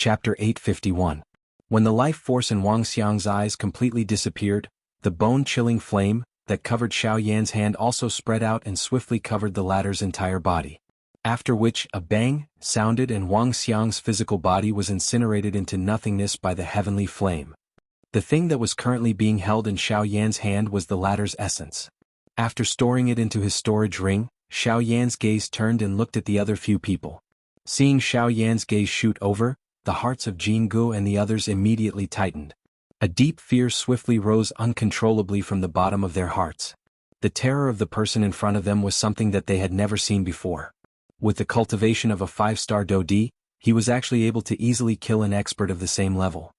Chapter 851. When the life force in Wang Xiang's eyes completely disappeared, the bone-chilling flame that covered Xiao Yan's hand also spread out and swiftly covered the latter's entire body. After which a bang sounded and Wang Xiang's physical body was incinerated into nothingness by the heavenly flame. The thing that was currently being held in Xiao Yan's hand was the latter's essence. After storing it into his storage ring, Xiao Yan's gaze turned and looked at the other few people. Seeing Xiao Yan's gaze shoot over, the hearts of Jianghu and the others immediately tightened. A deep fear swiftly rose uncontrollably from the bottom of their hearts. The terror of the person in front of them was something that they had never seen before. With the cultivation of a 5-star Dodi, he was actually able to easily kill an expert of the same level.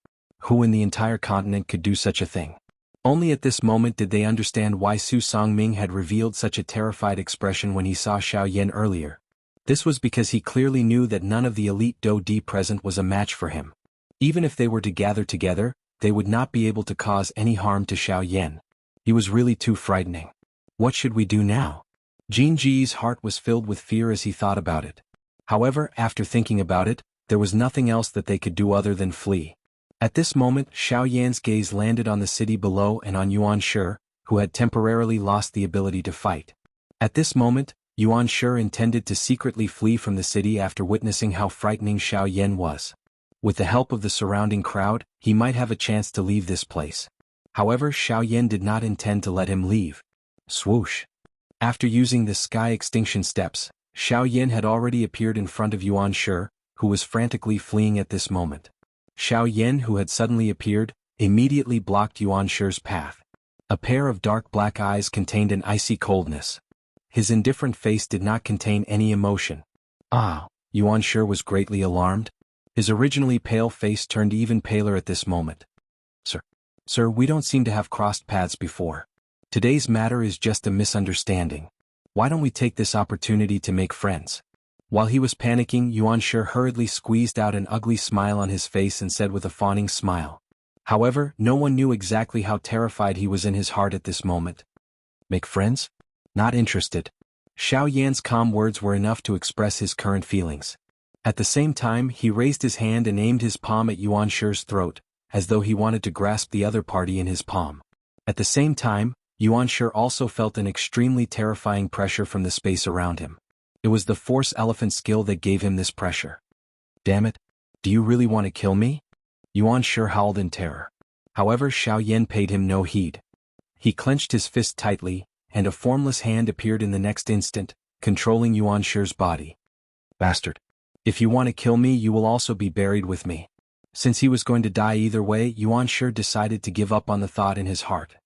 Who in the entire continent could do such a thing? Only at this moment did they understand why Su Songming had revealed such a terrified expression when he saw Xiao Yan earlier. This was because he clearly knew that none of the elite Dodi present was a match for him. Even if they were to gather together, they would not be able to cause any harm to Xiao Yan. He was really too frightening. What should we do now? Jinji's heart was filled with fear as he thought about it. However, after thinking about it, there was nothing else that they could do other than flee. At this moment, Xiao Yan's gaze landed on the city below and on Yuan Shi, who had temporarily lost the ability to fight. At this moment, Yuan Shi intended to secretly flee from the city after witnessing how frightening Xiao Yan was. With the help of the surrounding crowd, he might have a chance to leave this place. However, Xiao Yan did not intend to let him leave. Swoosh! After using the sky extinction steps, Xiao Yan had already appeared in front of Yuan Shi, who was frantically fleeing at this moment. Xiao Yan, who had suddenly appeared, immediately blocked Yuan Shi's path. A pair of dark black eyes contained an icy coldness. His indifferent face did not contain any emotion. Yuan Shi was greatly alarmed. His originally pale face turned even paler at this moment. Sir, we don't seem to have crossed paths before. Today's matter is just a misunderstanding. Why don't we take this opportunity to make friends? While he was panicking, Yuan Shi hurriedly squeezed out an ugly smile on his face and said with a fawning smile. However, no one knew exactly how terrified he was in his heart at this moment. Make friends? Not interested. Xiao Yan's calm words were enough to express his current feelings. At the same time, he raised his hand and aimed his palm at Yuan Shi's throat, as though he wanted to grasp the other party in his palm. At the same time, Yuan Shi also felt an extremely terrifying pressure from the space around him. It was the Force Elephant skill that gave him this pressure. Damn it! Do you really want to kill me? Yuan Shi howled in terror. However, Xiao Yan paid him no heed. He clenched his fist tightly, and a formless hand appeared in the next instant, controlling Yuan Shi's body. Bastard! If you want to kill me, you will also be buried with me. Since he was going to die either way, Yuan Shi decided to give up on the thought in his heart.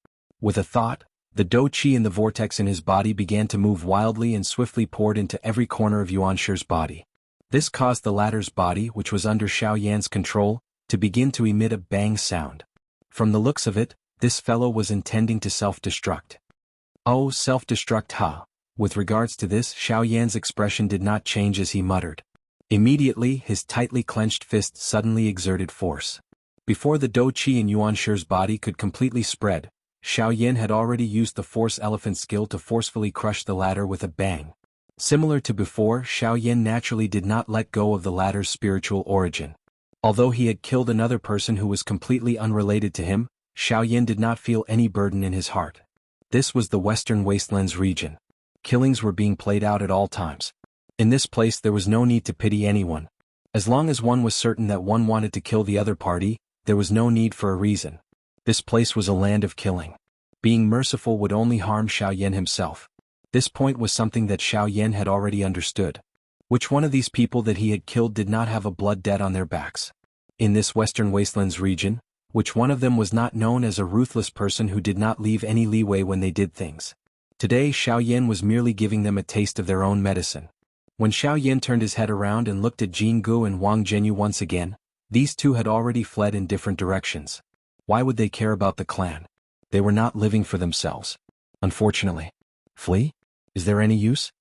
With a thought, the Do Qi in the vortex in his body began to move wildly and swiftly poured into every corner of Yuan Shi's body. This caused the latter's body, which was under Xiao Yan's control, to begin to emit a bang sound. From the looks of it, this fellow was intending to self-destruct. Oh, self-destruct, huh? With regards to this, Xiao Yan's expression did not change as he muttered. Immediately, his tightly clenched fist suddenly exerted force. Before the Do Qi in Yuan Shi's body could completely spread, Xiao Yan had already used the Force Elephant skill to forcefully crush the latter with a bang. Similar to before, Xiao Yan naturally did not let go of the latter's spiritual origin. Although he had killed another person who was completely unrelated to him, Xiao Yan did not feel any burden in his heart. This was the Western Wastelands region. Killings were being played out at all times. In this place there was no need to pity anyone. As long as one was certain that one wanted to kill the other party, there was no need for a reason. This place was a land of killing. Being merciful would only harm Xiao Yan himself. This point was something that Xiao Yan had already understood. Which one of these people that he had killed did not have a blood debt on their backs? In this Western Wastelands region, which one of them was not known as a ruthless person who did not leave any leeway when they did things? Today Xiao Yan was merely giving them a taste of their own medicine. When Xiao Yan turned his head around and looked at Jianghu and Wang Zhenyu once again, these two had already fled in different directions. Why would they care about the clan? They were not living for themselves. Unfortunately. Flee? Is there any use?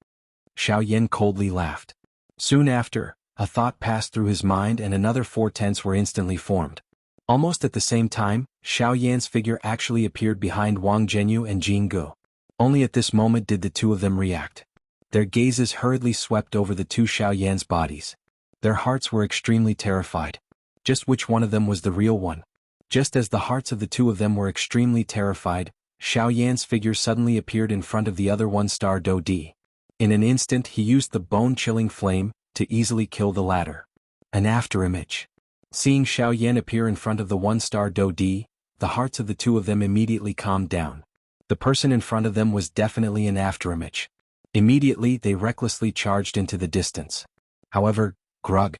Xiao Yan coldly laughed. Soon after, a thought passed through his mind and another 4 tents were instantly formed. Almost at the same time, Xiao Yan's figure actually appeared behind Wang Zhenyu and Jianghu. Only at this moment did the two of them react. Their gazes hurriedly swept over the two Xiao Yan's bodies. Their hearts were extremely terrified. Just which one of them was the real one? Just as the hearts of the two of them were extremely terrified, Xiao Yan's figure suddenly appeared in front of the other one-star Do Di. In an instant he used the bone-chilling flame to easily kill the latter. An afterimage. Seeing Xiao Yan appear in front of the one-star Do Di, the hearts of the two of them immediately calmed down. The person in front of them was definitely an afterimage. Immediately they recklessly charged into the distance. However, grug.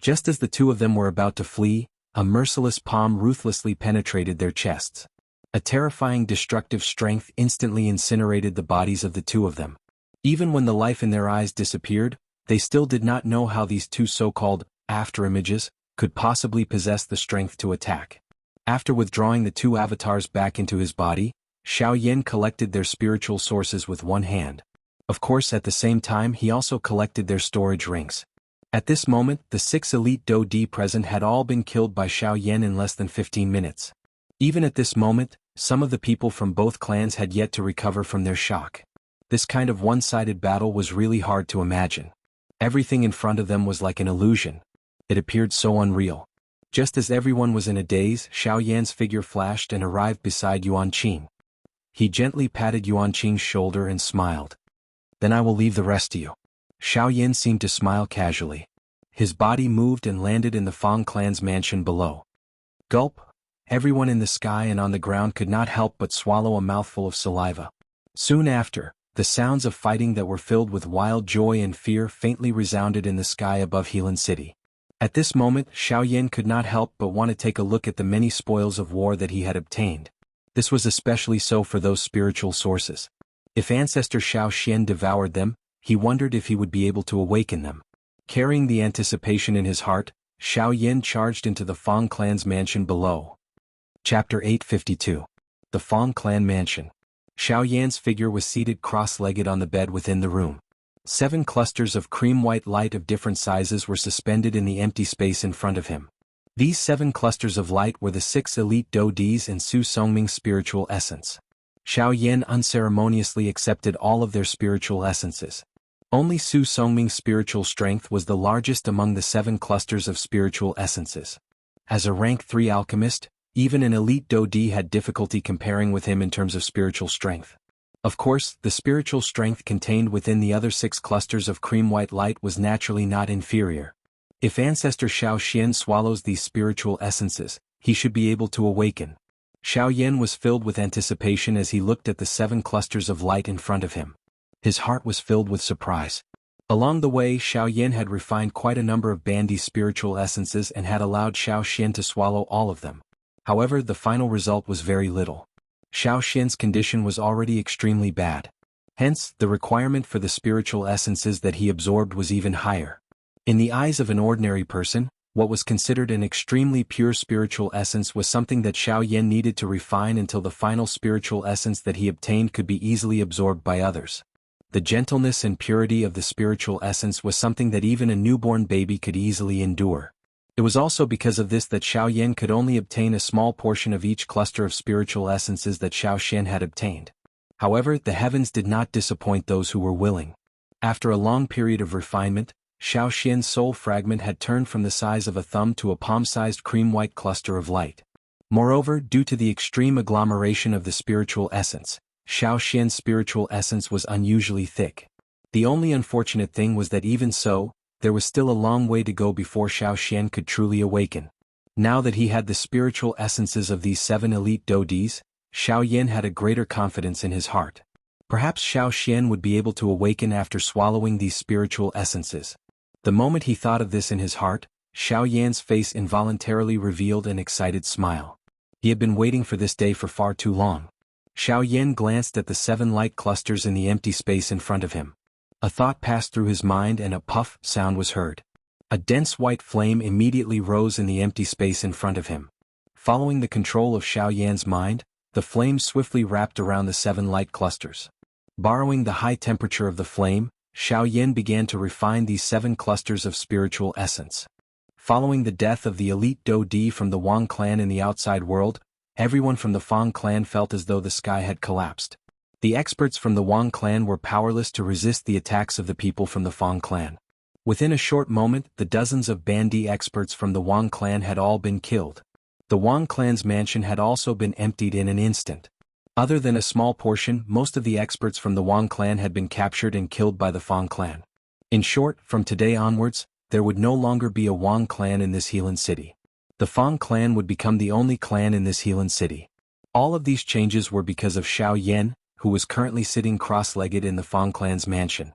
Just as the two of them were about to flee, a merciless palm ruthlessly penetrated their chests. A terrifying destructive strength instantly incinerated the bodies of the two of them. Even when the life in their eyes disappeared, they still did not know how these two so-called afterimages could possibly possess the strength to attack. After withdrawing the two avatars back into his body, Xiao Yan collected their spiritual sources with one hand. Of course, at the same time he also collected their storage rings. At this moment, the 6 elite Do Di present had all been killed by Xiao Yan in less than 15 minutes. Even at this moment, some of the people from both clans had yet to recover from their shock. This kind of one-sided battle was really hard to imagine. Everything in front of them was like an illusion. It appeared so unreal. Just as everyone was in a daze, Xiao Yan's figure flashed and arrived beside Yuan Qing. He gently patted Yuan Qing's shoulder and smiled. "Then I will leave the rest to you." Xiao Yan seemed to smile casually. His body moved and landed in the Fang clan's mansion below. Gulp! Everyone in the sky and on the ground could not help but swallow a mouthful of saliva. Soon after, the sounds of fighting that were filled with wild joy and fear faintly resounded in the sky above Helan City. At this moment, Xiao Yan could not help but want to take a look at the many spoils of war that he had obtained. This was especially so for those spiritual sources. If Ancestor Xiao Xian devoured them, he wondered if he would be able to awaken them. Carrying the anticipation in his heart, Xiao Yan charged into the Fang clan's mansion below. Chapter 852. The Fang clan mansion. Xiao Yan's figure was seated cross-legged on the bed within the room. 7 clusters of cream-white light of different sizes were suspended in the empty space in front of him. These 7 clusters of light were the 6 elite Do Di's and Su Songming's spiritual essence. Xiao Yan unceremoniously accepted all of their spiritual essences. Only Su Songming's spiritual strength was the largest among the 7 clusters of spiritual essences. As a rank 3 alchemist, even an elite Do Di had difficulty comparing with him in terms of spiritual strength. Of course, the spiritual strength contained within the other 6 clusters of cream-white light was naturally not inferior. If Ancestor Xiao Xian swallows these spiritual essences, he should be able to awaken. Xiao Yan was filled with anticipation as he looked at the 7 clusters of light in front of him. His heart was filled with surprise. Along the way, Xiao Yan had refined quite a number of Bandi's spiritual essences and had allowed Xiao Xian to swallow all of them. However, the final result was very little. Xiao Xian's condition was already extremely bad. Hence, the requirement for the spiritual essences that he absorbed was even higher. In the eyes of an ordinary person, what was considered an extremely pure spiritual essence was something that Xiao Yan needed to refine until the final spiritual essence that he obtained could be easily absorbed by others. The gentleness and purity of the spiritual essence was something that even a newborn baby could easily endure. It was also because of this that Xiao Yan could only obtain a small portion of each cluster of spiritual essences that Xiao Xian had obtained. However, the heavens did not disappoint those who were willing. After a long period of refinement, Xiao Xian's soul fragment had turned from the size of a thumb to a palm-sized cream-white cluster of light. Moreover, due to the extreme agglomeration of the spiritual essence, Xiao Xian's spiritual essence was unusually thick. The only unfortunate thing was that even so, there was still a long way to go before Xiao Xian could truly awaken. Now that he had the spiritual essences of these 7 elite Do Di's, Xiao Yan had a greater confidence in his heart. Perhaps Xiao Xian would be able to awaken after swallowing these spiritual essences. The moment he thought of this in his heart, Xiao Yan's face involuntarily revealed an excited smile. He had been waiting for this day for far too long. Xiao Yan glanced at the 7 light clusters in the empty space in front of him. A thought passed through his mind and a puff sound was heard. A dense white flame immediately rose in the empty space in front of him. Following the control of Xiao Yan's mind, the flame swiftly wrapped around the 7 light clusters. Borrowing the high temperature of the flame, Xiao Yan began to refine these 7 clusters of spiritual essence. Following the death of the elite Do Di from the Wang clan in the outside world, everyone from the Fang clan felt as though the sky had collapsed. The experts from the Wang clan were powerless to resist the attacks of the people from the Fang clan. Within a short moment, the dozens of bandy experts from the Wang clan had all been killed. The Wang clan's mansion had also been emptied in an instant. Other than a small portion, most of the experts from the Wang clan had been captured and killed by the Fang clan. In short, from today onwards, there would no longer be a Wang clan in this Healan city. The Fang clan would become the only clan in this Healan city. All of these changes were because of Xiaoyan, who was currently sitting cross-legged in the Fang clan's mansion.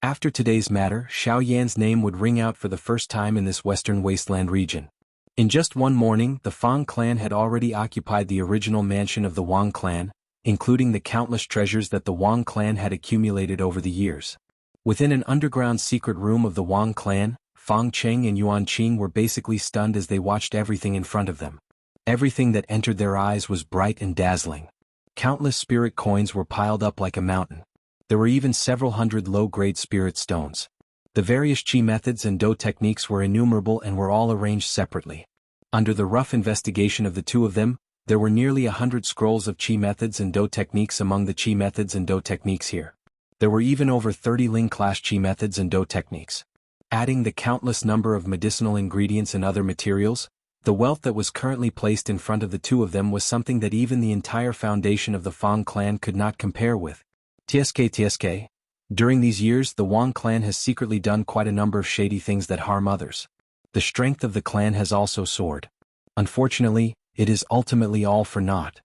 After today's matter, Xiaoyan's name would ring out for the first time in this western wasteland region. In just one morning, the Fang clan had already occupied the original mansion of the Wang clan, including the countless treasures that the Wang clan had accumulated over the years. Within an underground secret room of the Wang clan, Fang Cheng and Yuan Qing were basically stunned as they watched everything in front of them. Everything that entered their eyes was bright and dazzling. Countless spirit coins were piled up like a mountain. There were even several hundred low-grade spirit stones. The various qi methods and do techniques were innumerable and were all arranged separately. Under the rough investigation of the two of them, there were nearly 100 scrolls of qi methods and do techniques among the qi methods and do techniques here. There were even over 30 Ling-class qi methods and do techniques. Adding the countless number of medicinal ingredients and other materials, the wealth that was currently placed in front of the two of them was something that even the entire foundation of the Fang clan could not compare with. TSK. During these years, the Wang clan has secretly done quite a number of shady things that harm others. The strength of the clan has also soared. Unfortunately, it is ultimately all for naught.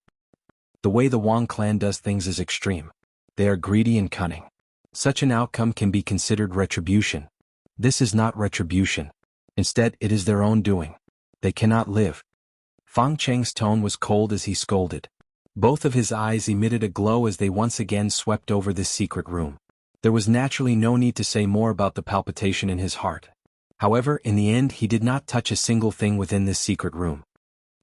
The way the Wang clan does things is extreme. They are greedy and cunning. Such an outcome can be considered retribution. This is not retribution. Instead, it is their own doing. They cannot live. Fang Cheng's tone was cold as he scolded. Both of his eyes emitted a glow as they once again swept over this secret room. There was naturally no need to say more about the palpitation in his heart. However, in the end he did not touch a single thing within this secret room.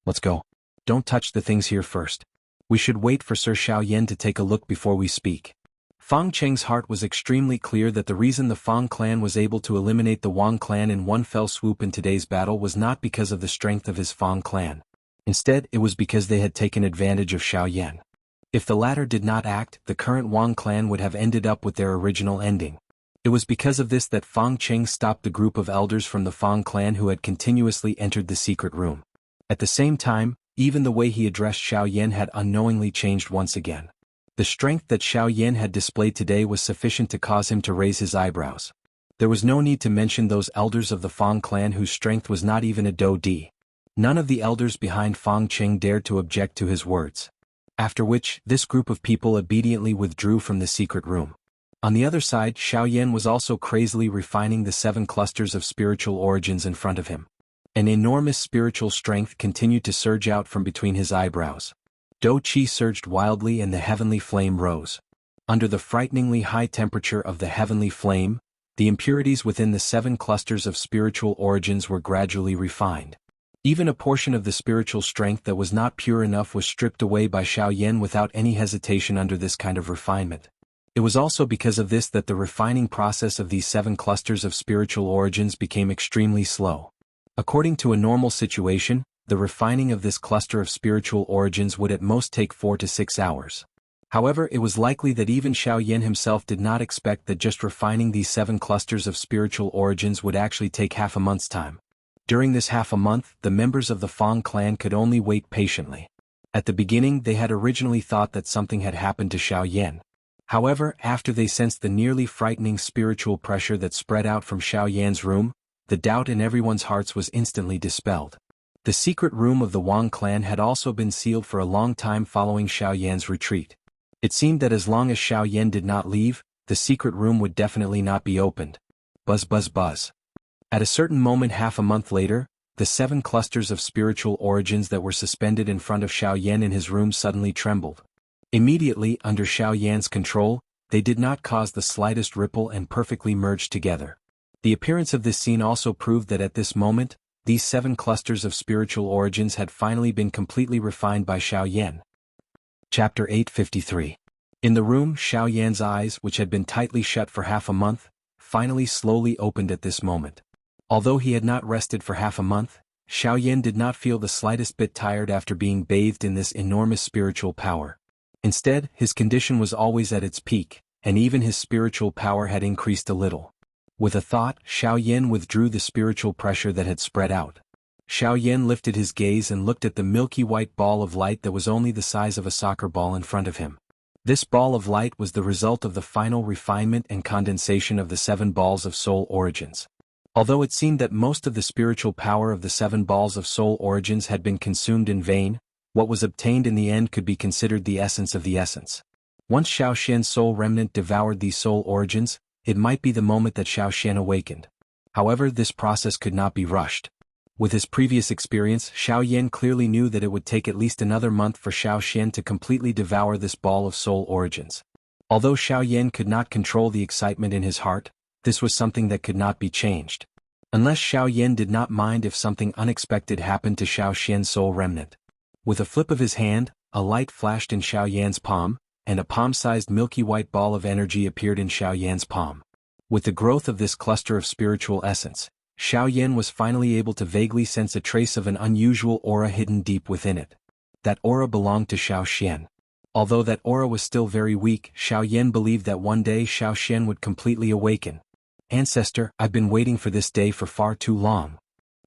Let's go. Don't touch the things here first. We should wait for Sir Xiaoyan to take a look before we speak. Fang Cheng's heart was extremely clear that the reason the Fang clan was able to eliminate the Wang clan in one fell swoop in today's battle was not because of the strength of his Fang clan. Instead, it was because they had taken advantage of Xiaoyan. If the latter did not act, the current Wang clan would have ended up with their original ending. It was because of this that Fang Cheng stopped the group of elders from the Fang clan who had continuously entered the secret room. At the same time, even the way he addressed Xiaoyan had unknowingly changed once again. The strength that Xiaoyan had displayed today was sufficient to cause him to raise his eyebrows. There was no need to mention those elders of the Fang clan whose strength was not even a do-di. None of the elders behind Fang Cheng dared to object to his words. After which, this group of people obediently withdrew from the secret room. On the other side, Xiaoyan was also crazily refining the 7 clusters of spiritual origins in front of him. An enormous spiritual strength continued to surge out from between his eyebrows. Do-chi surged wildly and the heavenly flame rose. Under the frighteningly high temperature of the heavenly flame, the impurities within the 7 clusters of spiritual origins were gradually refined. Even a portion of the spiritual strength that was not pure enough was stripped away by Xiaoyan without any hesitation under this kind of refinement. It was also because of this that the refining process of these 7 clusters of spiritual origins became extremely slow. According to a normal situation, the refining of this cluster of spiritual origins would at most take 4 to 6 hours. However, it was likely that even Xiaoyan himself did not expect that just refining these 7 clusters of spiritual origins would actually take half a month's time. During this half a month, the members of the Fang clan could only wait patiently. At the beginning, they had originally thought that something had happened to Xiaoyan. However, after they sensed the nearly frightening spiritual pressure that spread out from Xiaoyan's room, the doubt in everyone's hearts was instantly dispelled. The secret room of the Wang clan had also been sealed for a long time following Xiaoyan's retreat. It seemed that as long as Xiaoyan did not leave, the secret room would definitely not be opened. Buzz buzz buzz. At a certain moment half a month later, the 7 clusters of spiritual origins that were suspended in front of Xiaoyan in his room suddenly trembled. Immediately, under Xiaoyan's control, they did not cause the slightest ripple and perfectly merged together. The appearance of this scene also proved that at this moment, these 7 clusters of spiritual origins had finally been completely refined by Xiaoyan. Chapter 853. In the room, Xiaoyan's eyes, which had been tightly shut for half a month, finally slowly opened at this moment. Although he had not rested for half a month, Xiaoyan did not feel the slightest bit tired after being bathed in this enormous spiritual power. Instead, his condition was always at its peak, and even his spiritual power had increased a little. With a thought, Xiaoyan withdrew the spiritual pressure that had spread out. Xiaoyan lifted his gaze and looked at the milky white ball of light that was only the size of a soccer ball in front of him. This ball of light was the result of the final refinement and condensation of the 7 balls of soul origins. Although it seemed that most of the spiritual power of the 7 balls of soul origins had been consumed in vain, what was obtained in the end could be considered the essence of the essence. Once Xiaoxian's soul remnant devoured these soul origins, it might be the moment that Xiaoxian awakened. However, this process could not be rushed. With his previous experience, Xiaoyan clearly knew that it would take at least another month for Xiaoxian to completely devour this ball of soul origins. Although Xiaoyan could not control the excitement in his heart, this was something that could not be changed. Unless Xiaoyan did not mind if something unexpected happened to Xiaoxian's soul remnant. With a flip of his hand, a light flashed in Xiaoyan's palm, and a palm-sized milky white ball of energy appeared in Xiaoyan's palm. With the growth of this cluster of spiritual essence, Xiaoyan was finally able to vaguely sense a trace of an unusual aura hidden deep within it. That aura belonged to Xiaoxian. Although that aura was still very weak, Xiaoyan believed that one day Xiaoxian would completely awaken. Ancestor, I've been waiting for this day for far too long.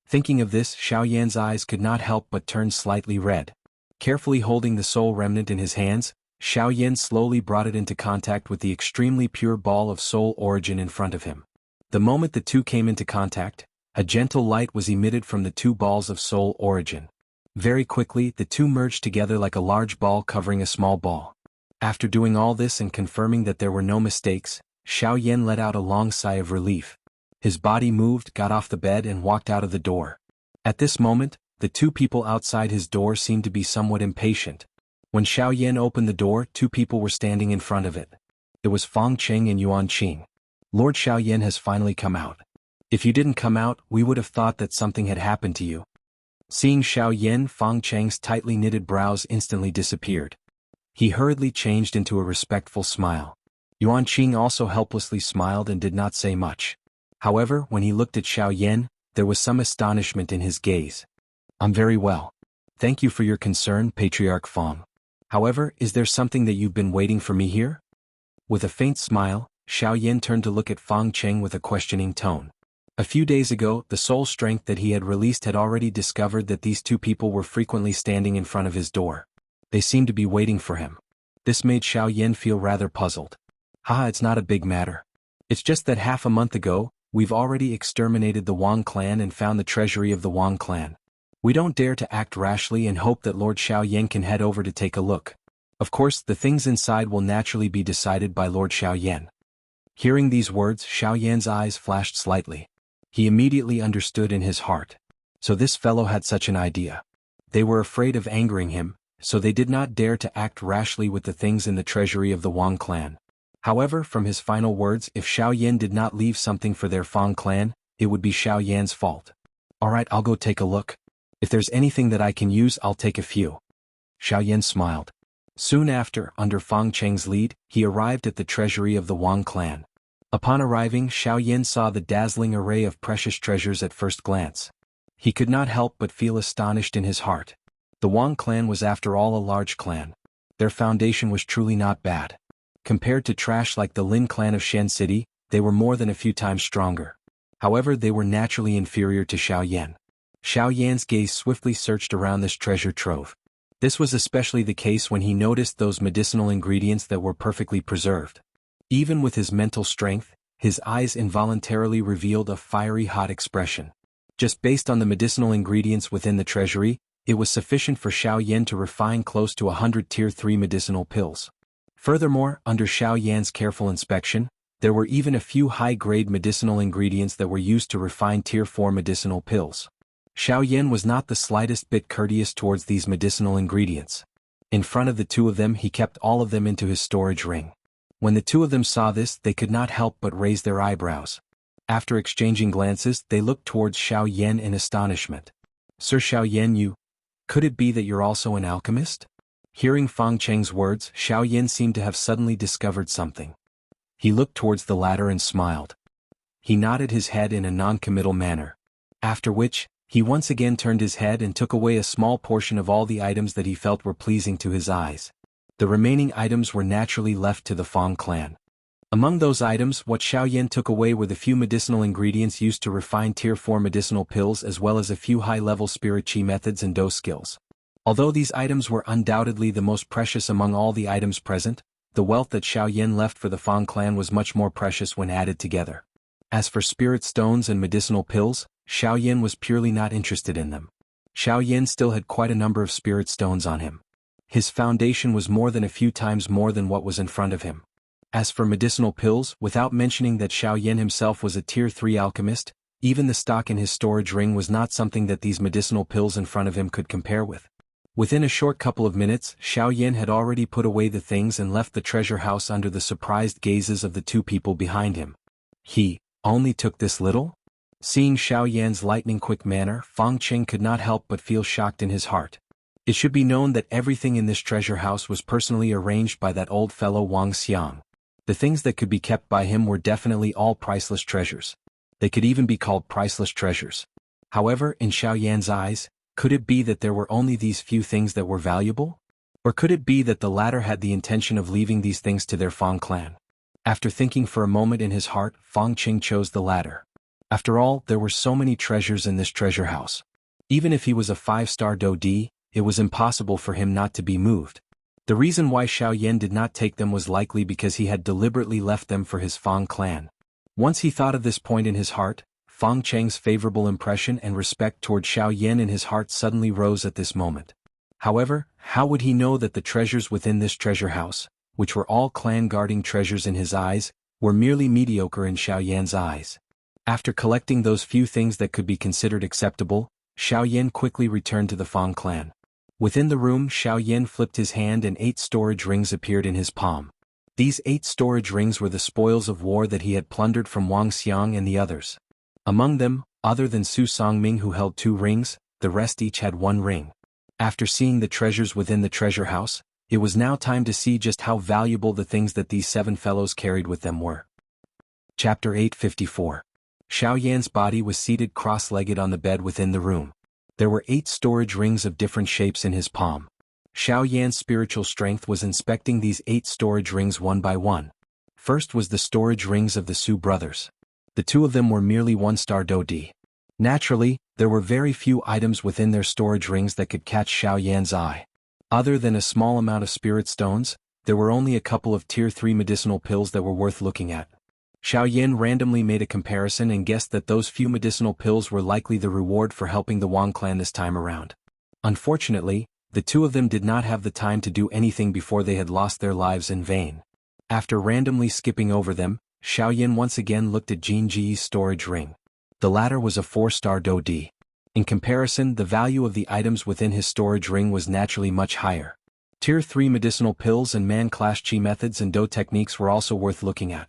Thinking of this, Xiaoyan's eyes could not help but turn slightly red. Carefully holding the soul remnant in his hands, Xiaoyan slowly brought it into contact with the extremely pure ball of soul origin in front of him. The moment the two came into contact, a gentle light was emitted from the 2 balls of soul origin. Very quickly, the two merged together like a large ball covering a small ball. After doing all this and confirming that there were no mistakes, Xiaoyan let out a long sigh of relief. His body moved, got off the bed and walked out of the door. At this moment, the 2 people outside his door seemed to be somewhat impatient. When Xiaoyan opened the door, 2 people were standing in front of it. It was Fang Cheng and Yuan Qing. Lord Xiaoyan has finally come out. If you didn't come out, we would have thought that something had happened to you. Seeing Xiaoyan, Fang Cheng's tightly knitted brows instantly disappeared. He hurriedly changed into a respectful smile. Yuan Qing also helplessly smiled and did not say much. However, when he looked at Xiaoyan, there was some astonishment in his gaze. I'm very well. Thank you for your concern, Patriarch Fang. However, is there something that you've been waiting for me here? With a faint smile, Xiaoyan turned to look at Fang Cheng with a questioning tone. A few days ago, the soul strength that he had released had already discovered that these 2 people were frequently standing in front of his door. They seemed to be waiting for him. This made Xiaoyan feel rather puzzled. Haha, it's not a big matter. It's just that half a month ago, we've already exterminated the Wang clan and found the treasury of the Wang clan. We don't dare to act rashly and hope that Lord Xiaoyan can head over to take a look. Of course, the things inside will naturally be decided by Lord Xiaoyan. Hearing these words, Xiaoyan's eyes flashed slightly. He immediately understood in his heart. So this fellow had such an idea. They were afraid of angering him, so they did not dare to act rashly with the things in the treasury of the Wang clan. However, from his final words, if Xiaoyan did not leave something for their Fang clan, it would be Xiaoyan's fault. Alright, I'll go take a look. If there's anything that I can use, I'll take a few. Xiaoyan smiled. Soon after, under Fang Cheng's lead, he arrived at the treasury of the Wang clan. Upon arriving, Xiaoyan saw the dazzling array of precious treasures at first glance. He could not help but feel astonished in his heart. The Wang clan was after all a large clan. Their foundation was truly not bad. Compared to trash like the Lin clan of Shen City, they were more than a few times stronger. However, they were naturally inferior to Xiaoyan. Xiaoyan's gaze swiftly searched around this treasure trove. This was especially the case when he noticed those medicinal ingredients that were perfectly preserved. Even with his mental strength, his eyes involuntarily revealed a fiery hot expression. Just based on the medicinal ingredients within the treasury, it was sufficient for Xiaoyan to refine close to 100 Tier 3 medicinal pills. Furthermore, under Xiaoyan's careful inspection, there were even a few high-grade medicinal ingredients that were used to refine Tier 4 medicinal pills. Xiaoyan was not the slightest bit courteous towards these medicinal ingredients. In front of the 2 of them, he kept all of them into his storage ring. When the 2 of them saw this, they could not help but raise their eyebrows. After exchanging glances, they looked towards Xiaoyan in astonishment. Sir Xiaoyan, could it be that you're also an alchemist? Hearing Fang Cheng's words, Xiaoyan seemed to have suddenly discovered something. He looked towards the latter and smiled. He nodded his head in a non-committal manner. After which, he once again turned his head and took away a small portion of all the items that he felt were pleasing to his eyes. The remaining items were naturally left to the Fang clan. Among those items, what Xiaoyan took away were the few medicinal ingredients used to refine Tier 4 medicinal pills as well as a few high-level spirit chi methods and dose skills. Although these items were undoubtedly the most precious among all the items present, the wealth that Xiaoyan left for the Fang clan was much more precious when added together. As for spirit stones and medicinal pills, Xiaoyan was purely not interested in them. Xiaoyan still had quite a number of spirit stones on him. His foundation was more than a few times more than what was in front of him. As for medicinal pills, without mentioning that Xiaoyan himself was a Tier 3 alchemist, even the stock in his storage ring was not something that these medicinal pills in front of him could compare with. Within a short couple of minutes, Xiaoyan had already put away the things and left the treasure house under the surprised gazes of the two people behind him. He only took this little? Seeing Xiaoyan's lightning-quick manner, Fang Qing could not help but feel shocked in his heart. It should be known that everything in this treasure house was personally arranged by that old fellow Wang Xiang. The things that could be kept by him were definitely all priceless treasures. They could even be called priceless treasures. However, in Xiaoyan's eyes, could it be that there were only these few things that were valuable? Or could it be that the latter had the intention of leaving these things to their Fang clan? After thinking for a moment in his heart, Fang Qing chose the latter. After all, there were so many treasures in this treasure house. Even if he was a 5-star Dodi, it was impossible for him not to be moved. The reason why Xiaoyan did not take them was likely because he had deliberately left them for his Fang clan. Once he thought of this point in his heart, Fang Cheng's favorable impression and respect toward Xiaoyan in his heart suddenly rose at this moment. However, how would he know that the treasures within this treasure house, which were all clan-guarding treasures in his eyes, were merely mediocre in Xiaoyan's eyes? After collecting those few things that could be considered acceptable, Xiaoyan quickly returned to the Fang clan. Within the room, Xiaoyan flipped his hand and 8 storage rings appeared in his palm. These 8 storage rings were the spoils of war that he had plundered from Wang Xiang and the others. Among them, other than Su Songming who held 2 rings, the rest each had 1 ring. After seeing the treasures within the treasure house, it was now time to see just how valuable the things that these 7 fellows carried with them were. Chapter 854. Xiaoyan's body was seated cross-legged on the bed within the room. There were 8 storage rings of different shapes in his palm. Xiaoyan's spiritual strength was inspecting these 8 storage rings one by one. First was the storage rings of the Su brothers. The 2 of them were merely 1-star Dodi. Naturally, there were very few items within their storage rings that could catch Xiaoyan's eye. Other than a small amount of spirit stones, there were only a couple of Tier 3 medicinal pills that were worth looking at. Xiaoyan randomly made a comparison and guessed that those few medicinal pills were likely the reward for helping the Wang clan this time around. Unfortunately, the 2 of them did not have the time to do anything before they had lost their lives in vain. After randomly skipping over them, Xiaoyan once again looked at Jianghu's storage ring. The latter was a 4-star Dodi. In comparison, the value of the items within his storage ring was naturally much higher. Tier 3 medicinal pills and man-class chi methods and do techniques were also worth looking at.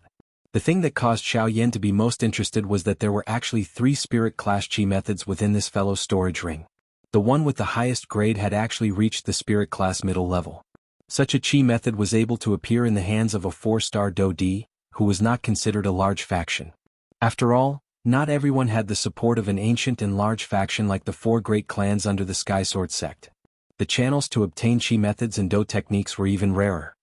The thing that caused Xiaoyan to be most interested was that there were actually 3 spirit class chi methods within this fellow's storage ring. The one with the highest grade had actually reached the spirit class middle level. Such a chi method was able to appear in the hands of a 4-star Dodi, who was not considered a large faction. After all, not everyone had the support of an ancient and large faction like the 4 great clans under the Sky Sword sect. The channels to obtain chi methods and do techniques were even rarer.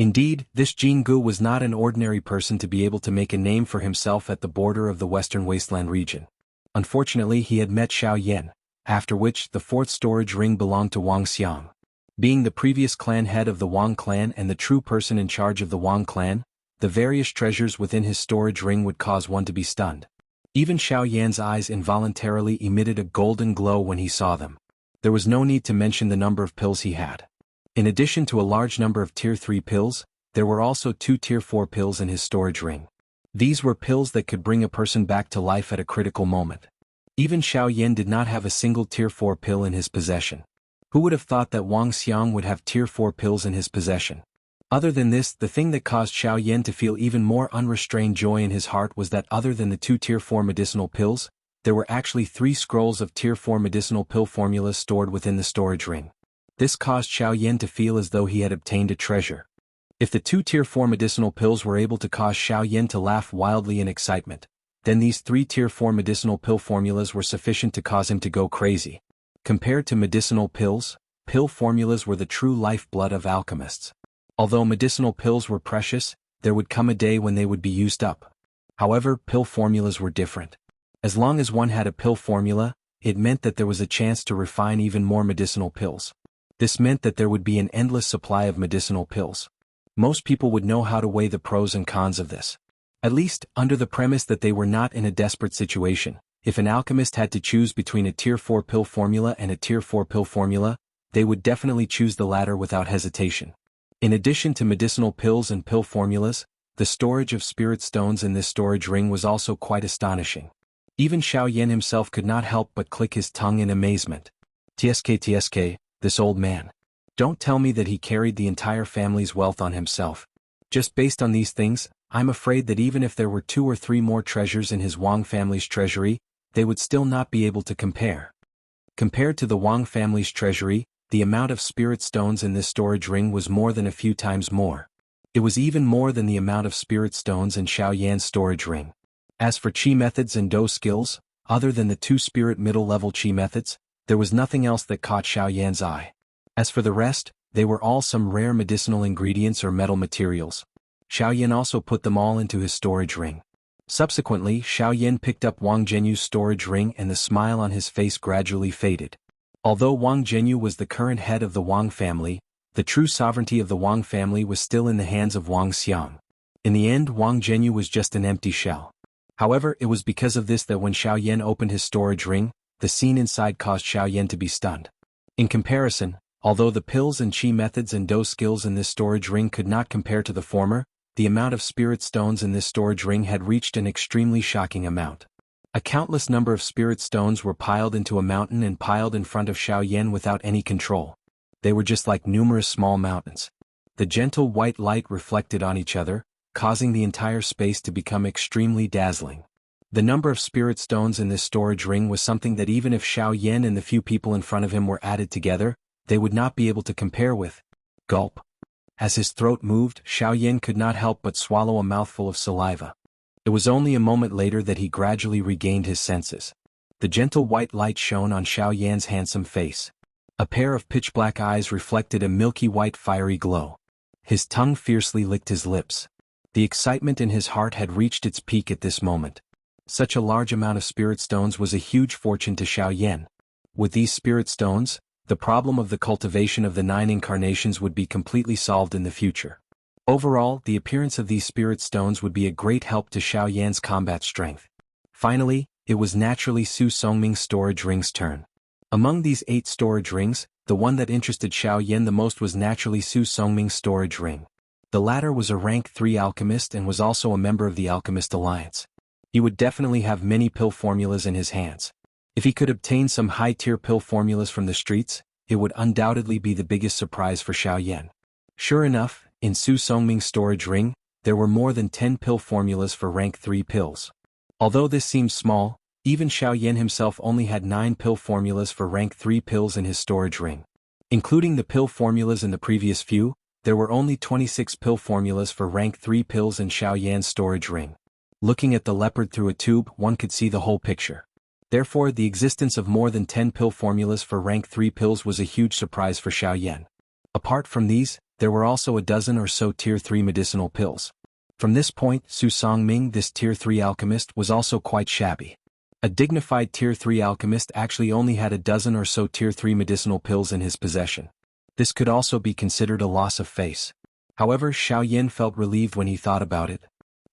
Indeed, this Jianghu was not an ordinary person to be able to make a name for himself at the border of the Western Wasteland region. Unfortunately, he had met Xiaoyan, after which the 4th storage ring belonged to Wang Xiang. Being the previous clan head of the Wang clan and the true person in charge of the Wang clan, the various treasures within his storage ring would cause one to be stunned. Even Xiaoyan's eyes involuntarily emitted a golden glow when he saw them. There was no need to mention the number of pills he had. In addition to a large number of Tier 3 pills, there were also 2 Tier 4 pills in his storage ring. These were pills that could bring a person back to life at a critical moment. Even Xiaoyan did not have a single Tier 4 pill in his possession. Who would have thought that Wang Xiang would have Tier 4 pills in his possession? Other than this, the thing that caused Xiaoyan to feel even more unrestrained joy in his heart was that other than the 2 Tier 4 medicinal pills, there were actually 3 scrolls of Tier 4 medicinal pill formulas stored within the storage ring. This caused Xiaoyan to feel as though he had obtained a treasure. If the 2 Tier 4 medicinal pills were able to cause Xiaoyan to laugh wildly in excitement, then these 3 Tier 4 medicinal pill formulas were sufficient to cause him to go crazy. Compared to medicinal pills, pill formulas were the true lifeblood of alchemists. Although medicinal pills were precious, there would come a day when they would be used up. However, pill formulas were different. As long as one had a pill formula, it meant that there was a chance to refine even more medicinal pills. This meant that there would be an endless supply of medicinal pills. Most people would know how to weigh the pros and cons of this. At least, under the premise that they were not in a desperate situation. If an alchemist had to choose between a Tier 4 pill formula and a Tier 4 pill formula, they would definitely choose the latter without hesitation. In addition to medicinal pills and pill formulas, the storage of spirit stones in this storage ring was also quite astonishing. Even Xiaoyan himself could not help but click his tongue in amazement. TSK, this old man. Don't tell me that he carried the entire family's wealth on himself. Just based on these things, I'm afraid that even if there were 2 or 3 more treasures in his Wang family's treasury, they would still not be able to compare. Compared to the Wang family's treasury, the amount of spirit stones in this storage ring was more than a few times more. It was even more than the amount of spirit stones in Xiaoyan's storage ring. As for Qi methods and Do skills, other than the 2 spirit middle-level Qi methods, there was nothing else that caught Xiaoyan's eye. As for the rest, they were all some rare medicinal ingredients or metal materials. Xiaoyan also put them all into his storage ring. Subsequently, Xiaoyan picked up Wang Zhenyu's storage ring and the smile on his face gradually faded. Although Wang Zhenyu was the current head of the Wang family, the true sovereignty of the Wang family was still in the hands of Wang Xiang. In the end, Wang Zhenyu was just an empty shell. However, it was because of this that when Xiaoyan opened his storage ring, the scene inside caused Xiaoyan to be stunned. In comparison, although the pills and Qi methods and Do skills in this storage ring could not compare to the former, the amount of spirit stones in this storage ring had reached an extremely shocking amount. A countless number of spirit stones were piled into a mountain and piled in front of Xiaoyan without any control. They were just like numerous small mountains. The gentle white light reflected on each other, causing the entire space to become extremely dazzling. The number of spirit stones in this storage ring was something that even if Xiaoyan and the few people in front of him were added together, they would not be able to compare with. Gulp. As his throat moved, Xiaoyan could not help but swallow a mouthful of saliva. It was only a moment later that he gradually regained his senses. The gentle white light shone on Xiaoyan's handsome face. A pair of pitch-black eyes reflected a milky white fiery glow. His tongue fiercely licked his lips. The excitement in his heart had reached its peak at this moment. Such a large amount of spirit stones was a huge fortune to Xiaoyan. With these spirit stones, the problem of the cultivation of the 9 incarnations would be completely solved in the future. Overall, the appearance of these spirit stones would be a great help to Xiaoyan's combat strength. Finally, it was naturally Su Songming's storage ring's turn. Among these 8 storage rings, the one that interested Xiaoyan the most was naturally Su Songming's storage ring. The latter was a rank 3 alchemist and was also a member of the Alchemist Alliance. He would definitely have many pill formulas in his hands. If he could obtain some high-tier pill formulas from the streets, it would undoubtedly be the biggest surprise for Xiaoyan. Sure enough, in Su Songming's storage ring, there were more than 10 pill formulas for rank 3 pills. Although this seems small, even Xiaoyan himself only had 9 pill formulas for rank 3 pills in his storage ring. Including the pill formulas in the previous few, there were only 26 pill formulas for rank 3 pills in Xiaoyan's storage ring. Looking at the leopard through a tube, one could see the whole picture. Therefore, the existence of more than 10 pill formulas for rank 3 pills was a huge surprise for Xiaoyan. Apart from these, there were also a dozen or so tier 3 medicinal pills. From this point, Su Songming, this tier 3 alchemist, was also quite shabby. A dignified tier 3 alchemist actually only had a dozen or so tier 3 medicinal pills in his possession. This could also be considered a loss of face. However, Xiaoyan felt relieved when he thought about it.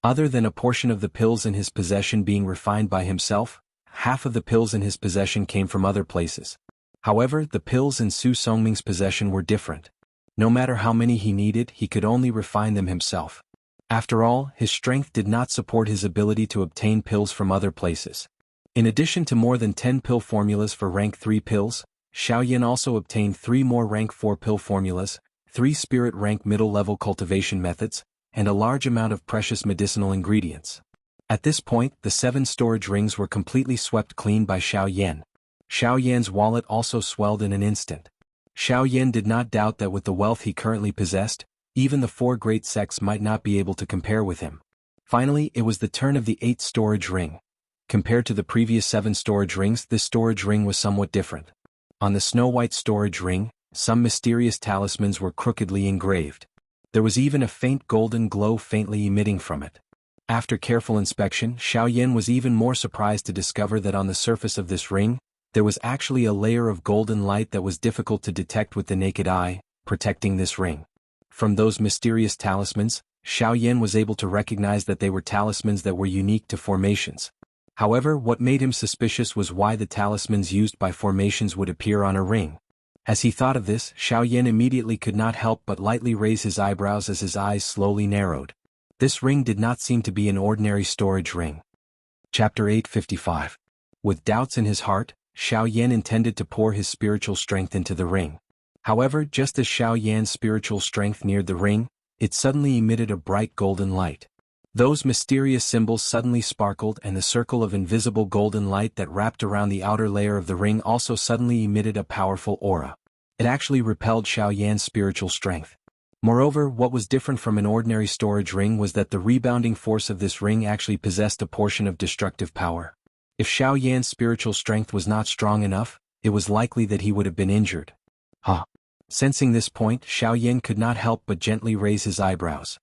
Other than a portion of the pills in his possession being refined by himself, half of the pills in his possession came from other places. However, the pills in Su Songming's possession were different. No matter how many he needed, he could only refine them himself. After all, his strength did not support his ability to obtain pills from other places. In addition to more than 10 pill formulas for rank 3 pills, Xiaoyan also obtained 3 more rank 4 pill formulas, 3 spirit rank middle-level cultivation methods, and a large amount of precious medicinal ingredients. At this point, the 7 storage rings were completely swept clean by Xiaoyan. Xiaoyan's wallet also swelled in an instant. Xiaoyan did not doubt that with the wealth he currently possessed, even the 4 great sects might not be able to compare with him. Finally, it was the turn of the 8th storage ring. Compared to the previous 7 storage rings, this storage ring was somewhat different. On the snow-white storage ring, some mysterious talismans were crookedly engraved. There was even a faint golden glow faintly emitting from it. After careful inspection, Xiaoyan was even more surprised to discover that on the surface of this ring, there was actually a layer of golden light that was difficult to detect with the naked eye, protecting this ring. From those mysterious talismans, Xiaoyan was able to recognize that they were talismans that were unique to formations. However, what made him suspicious was why the talismans used by formations would appear on a ring. As he thought of this, Xiaoyan immediately could not help but lightly raise his eyebrows as his eyes slowly narrowed. This ring did not seem to be an ordinary storage ring. Chapter 855. With doubts in his heart, Xiaoyan intended to pour his spiritual strength into the ring. However, just as Xiaoyan's spiritual strength neared the ring, it suddenly emitted a bright golden light. Those mysterious symbols suddenly sparkled, and the circle of invisible golden light that wrapped around the outer layer of the ring also suddenly emitted a powerful aura. It actually repelled Xiaoyan's spiritual strength. Moreover, what was different from an ordinary storage ring was that the rebounding force of this ring actually possessed a portion of destructive power. If Xiaoyan's spiritual strength was not strong enough, it was likely that he would have been injured. Sensing this point, Xiaoyan could not help but gently raise his eyebrows.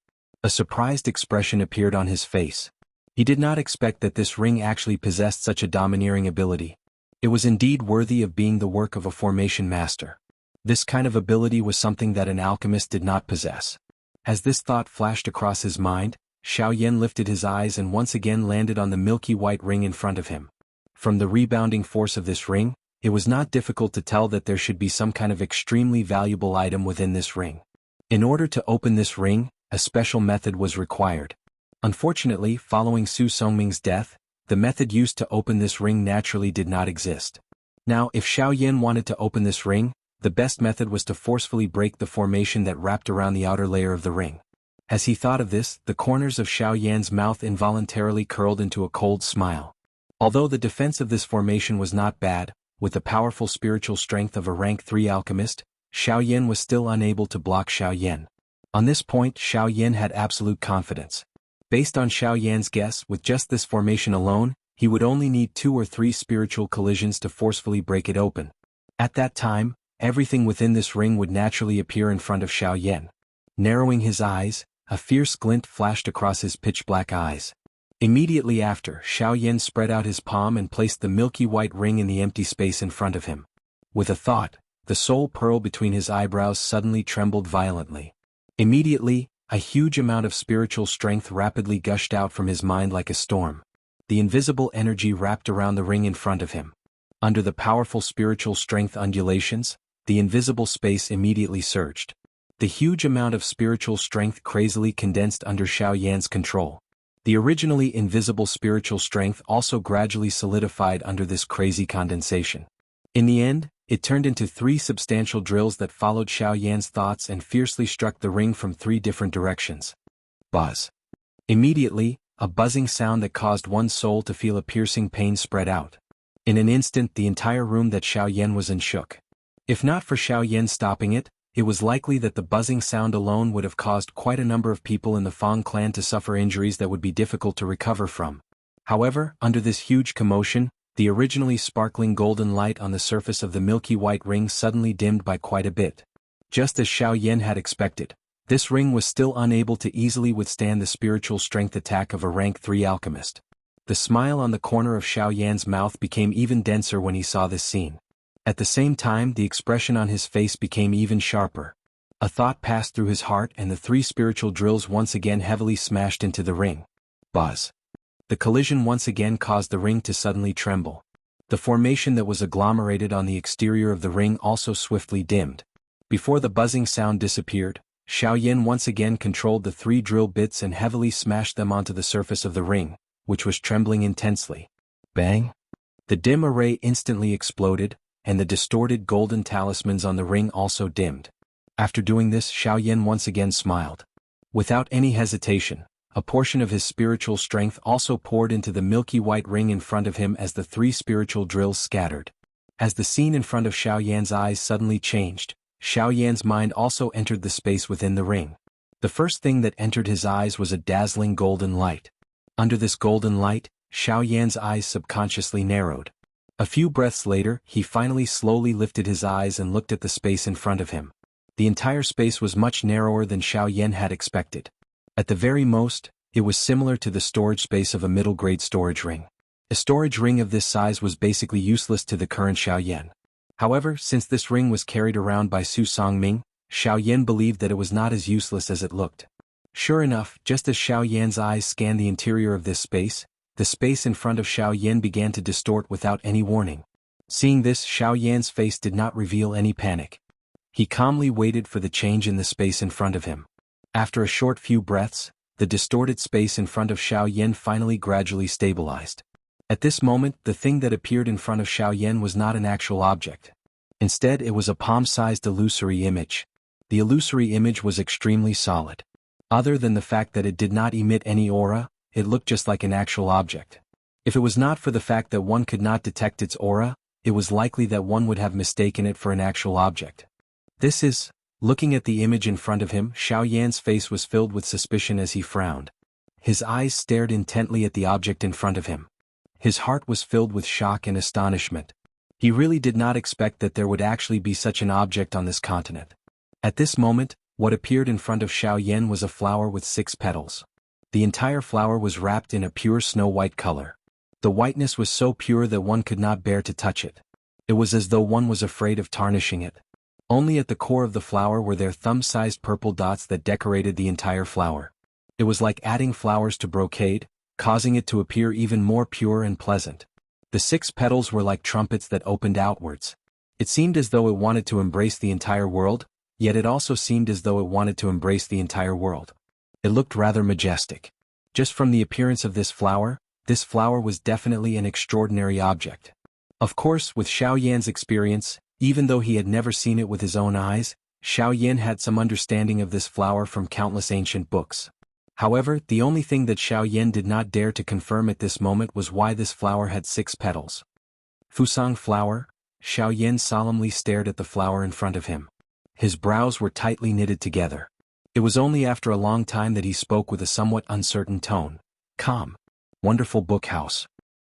A surprised expression appeared on his face. He did not expect that this ring actually possessed such a domineering ability. It was indeed worthy of being the work of a formation master. This kind of ability was something that an alchemist did not possess. As this thought flashed across his mind, Xiaoyan lifted his eyes and once again landed on the milky white ring in front of him. From the rebounding force of this ring, it was not difficult to tell that there should be some kind of extremely valuable item within this ring. In order to open this ring, a special method was required. Unfortunately, following Su Songming's death, the method used to open this ring naturally did not exist. Now, if Xiaoyan wanted to open this ring, the best method was to forcefully break the formation that wrapped around the outer layer of the ring. As he thought of this, the corners of Xiaoyan's mouth involuntarily curled into a cold smile. Although the defense of this formation was not bad, with the powerful spiritual strength of a rank 3 alchemist, Xiaoyan was still unable to block Xiaoyan. On this point, Xiaoyan had absolute confidence. Based on Xiaoyan's guess, with just this formation alone, he would only need 2 or 3 spiritual collisions to forcefully break it open. At that time, everything within this ring would naturally appear in front of Xiaoyan. Narrowing his eyes, a fierce glint flashed across his pitch-black eyes. Immediately after, Xiaoyan spread out his palm and placed the milky white ring in the empty space in front of him. With a thought, the soul pearl between his eyebrows suddenly trembled violently. Immediately, a huge amount of spiritual strength rapidly gushed out from his mind like a storm. The invisible energy wrapped around the ring in front of him. Under the powerful spiritual strength undulations, the invisible space immediately surged. The huge amount of spiritual strength crazily condensed under Xiaoyan's control. The originally invisible spiritual strength also gradually solidified under this crazy condensation. In the end, it turned into 3 substantial drills that followed Xiaoyan's thoughts and fiercely struck the ring from 3 different directions. Buzz. Immediately, a buzzing sound that caused one's soul to feel a piercing pain spread out. In an instant, the entire room that Xiaoyan was in shook. If not for Xiaoyan stopping it, it was likely that the buzzing sound alone would have caused quite a number of people in the Fang clan to suffer injuries that would be difficult to recover from. However, under this huge commotion, the originally sparkling golden light on the surface of the milky white ring suddenly dimmed by quite a bit. Just as Xiaoyan had expected, this ring was still unable to easily withstand the spiritual strength attack of a rank 3 alchemist. The smile on the corner of Xiaoyan's mouth became even denser when he saw this scene. At the same time, the expression on his face became even sharper. A thought passed through his heart and the 3 spiritual drills once again heavily smashed into the ring. Buzz. The collision once again caused the ring to suddenly tremble. The formation that was agglomerated on the exterior of the ring also swiftly dimmed. Before the buzzing sound disappeared, Xiaoyan once again controlled the 3 drill bits and heavily smashed them onto the surface of the ring, which was trembling intensely. Bang! The dim array instantly exploded, and the distorted golden talismans on the ring also dimmed. After doing this, Xiaoyan once again smiled. Without any hesitation, a portion of his spiritual strength also poured into the milky white ring in front of him as the 3 spiritual drills scattered. As the scene in front of Xiaoyan's eyes suddenly changed, Xiaoyan's mind also entered the space within the ring. The first thing that entered his eyes was a dazzling golden light. Under this golden light, Xiaoyan's eyes subconsciously narrowed. A few breaths later, he finally slowly lifted his eyes and looked at the space in front of him. The entire space was much narrower than Xiaoyan had expected. At the very most, it was similar to the storage space of a middle-grade storage ring. A storage ring of this size was basically useless to the current Xiaoyan. However, since this ring was carried around by Su Songming, Xiaoyan believed that it was not as useless as it looked. Sure enough, just as Xiaoyan's eyes scanned the interior of this space, the space in front of Xiaoyan began to distort without any warning. Seeing this, Xiaoyan's face did not reveal any panic. He calmly waited for the change in the space in front of him. After a short few breaths, the distorted space in front of Xiaoyan finally gradually stabilized. At this moment, the thing that appeared in front of Xiaoyan was not an actual object. Instead, it was a palm-sized illusory image. The illusory image was extremely solid. Other than the fact that it did not emit any aura, it looked just like an actual object. If it was not for the fact that one could not detect its aura, it was likely that one would have mistaken it for an actual object. Looking at the image in front of him, Xiaoyan's face was filled with suspicion as he frowned. His eyes stared intently at the object in front of him. His heart was filled with shock and astonishment. He really did not expect that there would actually be such an object on this continent. At this moment, what appeared in front of Xiaoyan was a flower with 6 petals. The entire flower was wrapped in a pure snow-white color. The whiteness was so pure that one could not bear to touch it. It was as though one was afraid of tarnishing it. Only at the core of the flower were there thumb-sized purple dots that decorated the entire flower. It was like adding flowers to brocade, causing it to appear even more pure and pleasant. The 6 petals were like trumpets that opened outwards. It seemed as though it wanted to embrace the entire world, yet it also seemed as though it wanted to embrace the entire world. It looked rather majestic. Just from the appearance of this flower was definitely an extraordinary object. Of course, with Xiaoyan's experience, even though he had never seen it with his own eyes, Xiaoyan had some understanding of this flower from countless ancient books. However, the only thing that Xiaoyan did not dare to confirm at this moment was why this flower had 6 petals. Fusang flower? Xiaoyan solemnly stared at the flower in front of him. His brows were tightly knitted together. It was only after a long time that he spoke with a somewhat uncertain tone. Calm. Wonderful book house.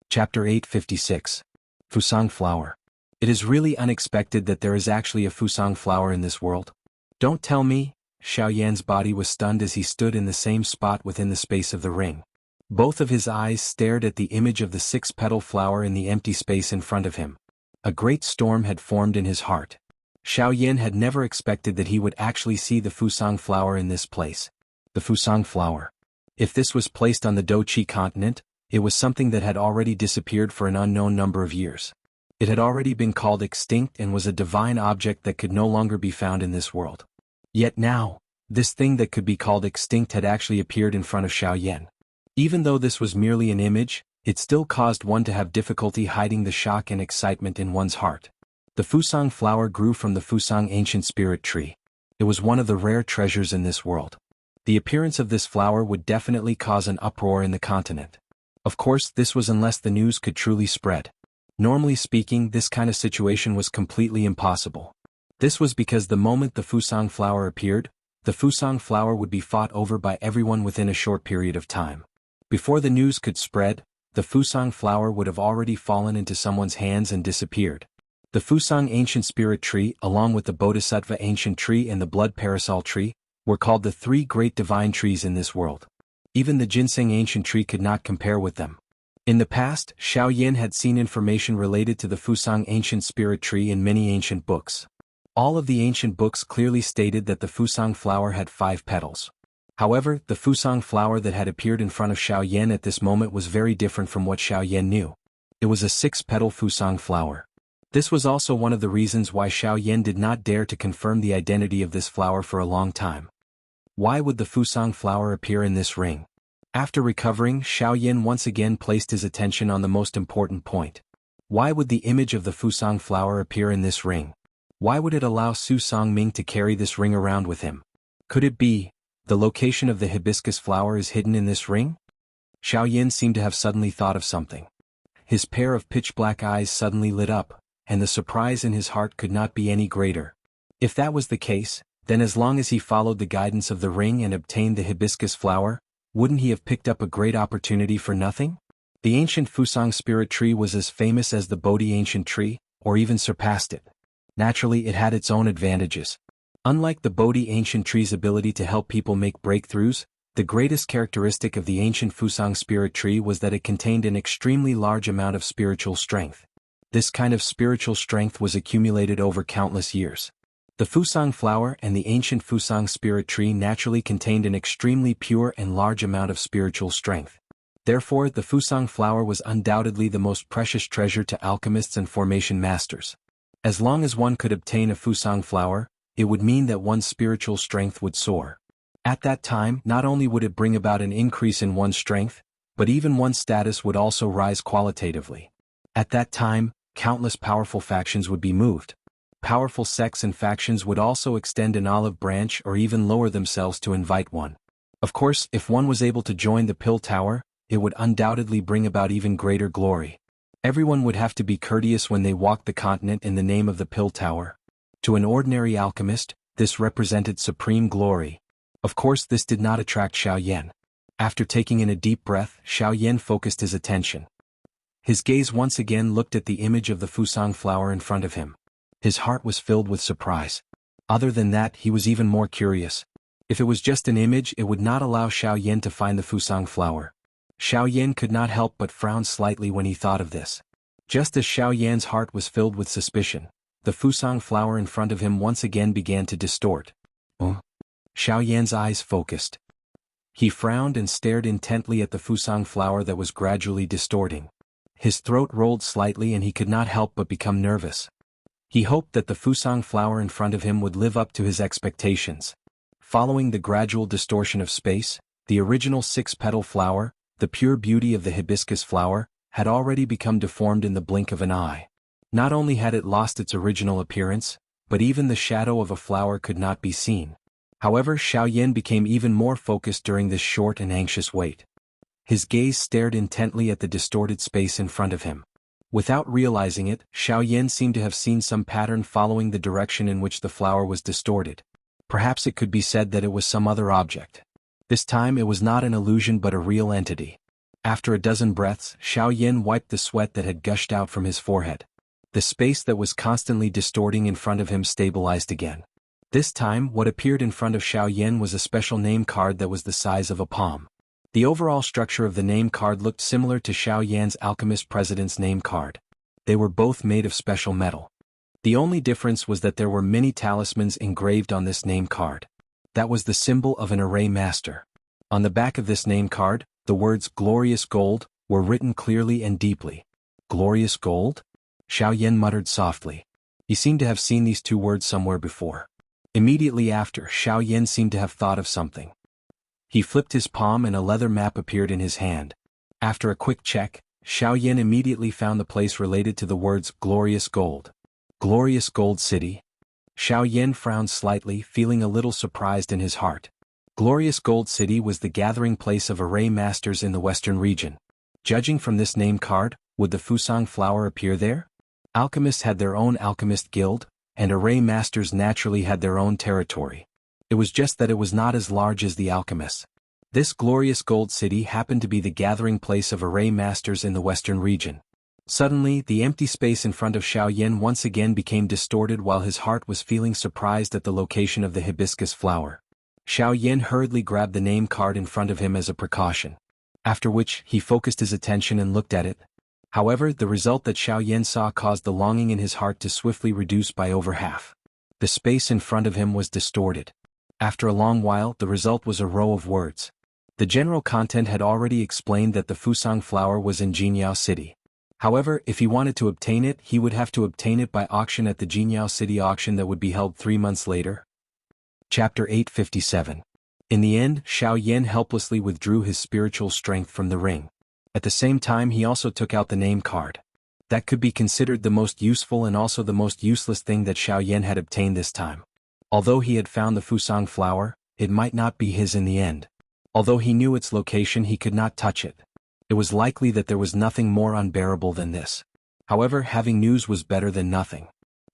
Chapter 856. Fusang flower. It is really unexpected that there is actually a Fusang flower in this world. Don't tell me. Xiaoyan's body was stunned as he stood in the same spot within the space of the ring. Both of his eyes stared at the image of the 6-petal flower in the empty space in front of him. A great storm had formed in his heart. Xiaoyan had never expected that he would actually see the Fusang flower in this place. The Fusang flower. If this was placed on the Douqi continent, it was something that had already disappeared for an unknown number of years. It had already been called extinct and was a divine object that could no longer be found in this world. Yet now, this thing that could be called extinct had actually appeared in front of Xiaoyan. Even though this was merely an image, it still caused one to have difficulty hiding the shock and excitement in one's heart. The Fusang flower grew from the Fusang ancient spirit tree. It was one of the rare treasures in this world. The appearance of this flower would definitely cause an uproar in the continent. Of course, this was unless the news could truly spread. Normally speaking, this kind of situation was completely impossible. This was because the moment the Fusang flower appeared, the Fusang flower would be fought over by everyone within a short period of time. Before the news could spread, the Fusang flower would have already fallen into someone's hands and disappeared. The Fusang ancient spirit tree, along with the Bodhisattva ancient tree and the blood parasol tree, were called the 3 great divine trees in this world. Even the ginseng ancient tree could not compare with them. In the past, Xiaoyan had seen information related to the Fusang ancient spirit tree in many ancient books. All of the ancient books clearly stated that the Fusang flower had 5 petals. However, the Fusang flower that had appeared in front of Xiaoyan at this moment was very different from what Xiaoyan knew. It was a 6-petal Fusang flower. This was also one of the reasons why Xiaoyan did not dare to confirm the identity of this flower for a long time. Why would the Fusang flower appear in this ring? After recovering, Xiaoyan once again placed his attention on the most important point. Why would the image of the Fusang flower appear in this ring? Why would it allow Su Songming to carry this ring around with him? Could it be, the location of the hibiscus flower is hidden in this ring? Xiaoyan seemed to have suddenly thought of something. His pair of pitch-black eyes suddenly lit up, and the surprise in his heart could not be any greater. If that was the case, then as long as he followed the guidance of the ring and obtained the hibiscus flower, wouldn't he have picked up a great opportunity for nothing? The ancient Fusang spirit tree was as famous as the Bodhi ancient tree, or even surpassed it. Naturally, it had its own advantages. Unlike the Bodhi ancient tree's ability to help people make breakthroughs, the greatest characteristic of the ancient Fusang spirit tree was that it contained an extremely large amount of spiritual strength. This kind of spiritual strength was accumulated over countless years. The Fusang flower and the ancient Fusang spirit tree naturally contained an extremely pure and large amount of spiritual strength. Therefore, the Fusang flower was undoubtedly the most precious treasure to alchemists and formation masters. As long as one could obtain a Fusang flower, it would mean that one's spiritual strength would soar. At that time, not only would it bring about an increase in one's strength, but even one's status would also rise qualitatively. At that time, countless powerful factions would be moved. Powerful sects and factions would also extend an olive branch or even lower themselves to invite one. Of course, if one was able to join the Pill Tower, it would undoubtedly bring about even greater glory. Everyone would have to be courteous when they walked the continent in the name of the Pill Tower. To an ordinary alchemist, this represented supreme glory. Of course, this did not attract Xiaoyan. After taking in a deep breath, Xiaoyan focused his attention. His gaze once again looked at the image of the Fusang flower in front of him. His heart was filled with surprise. Other than that, he was even more curious. If it was just an image, it would not allow Xiaoyan to find the Fusang flower. Xiaoyan could not help but frown slightly when he thought of this. Just as Xiaoyan's heart was filled with suspicion, the Fusang flower in front of him once again began to distort. Xiaoyan's eyes focused. He frowned and stared intently at the Fusang flower that was gradually distorting. His throat rolled slightly and he could not help but become nervous. He hoped that the Fusang flower in front of him would live up to his expectations. Following the gradual distortion of space, the original six-petal flower, the pure beauty of the hibiscus flower, had already become deformed in the blink of an eye. Not only had it lost its original appearance, but even the shadow of a flower could not be seen. However, Xiaoyan became even more focused during this short and anxious wait. His gaze stared intently at the distorted space in front of him. Without realizing it, Xiaoyan seemed to have seen some pattern following the direction in which the flower was distorted. Perhaps it could be said that it was some other object. This time it was not an illusion but a real entity. After a dozen breaths, Xiaoyan wiped the sweat that had gushed out from his forehead. The space that was constantly distorting in front of him stabilized again. This time, what appeared in front of Xiaoyan was a special name card that was the size of a palm. The overall structure of the name card looked similar to Xiaoyan's alchemist president's name card. They were both made of special metal. The only difference was that there were many talismans engraved on this name card. That was the symbol of an array master. On the back of this name card, the words "Glorious Gold" were written clearly and deeply. Glorious Gold? Xiaoyan muttered softly. He seemed to have seen these two words somewhere before. Immediately after, Xiaoyan seemed to have thought of something. He flipped his palm and a leather map appeared in his hand. After a quick check, Xiaoyan immediately found the place related to the words "Glorious Gold." Glorious Gold City? Xiaoyan frowned slightly, feeling a little surprised in his heart. Glorious Gold City was the gathering place of array masters in the western region. Judging from this name card, would the Fusang flower appear there? Alchemists had their own alchemist guild, and array masters naturally had their own territory. It was just that it was not as large as the alchemists. This Glorious Gold City happened to be the gathering place of array masters in the western region. Suddenly, the empty space in front of Xiaoyan once again became distorted while his heart was feeling surprised at the location of the hibiscus flower. Xiaoyan hurriedly grabbed the name card in front of him as a precaution. After which, he focused his attention and looked at it. However, the result that Xiaoyan saw caused the longing in his heart to swiftly reduce by over half. The space in front of him was distorted. After a long while, the result was a row of words. The general content had already explained that the Fusang flower was in Jianghu City. However, if he wanted to obtain it, he would have to obtain it by auction at the Jianghu City auction that would be held 3 months later. Chapter 857. In the end, Xiaoyan helplessly withdrew his spiritual strength from the ring. At the same time, he also took out the name card. That could be considered the most useful and also the most useless thing that Xiaoyan had obtained this time. Although he had found the Fusang flower, it might not be his in the end. Although he knew its location, he could not touch it. It was likely that there was nothing more unbearable than this. However, having news was better than nothing.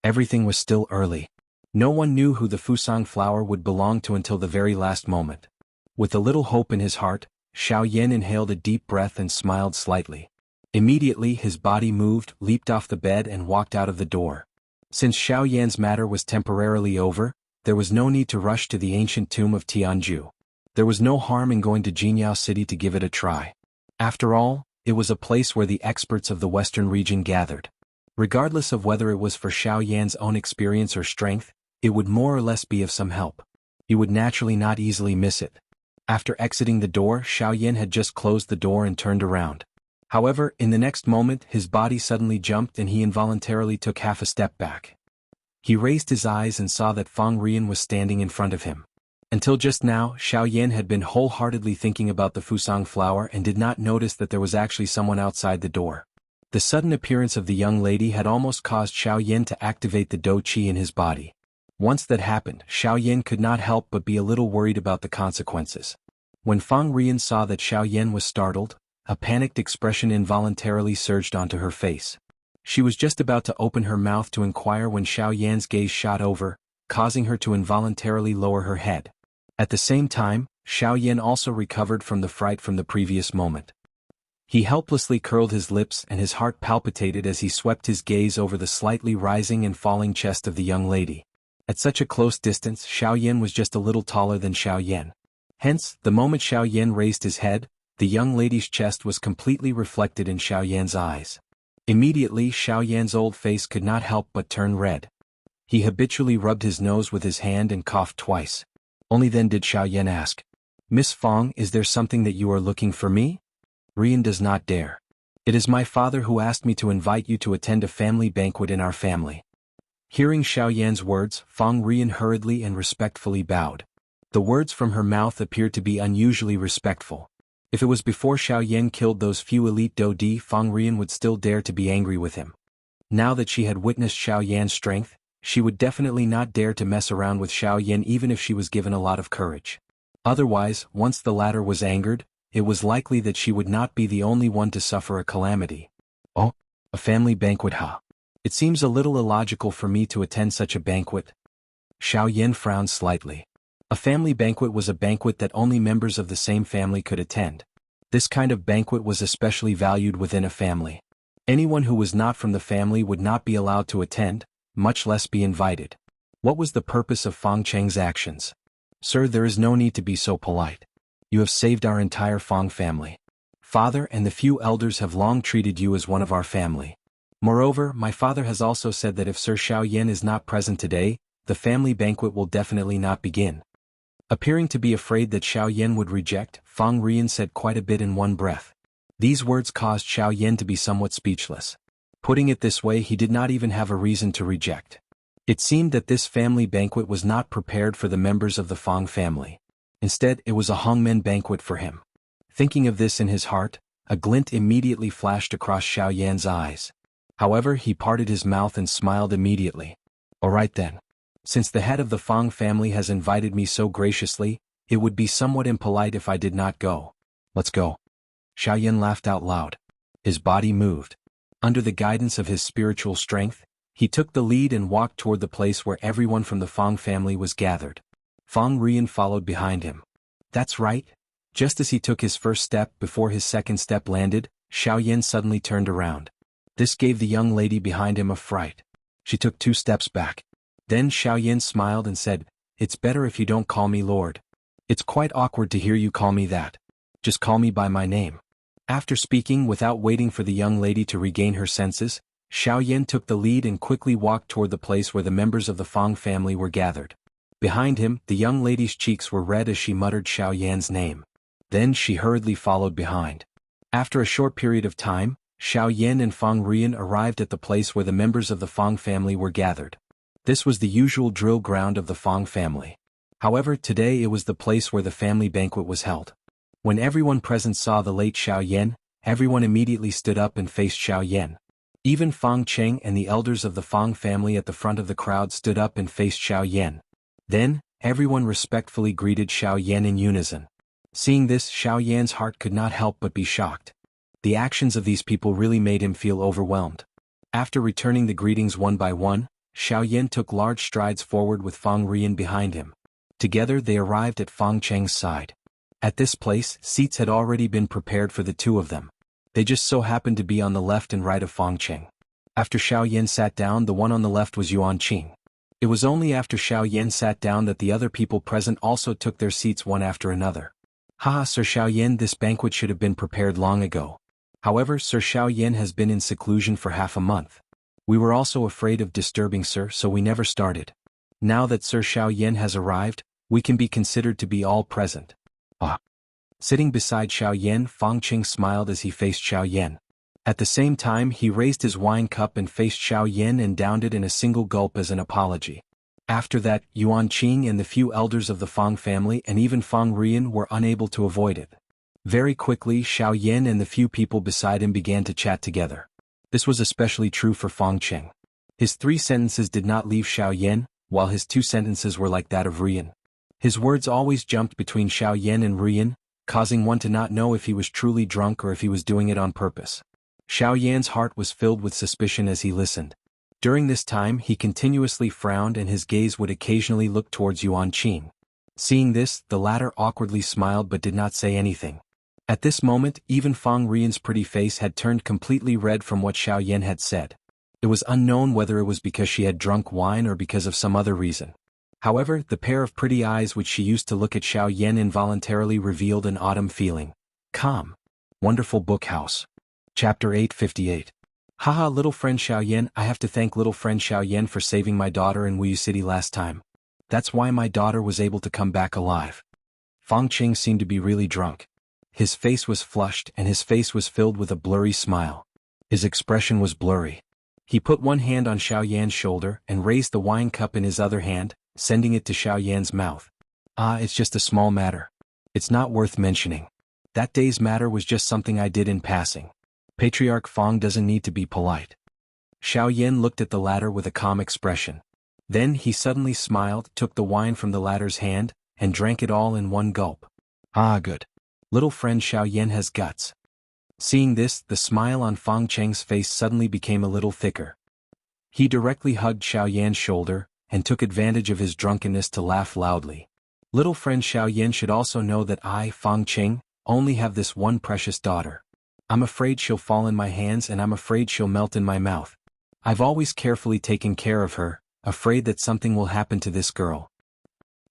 Everything was still early. No one knew who the Fusang flower would belong to until the very last moment. With a little hope in his heart, Xiaoyan inhaled a deep breath and smiled slightly. Immediately his body moved, leaped off the bed and walked out of the door. Since Xiaoyan's matter was temporarily over, there was no need to rush to the ancient tomb of Jianghu. There was no harm in going to Jianghu City to give it a try. After all, it was a place where the experts of the western region gathered. Regardless of whether it was for Xiaoyan's own experience or strength, it would more or less be of some help. He would naturally not easily miss it. After exiting the door, Xiaoyan had just closed the door and turned around. However, in the next moment his body suddenly jumped and he involuntarily took half a step back. He raised his eyes and saw that Fang Rian was standing in front of him. Until just now, Xiaoyan had been wholeheartedly thinking about the fusang flower and did not notice that there was actually someone outside the door. The sudden appearance of the young lady had almost caused Xiaoyan to activate the dou qi in his body. Once that happened, Xiaoyan could not help but be a little worried about the consequences. When Fang Rian saw that Xiaoyan was startled, a panicked expression involuntarily surged onto her face. She was just about to open her mouth to inquire when Xiaoyan's gaze shot over, causing her to involuntarily lower her head. At the same time, Xiaoyan also recovered from the fright from the previous moment. He helplessly curled his lips and his heart palpitated as he swept his gaze over the slightly rising and falling chest of the young lady. At such a close distance, Xiaoyan was just a little taller than Xiaoyan. Hence, the moment Xiaoyan raised his head, the young lady's chest was completely reflected in Xiaoyan's eyes. Immediately, Xiaoyan's old face could not help but turn red. He habitually rubbed his nose with his hand and coughed twice. Only then did Xiaoyan ask, "Miss Fang, is there something that you are looking for me?" Rian does not dare. "It is my father who asked me to invite you to attend a family banquet in our family." Hearing Xiaoyan's words, Fang Rian hurriedly and respectfully bowed. The words from her mouth appeared to be unusually respectful. If it was before Xiaoyan killed those few elite Dou Di, Fang Rian would still dare to be angry with him. Now that she had witnessed Xiaoyan's strength, she would definitely not dare to mess around with Xiaoyan even if she was given a lot of courage. Otherwise, once the latter was angered, it was likely that she would not be the only one to suffer a calamity. "Oh, a family banquet, huh? It seems a little illogical for me to attend such a banquet." Xiaoyan frowned slightly. A family banquet was a banquet that only members of the same family could attend. This kind of banquet was especially valued within a family. Anyone who was not from the family would not be allowed to attend, much less be invited. What was the purpose of Fang Cheng's actions? "Sir, there is no need to be so polite. You have saved our entire Fang family. Father and the few elders have long treated you as one of our family. Moreover, my father has also said that if Sir Xiaoyan is not present today, the family banquet will definitely not begin." Appearing to be afraid that Xiaoyan would reject, Fang Rian said quite a bit in one breath. These words caused Xiaoyan to be somewhat speechless. Putting it this way, he did not even have a reason to reject. It seemed that this family banquet was not prepared for the members of the Fang family. Instead, it was a hongmen banquet for him. Thinking of this in his heart, a glint immediately flashed across Xiaoyan's eyes. However, he parted his mouth and smiled immediately. "All right then. Since the head of the Fang family has invited me so graciously, it would be somewhat impolite if I did not go. Let's go." Xiaoyan laughed out loud. His body moved. Under the guidance of his spiritual strength, he took the lead and walked toward the place where everyone from the Fang family was gathered. Fang Rian followed behind him. That's right. Just as he took his first step before his second step landed, Xiaoyan suddenly turned around. This gave the young lady behind him a fright. She took 2 steps back. Then Xiaoyan smiled and said, "It's better if you don't call me Lord. It's quite awkward to hear you call me that. Just call me by my name." After speaking without waiting for the young lady to regain her senses, Xiaoyan took the lead and quickly walked toward the place where the members of the Fang family were gathered. Behind him, the young lady's cheeks were red as she muttered Xiaoyan's name. Then she hurriedly followed behind. After a short period of time, Xiaoyan and Fang Rian arrived at the place where the members of the Fang family were gathered. This was the usual drill ground of the Fang family. However, today it was the place where the family banquet was held. When everyone present saw the late Xiaoyan, everyone immediately stood up and faced Xiaoyan. Even Fang Cheng and the elders of the Fang family at the front of the crowd stood up and faced Xiaoyan. Then, everyone respectfully greeted Xiaoyan in unison. Seeing this, Xiaoyan's heart could not help but be shocked. The actions of these people really made him feel overwhelmed. After returning the greetings one by one, Xiaoyan took large strides forward with Fang Rian behind him. Together they arrived at Fang Cheng's side. At this place, seats had already been prepared for the two of them. They just so happened to be on the left and right of Fang Cheng. After Xiaoyan sat down, the one on the left was Yuan Qing. It was only after Xiaoyan sat down that the other people present also took their seats one after another. Haha, Sir Xiaoyan, this banquet should have been prepared long ago. However, Sir Xiaoyan has been in seclusion for half a month. We were also afraid of disturbing Sir, so we never started. Now that Sir Xiaoyan has arrived, we can be considered to be all present. Ah. Sitting beside Xiaoyan, Fangqing smiled as he faced Xiaoyan. At the same time, he raised his wine cup and faced Xiaoyan and downed it in a single gulp as an apology. After that, Yuan Qing and the few elders of the Fang family and even Fang Rian were unable to avoid it. Very quickly, Xiaoyan and the few people beside him began to chat together. This was especially true for Fangqing. His 3 sentences did not leave Xiaoyan, while his 2 sentences were like that of Rian. His words always jumped between Xiaoyan and Rian, causing one to not know if he was truly drunk or if he was doing it on purpose. Xiaoyan's heart was filled with suspicion as he listened. During this time he continuously frowned and his gaze would occasionally look towards Yuan Qing. Seeing this, the latter awkwardly smiled but did not say anything. At this moment, even Fang Rian's pretty face had turned completely red from what Xiaoyan had said. It was unknown whether it was because she had drunk wine or because of some other reason. However, the pair of pretty eyes which she used to look at Xiaoyan involuntarily revealed an autumn feeling. Calm. Wonderful book house. Chapter 858. Haha, little friend Xiaoyan, I have to thank little friend Xiaoyan for saving my daughter in Wuyu City last time. That's why my daughter was able to come back alive. Fangqing seemed to be really drunk. His face was flushed and his face was filled with a blurry smile. His expression was blurry. He put one hand on Xiaoyan's shoulder and raised the wine cup in his other hand, sending it to Xiaoyan's mouth. Ah, it's just a small matter. It's not worth mentioning. That day's matter was just something I did in passing. Patriarch Fang doesn't need to be polite. Xiaoyan looked at the latter with a calm expression. Then he suddenly smiled, took the wine from the latter's hand, and drank it all in one gulp. Ah, good. Little friend Xiaoyan has guts. Seeing this, the smile on Fangqing's face suddenly became a little thicker. He directly hugged Xiaoyan's shoulder, and took advantage of his drunkenness to laugh loudly. Little friend Xiaoyan should also know that I, Fangqing, only have this one precious daughter. I'm afraid she'll fall in my hands and I'm afraid she'll melt in my mouth. I've always carefully taken care of her, afraid that something will happen to this girl.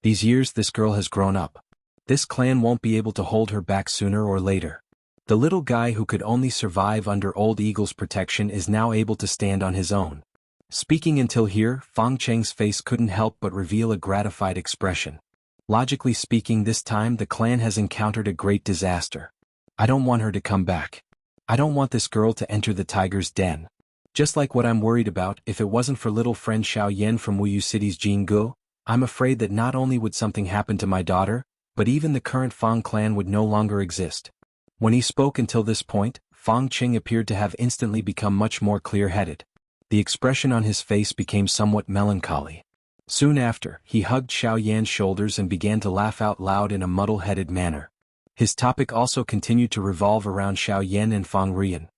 These years this girl has grown up. This clan won't be able to hold her back sooner or later. The little guy who could only survive under Old Eagle's protection is now able to stand on his own. Speaking until here, Fangqing's face couldn't help but reveal a gratified expression. Logically speaking, this time the clan has encountered a great disaster. I don't want her to come back. I don't want this girl to enter the tiger's den. Just like what I'm worried about, if it wasn't for little friend Xiaoyan from Wuyu City's Jianghu, I'm afraid that not only would something happen to my daughter, but even the current Fang clan would no longer exist. When he spoke until this point, Fangqing appeared to have instantly become much more clear-headed. The expression on his face became somewhat melancholy. Soon after, he hugged Xiaoyan's shoulders and began to laugh out loud in a muddle-headed manner. His topic also continued to revolve around Xiaoyan and Fang Rian.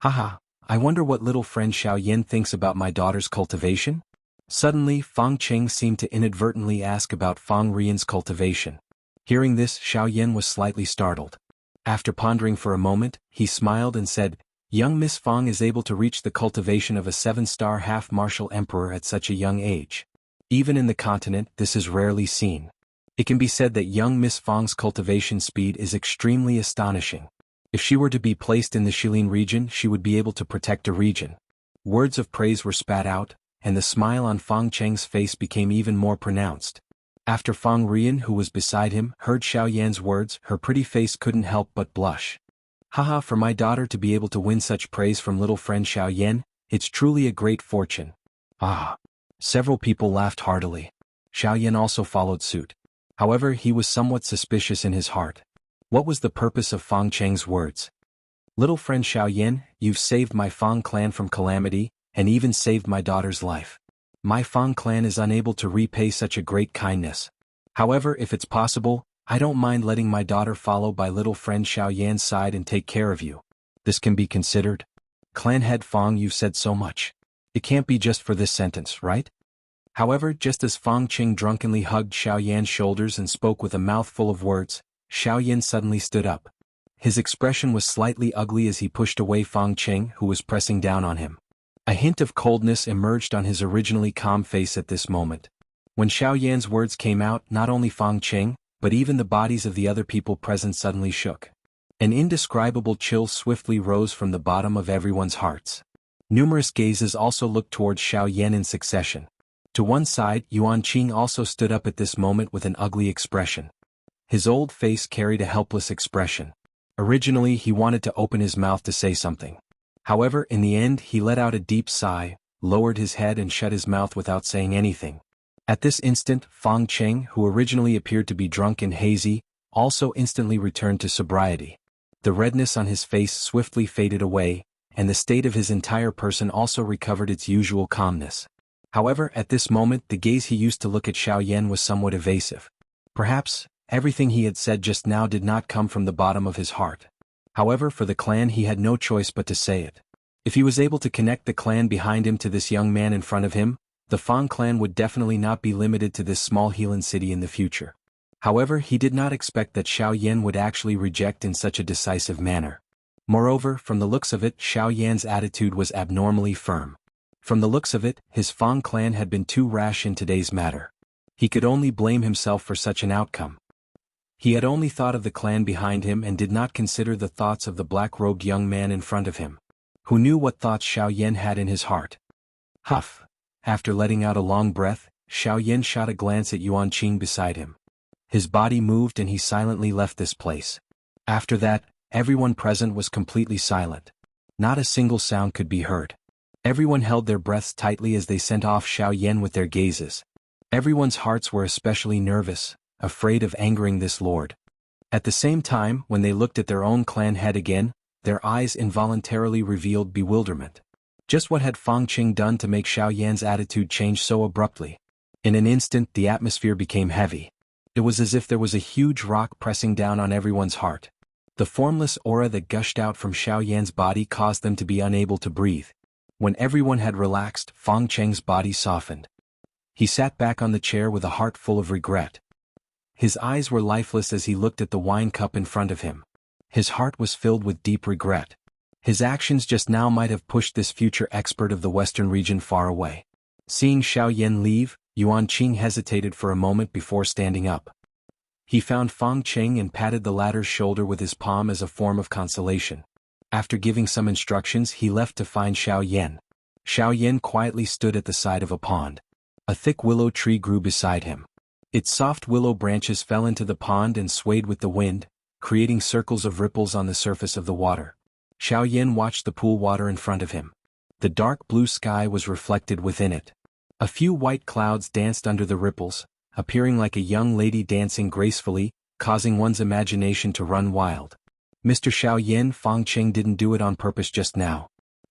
Haha, I wonder what little friend Xiaoyan thinks about my daughter's cultivation? Suddenly, Fangqing seemed to inadvertently ask about Fang Rian's cultivation. Hearing this, Xiaoyan was slightly startled. After pondering for a moment, he smiled and said, Young Miss Fang is able to reach the cultivation of a 7-star half-martial emperor at such a young age. Even in the continent, this is rarely seen. It can be said that young Miss Fang's cultivation speed is extremely astonishing. If she were to be placed in the Shilin region, she would be able to protect a region. Words of praise were spat out, and the smile on Fangqing's face became even more pronounced. After Fang Rian, who was beside him, heard Xiaoyan's words, her pretty face couldn't help but blush. Haha, for my daughter to be able to win such praise from little friend Xiaoyan, it's truly a great fortune. Ah. Several people laughed heartily. Xiaoyan also followed suit. However, he was somewhat suspicious in his heart. What was the purpose of Fangqing's words? Little friend Xiaoyan, you've saved my Fang clan from calamity, and even saved my daughter's life. My Fang clan is unable to repay such a great kindness. However, if it's possible, I don't mind letting my daughter follow by little friend Xiaoyan's side and take care of you. This can be considered. Clan head Fang, you've said so much. It can't be just for this sentence, right? However, just as Fangqing drunkenly hugged Xiaoyan's shoulders and spoke with a mouthful of words, Xiaoyan suddenly stood up. His expression was slightly ugly as he pushed away Fangqing, who was pressing down on him. A hint of coldness emerged on his originally calm face at this moment. When Xiaoyan's words came out, not only Fang Qing, but even the bodies of the other people present suddenly shook. An indescribable chill swiftly rose from the bottom of everyone's hearts. Numerous gazes also looked towards Xiaoyan in succession. To one side, Yuan Qing also stood up at this moment with an ugly expression. His old face carried a helpless expression. Originally he wanted to open his mouth to say something. However, in the end he let out a deep sigh, lowered his head and shut his mouth without saying anything. At this instant, Fang Qing, who originally appeared to be drunk and hazy, also instantly returned to sobriety. The redness on his face swiftly faded away, and the state of his entire person also recovered its usual calmness. However, at this moment the gaze he used to look at Xiaoyan was somewhat evasive. Perhaps, everything he had said just now did not come from the bottom of his heart. However, for the clan he had no choice but to say it. If he was able to connect the clan behind him to this young man in front of him, the Fang clan would definitely not be limited to this small Helan city in the future. However, he did not expect that Xiaoyan would actually reject in such a decisive manner. Moreover, from the looks of it, Xiaoyan's attitude was abnormally firm. From the looks of it, his Fang clan had been too rash in today's matter. He could only blame himself for such an outcome. He had only thought of the clan behind him and did not consider the thoughts of the black-robed young man in front of him. Who knew what thoughts Xiaoyan had in his heart? Huff! After letting out a long breath, Xiaoyan shot a glance at Yuan Qing beside him. His body moved and he silently left this place. After that, everyone present was completely silent. Not a single sound could be heard. Everyone held their breaths tightly as they sent off Xiaoyan with their gazes. Everyone's hearts were especially nervous, afraid of angering this lord. At the same time, when they looked at their own clan head again, their eyes involuntarily revealed bewilderment. Just what had Fang Qing done to make Xiaoyan's attitude change so abruptly? In an instant the atmosphere became heavy. It was as if there was a huge rock pressing down on everyone's heart. The formless aura that gushed out from Xiaoyan's body caused them to be unable to breathe. When everyone had relaxed, Fang Qing's body softened. He sat back on the chair with a heart full of regret. His eyes were lifeless as he looked at the wine cup in front of him. His heart was filled with deep regret. His actions just now might have pushed this future expert of the western region far away. Seeing Xiaoyan leave, Yuan Qing hesitated for a moment before standing up. He found Fang Qing and patted the latter's shoulder with his palm as a form of consolation. After giving some instructions, he left to find Xiaoyan. Xiaoyan quietly stood at the side of a pond. A thick willow tree grew beside him. Its soft willow branches fell into the pond and swayed with the wind, creating circles of ripples on the surface of the water. Xiaoyan watched the pool water in front of him. The dark blue sky was reflected within it. A few white clouds danced under the ripples, appearing like a young lady dancing gracefully, causing one's imagination to run wild. Mr. Xiaoyan, Fang Qing didn't do it on purpose just now.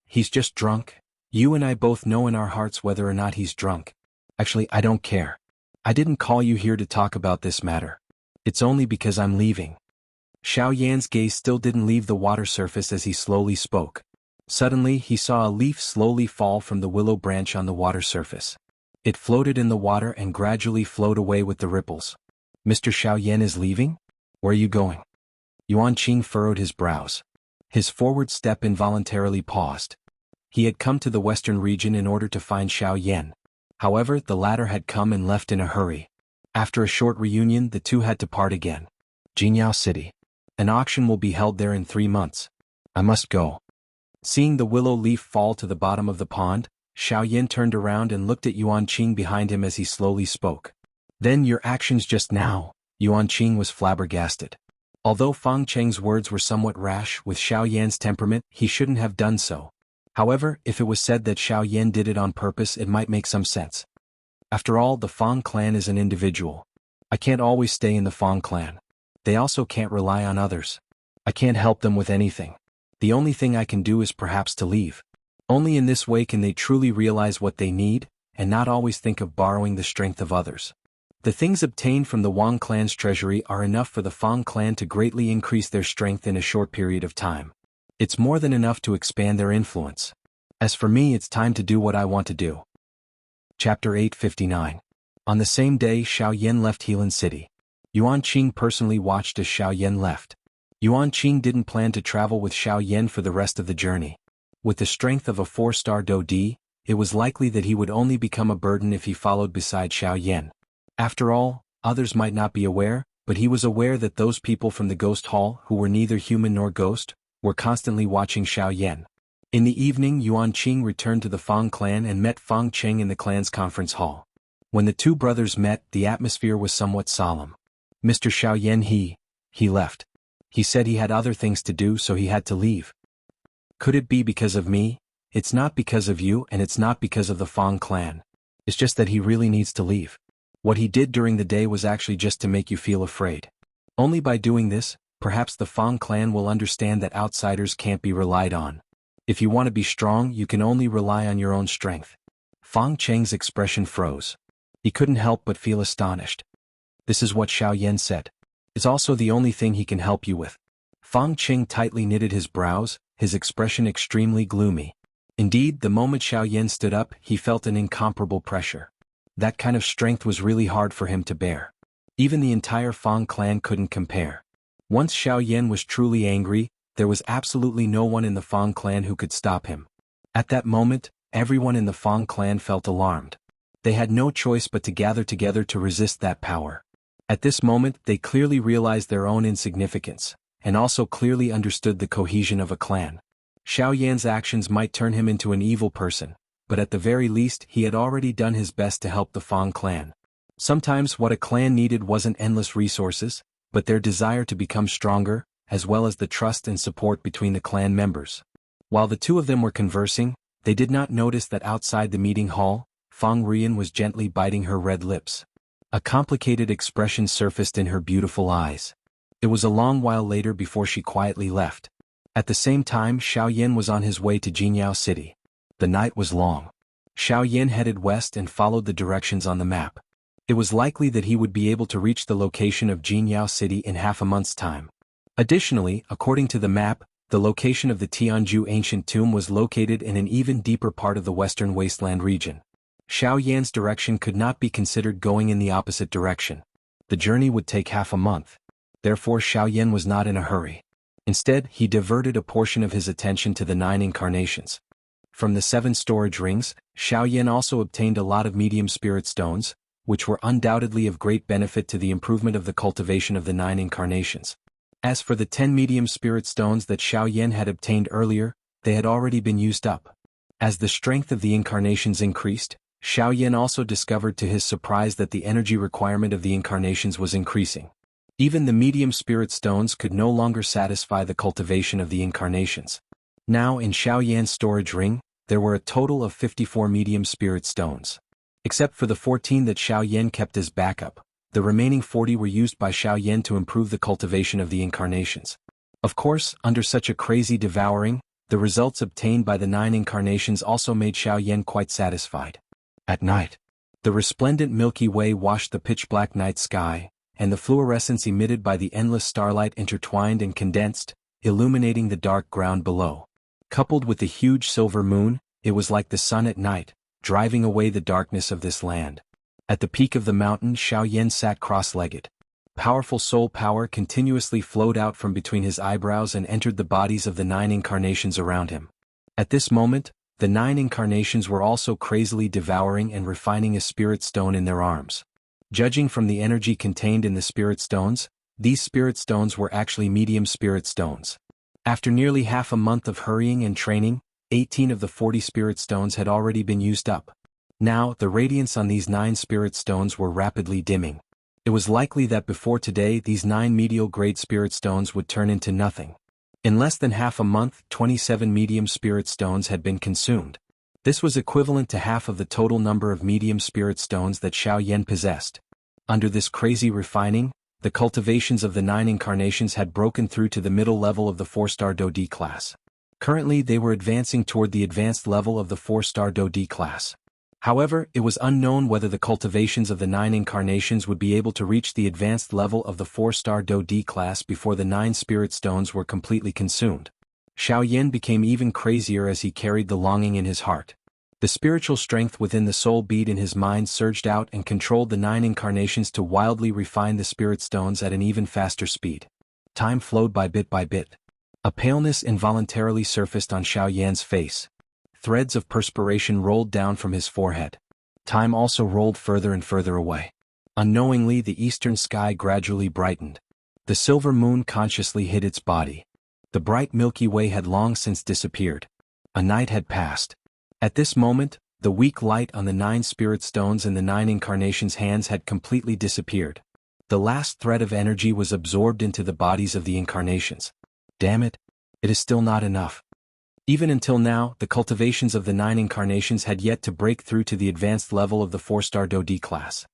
He's just drunk. You and I both know in our hearts whether or not he's drunk. Actually, I don't care. I didn't call you here to talk about this matter. It's only because I'm leaving. Xiaoyan's gaze still didn't leave the water surface as he slowly spoke. Suddenly he saw a leaf slowly fall from the willow branch on the water surface. It floated in the water and gradually flowed away with the ripples. Mr. Xiaoyan is leaving? Where are you going? Yuan Qing furrowed his brows. His forward step involuntarily paused. He had come to the western region in order to find Xiaoyan. However, the latter had come and left in a hurry. After a short reunion, the two had to part again. Jianghu City. An auction will be held there in 3 months. I must go. Seeing the willow leaf fall to the bottom of the pond, Xiaoyan turned around and looked at Yuan Qing behind him as he slowly spoke. Then your actions just now, Yuan Qing was flabbergasted. Although Fang Qing's words were somewhat rash, with Xiaoyan's temperament, he shouldn't have done so. However, if it was said that Xiaoyan did it on purpose, it might make some sense. After all, the Fang clan is an individual. I can't always stay in the Fang clan. They also can't rely on others. I can't help them with anything. The only thing I can do is perhaps to leave. Only in this way can they truly realize what they need, and not always think of borrowing the strength of others. The things obtained from the Wang clan's treasury are enough for the Fang clan to greatly increase their strength in a short period of time. It's more than enough to expand their influence. As for me, it's time to do what I want to do. Chapter 859. On the same day, Xiaoyan left Helan City. Yuan Qing personally watched as Xiaoyan left. Yuan Qing didn't plan to travel with Xiaoyan for the rest of the journey. With the strength of a 4-star Do-D, it was likely that he would only become a burden if he followed beside Xiaoyan. After all, others might not be aware, but he was aware that those people from the Ghost Hall who were neither human nor ghost, were constantly watching Xiaoyan. In the evening, Yuan Qing returned to the Fang clan and met Fang Cheng in the clan's conference hall. When the two brothers met, the atmosphere was somewhat solemn. Mr. Xiaoyan he left. He said he had other things to do, so he had to leave. Could it be because of me? It's not because of you, and it's not because of the Fang clan. It's just that he really needs to leave. What he did during the day was actually just to make you feel afraid. Only by doing this, perhaps the Fang clan will understand that outsiders can't be relied on. If you want to be strong, you can only rely on your own strength. Fang Cheng's expression froze. He couldn't help but feel astonished. This is what Xiaoyan said. It's also the only thing he can help you with. Fang Cheng tightly knitted his brows, his expression extremely gloomy. Indeed, the moment Xiaoyan stood up, he felt an incomparable pressure. That kind of strength was really hard for him to bear. Even the entire Fang clan couldn't compare. Once Xiaoyan was truly angry, there was absolutely no one in the Fang clan who could stop him. At that moment, everyone in the Fang clan felt alarmed. They had no choice but to gather together to resist that power. At this moment, they clearly realized their own insignificance, and also clearly understood the cohesion of a clan. Xiaoyan's actions might turn him into an evil person, but at the very least he had already done his best to help the Fang clan. Sometimes what a clan needed wasn't endless resources, but their desire to become stronger, as well as the trust and support between the clan members. While the two of them were conversing, they did not notice that outside the meeting hall, Fang Rian was gently biting her red lips. A complicated expression surfaced in her beautiful eyes. It was a long while later before she quietly left. At the same time, Xiaoyan was on his way to Jianghu City. The night was long. Xiaoyan headed west and followed the directions on the map. It was likely that he would be able to reach the location of Jianghu City in half a month's time. Additionally, according to the map, the location of the Tianzhu ancient tomb was located in an even deeper part of the western wasteland region. Xiaoyan's direction could not be considered going in the opposite direction. The journey would take half a month. Therefore Xiaoyan was not in a hurry. Instead, he diverted a portion of his attention to the 9 incarnations. From the 7 storage rings, Xiaoyan also obtained a lot of medium spirit stones, which were undoubtedly of great benefit to the improvement of the cultivation of the 9 incarnations. As for the 10 medium spirit stones that Xiaoyan had obtained earlier, they had already been used up. As the strength of the incarnations increased, Xiaoyan also discovered to his surprise that the energy requirement of the incarnations was increasing. Even the medium spirit stones could no longer satisfy the cultivation of the incarnations. Now in Xiaoyan's storage ring, there were a total of 54 medium spirit stones. Except for the 14 that Xiaoyan kept as backup, the remaining 40 were used by Xiaoyan to improve the cultivation of the incarnations. Of course, under such a crazy devouring, the results obtained by the 9 incarnations also made Xiaoyan quite satisfied. At night, the resplendent Milky Way washed the pitch-black night sky, and the fluorescence emitted by the endless starlight intertwined and condensed, illuminating the dark ground below. Coupled with the huge silver moon, it was like the sun at night, driving away the darkness of this land. At the peak of the mountain, Xiaoyan sat cross-legged. Powerful soul power continuously flowed out from between his eyebrows and entered the bodies of the 9 incarnations around him. At this moment, the 9 incarnations were also crazily devouring and refining a spirit stone in their arms. Judging from the energy contained in the spirit stones, these spirit stones were actually medium spirit stones. After nearly half a month of hurrying and training, 18 of the 40 spirit stones had already been used up. Now, the radiance on these 9 spirit stones were rapidly dimming. It was likely that before today these 9 medial-grade spirit stones would turn into nothing. In less than half a month, 27 medium spirit stones had been consumed. This was equivalent to half of the total number of medium spirit stones that Xiaoyan possessed. Under this crazy refining, the cultivations of the 9 incarnations had broken through to the middle level of the 4-star Do-D class. Currently they were advancing toward the advanced level of the 4-star Do-D class. However, it was unknown whether the cultivations of the 9 incarnations would be able to reach the advanced level of the 4-star Do-D class before the 9 spirit stones were completely consumed. Xiaoyan became even crazier as he carried the longing in his heart. The spiritual strength within the soul bead in his mind surged out and controlled the 9 incarnations to wildly refine the spirit stones at an even faster speed. Time flowed by bit by bit. A paleness involuntarily surfaced on Xiaoyan's face. Threads of perspiration rolled down from his forehead. Time also rolled further and further away. Unknowingly, the eastern sky gradually brightened. The silver moon consciously hid its body. The bright Milky Way had long since disappeared. A night had passed. At this moment, the weak light on the 9 spirit stones in the 9 incarnations' hands had completely disappeared. The last thread of energy was absorbed into the bodies of the incarnations. Damn it, it is still not enough. Even until now, the cultivations of the 9 incarnations had yet to break through to the advanced level of the 4-star Do-D class.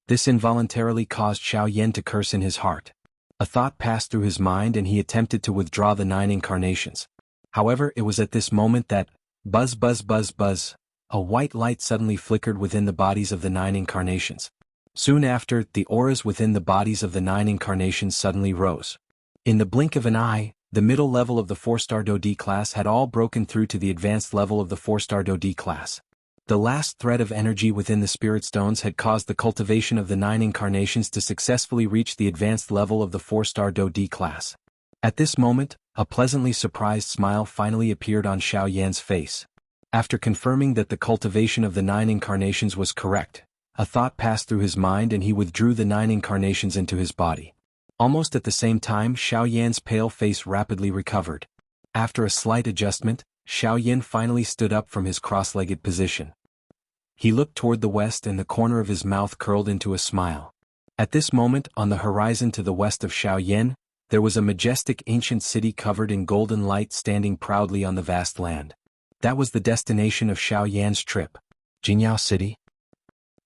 This involuntarily caused Xiaoyan to curse in his heart. A thought passed through his mind and he attempted to withdraw the 9 incarnations. However, it was at this moment that, buzz buzz buzz buzz, a white light suddenly flickered within the bodies of the 9 incarnations. Soon after, the auras within the bodies of the 9 incarnations suddenly rose. In the blink of an eye, the middle level of the 4-star Do-D class had all broken through to the advanced level of the 4-star Do-D class. The last thread of energy within the spirit stones had caused the cultivation of the 9 incarnations to successfully reach the advanced level of the 4-star Do-D class. At this moment, a pleasantly surprised smile finally appeared on Xiaoyan's face. After confirming that the cultivation of the 9 incarnations was correct, a thought passed through his mind and he withdrew the 9 incarnations into his body. Almost at the same time, Xiaoyan's pale face rapidly recovered. After a slight adjustment, Xiaoyan finally stood up from his cross-legged position. He looked toward the west and the corner of his mouth curled into a smile. At this moment, on the horizon to the west of Xiaoyan, there was a majestic ancient city covered in golden light standing proudly on the vast land. That was the destination of Xiaoyan's trip. Jianghu City?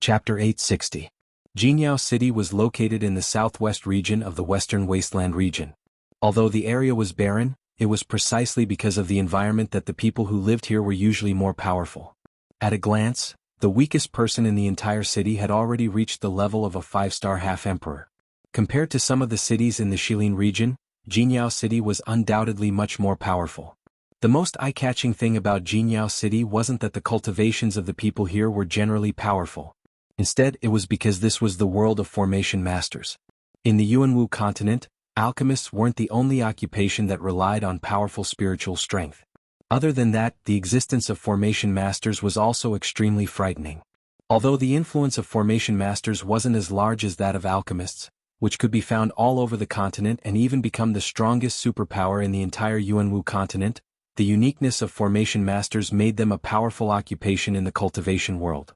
Chapter 860. Jianghu City was located in the southwest region of the Western Wasteland region. Although the area was barren, it was precisely because of the environment that the people who lived here were usually more powerful. At a glance, the weakest person in the entire city had already reached the level of a 5-star half-emperor. Compared to some of the cities in the Shilin region, Jianghu City was undoubtedly much more powerful. The most eye-catching thing about Jianghu City wasn't that the cultivations of the people here were generally powerful. Instead, it was because this was the world of formation masters. In the Yuanwu continent, alchemists weren't the only occupation that relied on powerful spiritual strength. Other than that, the existence of formation masters was also extremely frightening. Although the influence of formation masters wasn't as large as that of alchemists, which could be found all over the continent and even become the strongest superpower in the entire Yuanwu continent, the uniqueness of formation masters made them a powerful occupation in the cultivation world.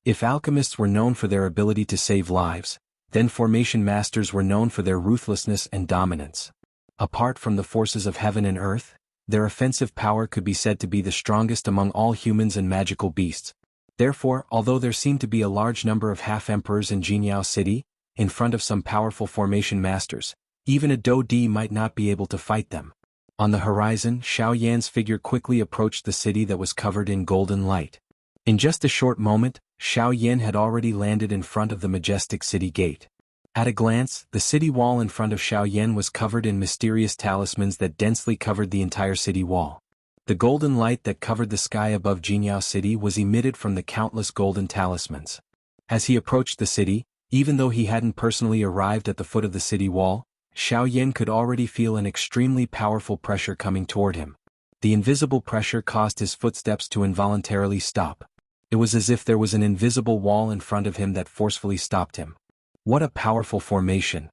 If alchemists were known for their ability to save lives, then formation masters were known for their ruthlessness and dominance. Apart from the forces of heaven and earth, their offensive power could be said to be the strongest among all humans and magical beasts. Therefore, although there seemed to be a large number of half-emperors in Jianghu City, in front of some powerful formation masters, even a Do-D might not be able to fight them. On the horizon, Xiaoyan's figure quickly approached the city that was covered in golden light. In just a short moment, Xiaoyan had already landed in front of the majestic city gate. At a glance, the city wall in front of Xiaoyan was covered in mysterious talismans that densely covered the entire city wall. The golden light that covered the sky above Jianghu City was emitted from the countless golden talismans. As he approached the city, even though he hadn't personally arrived at the foot of the city wall, Xiaoyan could already feel an extremely powerful pressure coming toward him. The invisible pressure caused his footsteps to involuntarily stop. It was as if there was an invisible wall in front of him that forcefully stopped him. What a powerful formation!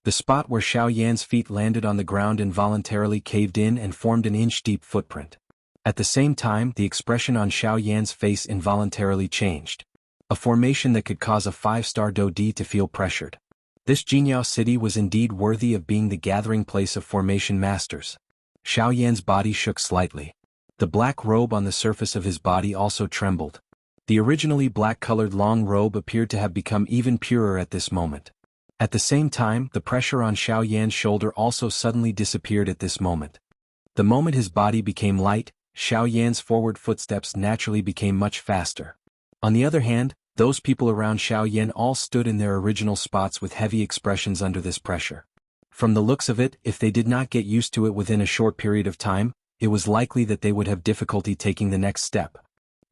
The spot where Xiaoyan's feet landed on the ground involuntarily caved in and formed an inch-deep footprint. At the same time, the expression on Xiaoyan's face involuntarily changed. A formation that could cause a 5-star Do-D to feel pressured. This Jianghu City was indeed worthy of being the gathering place of formation masters. Xiaoyan's body shook slightly. The black robe on the surface of his body also trembled. The originally black-colored long robe appeared to have become even purer at this moment. At the same time, the pressure on Xiaoyan's shoulder also suddenly disappeared at this moment. The moment his body became light, Xiaoyan's forward footsteps naturally became much faster. On the other hand, those people around Xiaoyan all stood in their original spots with heavy expressions under this pressure. From the looks of it, if they did not get used to it within a short period of time, it was likely that they would have difficulty taking the next step.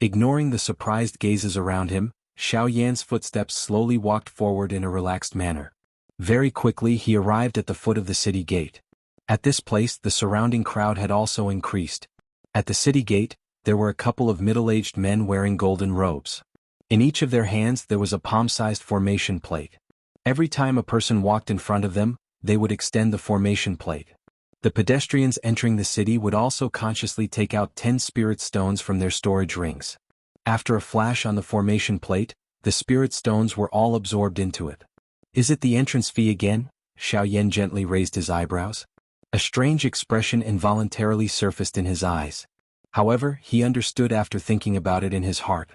Ignoring the surprised gazes around him, Xiaoyan's footsteps slowly walked forward in a relaxed manner. Very quickly he arrived at the foot of the city gate. At this place the surrounding crowd had also increased. At the city gate, there were a couple of middle-aged men wearing golden robes. In each of their hands there was a palm-sized formation plate. Every time a person walked in front of them, they would extend the formation plate. The pedestrians entering the city would also consciously take out 10 spirit stones from their storage rings. After a flash on the formation plate, the spirit stones were all absorbed into it. Is it the entrance fee again? Xiaoyan gently raised his eyebrows. A strange expression involuntarily surfaced in his eyes. However, he understood after thinking about it in his heart.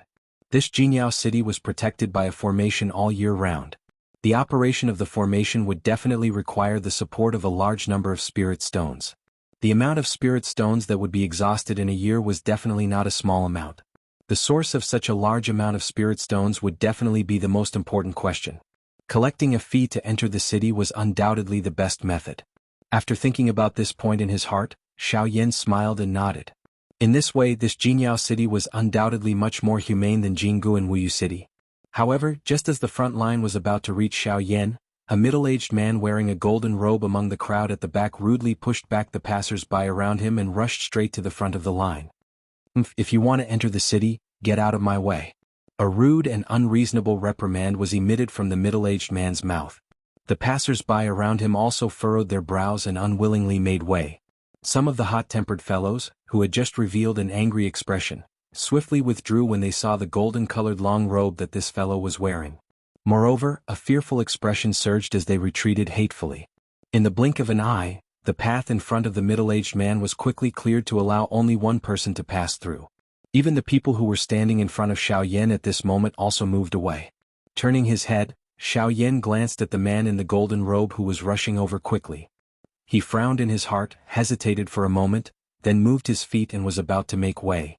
This Jianghu city was protected by a formation all year round. The operation of the formation would definitely require the support of a large number of spirit stones. The amount of spirit stones that would be exhausted in a year was definitely not a small amount. The source of such a large amount of spirit stones would definitely be the most important question. Collecting a fee to enter the city was undoubtedly the best method. After thinking about this point in his heart, Xiaoyan smiled and nodded. In this way this Jianghu city was undoubtedly much more humane than Jianghu and Wuyu city. However, just as the front line was about to reach Xiaoyan, a middle-aged man wearing a golden robe among the crowd at the back rudely pushed back the passers-by around him and rushed straight to the front of the line. If you want to enter the city, get out of my way. A rude and unreasonable reprimand was emitted from the middle-aged man's mouth. The passers-by around him also furrowed their brows and unwillingly made way. Some of the hot-tempered fellows, who had just revealed an angry expression, swiftly withdrew when they saw the golden-colored long robe that this fellow was wearing. Moreover, a fearful expression surged as they retreated hatefully. In the blink of an eye, the path in front of the middle-aged man was quickly cleared to allow only one person to pass through. Even the people who were standing in front of Xiaoyan at this moment also moved away. Turning his head, Xiaoyan glanced at the man in the golden robe who was rushing over quickly. He frowned in his heart, hesitated for a moment, then moved his feet and was about to make way.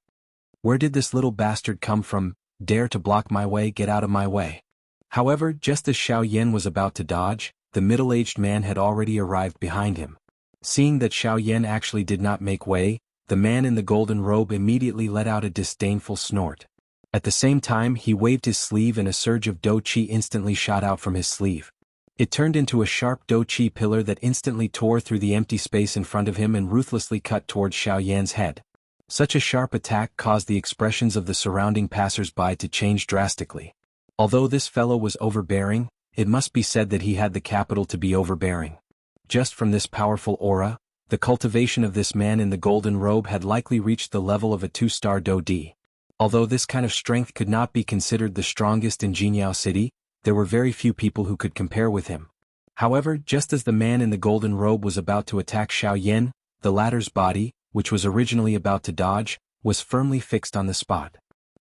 Where did this little bastard come from? Dare to block my way, get out of my way. However, just as Xiaoyan was about to dodge, the middle-aged man had already arrived behind him. Seeing that Xiaoyan actually did not make way, the man in the golden robe immediately let out a disdainful snort. At the same time he waved his sleeve and a surge of dou qi instantly shot out from his sleeve. It turned into a sharp dou qi pillar that instantly tore through the empty space in front of him and ruthlessly cut towards Xiaoyan's head. Such a sharp attack caused the expressions of the surrounding passers-by to change drastically. Although this fellow was overbearing, it must be said that he had the capital to be overbearing. Just from this powerful aura, the cultivation of this man in the golden robe had likely reached the level of a 2-star dou di. Although this kind of strength could not be considered the strongest in Jianghu city, there were very few people who could compare with him. However, just as the man in the golden robe was about to attack Xiaoyan, the latter's body, which was originally about to dodge, was firmly fixed on the spot.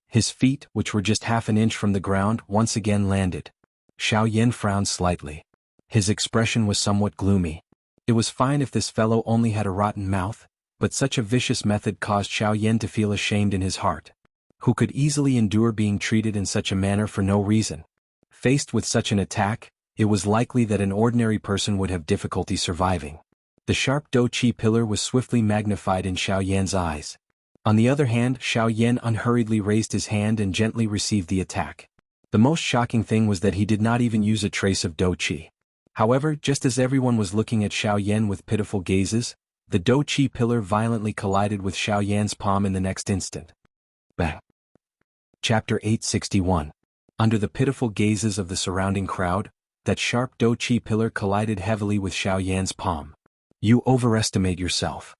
His feet, which were just half an inch from the ground, once again landed. Xiaoyan frowned slightly. His expression was somewhat gloomy. It was fine if this fellow only had a rotten mouth, but such a vicious method caused Xiaoyan to feel ashamed in his heart. Who could easily endure being treated in such a manner for no reason? Faced with such an attack, it was likely that an ordinary person would have difficulty surviving. The sharp dou qi pillar was swiftly magnified in Xiaoyan's eyes. On the other hand, Xiaoyan unhurriedly raised his hand and gently received the attack. The most shocking thing was that he did not even use a trace of dou qi. However, just as everyone was looking at Xiaoyan with pitiful gazes, the dou qi pillar violently collided with Xiaoyan's palm in the next instant. Bang! Chapter 861. Under the pitiful gazes of the surrounding crowd, that sharp dou qi pillar collided heavily with Xiaoyan's palm. You overestimate yourself.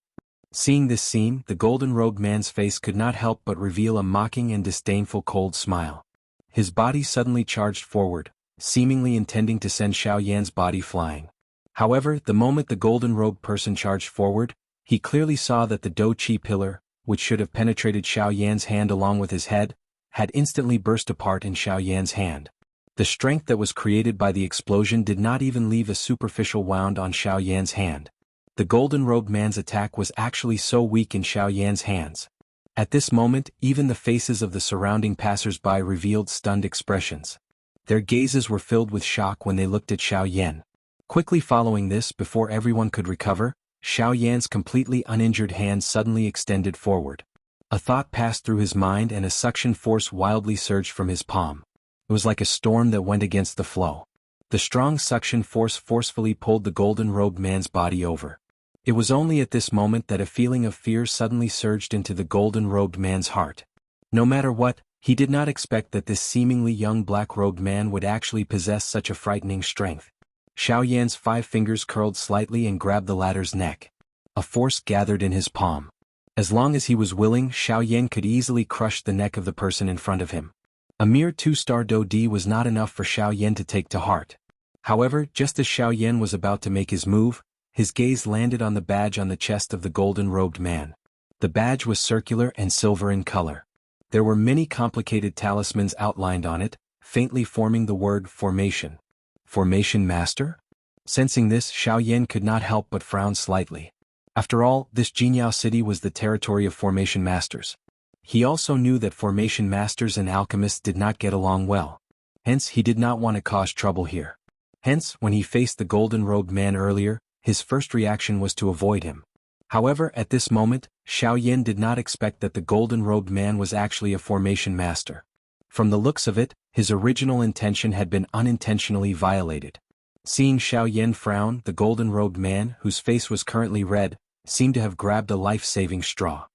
Seeing this scene, the golden-robed man's face could not help but reveal a mocking and disdainful cold smile. His body suddenly charged forward, seemingly intending to send Xiaoyan's body flying. However, the moment the golden-robed person charged forward, he clearly saw that the dou qi pillar, which should have penetrated Xiaoyan's hand along with his head, had instantly burst apart in Xiaoyan's hand. The strength that was created by the explosion did not even leave a superficial wound on Xiaoyan's hand. The golden-robed man's attack was actually so weak in Xiaoyan's hands. At this moment, even the faces of the surrounding passers-by revealed stunned expressions. Their gazes were filled with shock when they looked at Xiaoyan. Quickly following this, before everyone could recover, Xiaoyan's completely uninjured hand suddenly extended forward. A thought passed through his mind and a suction force wildly surged from his palm. It was like a storm that went against the flow. The strong suction force forcefully pulled the golden-robed man's body over. It was only at this moment that a feeling of fear suddenly surged into the golden-robed man's heart. No matter what, he did not expect that this seemingly young black-robed man would actually possess such a frightening strength. Xiaoyan's 5 fingers curled slightly and grabbed the ladder's neck. A force gathered in his palm. As long as he was willing, Xiaoyan could easily crush the neck of the person in front of him. A mere 2-star Do-D was not enough for Xiaoyan to take to heart. However, just as Xiaoyan was about to make his move, his gaze landed on the badge on the chest of the golden-robed man. The badge was circular and silver in color. There were many complicated talismans outlined on it, faintly forming the word formation. Formation Master? Sensing this, Xiaoyan could not help but frown slightly. After all, this Jianghu city was the territory of formation masters. He also knew that formation masters and alchemists did not get along well. Hence, he did not want to cause trouble here. Hence, when he faced the golden-robed man earlier, his first reaction was to avoid him. However, at this moment, Xiaoyan did not expect that the golden-robed man was actually a formation master. From the looks of it, his original intention had been unintentionally violated. Seeing Xiaoyan frown, the golden-robed man, whose face was currently red, seemed to have grabbed a life-saving straw.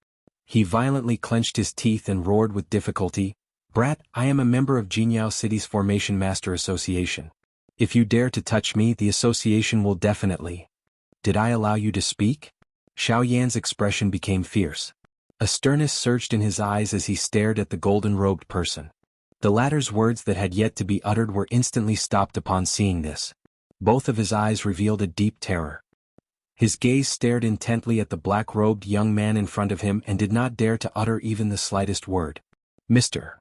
He violently clenched his teeth and roared with difficulty, "Brat, I am a member of Jianghu City's Formation Master Association. If you dare to touch me, the association will definitely—" "Did I allow you to speak?" Xiaoyan's expression became fierce. A sternness surged in his eyes as he stared at the golden-robed person. The latter's words that had yet to be uttered were instantly stopped upon seeing this. Both of his eyes revealed a deep terror. His gaze stared intently at the black-robed young man in front of him and did not dare to utter even the slightest word. "Mister."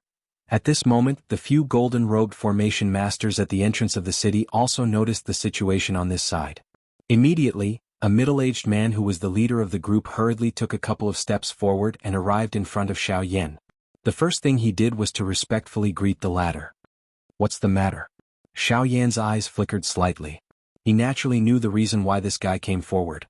At this moment, the few golden-robed formation masters at the entrance of the city also noticed the situation on this side. Immediately, a middle-aged man who was the leader of the group hurriedly took a couple of steps forward and arrived in front of Xiaoyan. The first thing he did was to respectfully greet the latter. "What's the matter?" Xiaoyan's eyes flickered slightly. He naturally knew the reason why this guy came forward.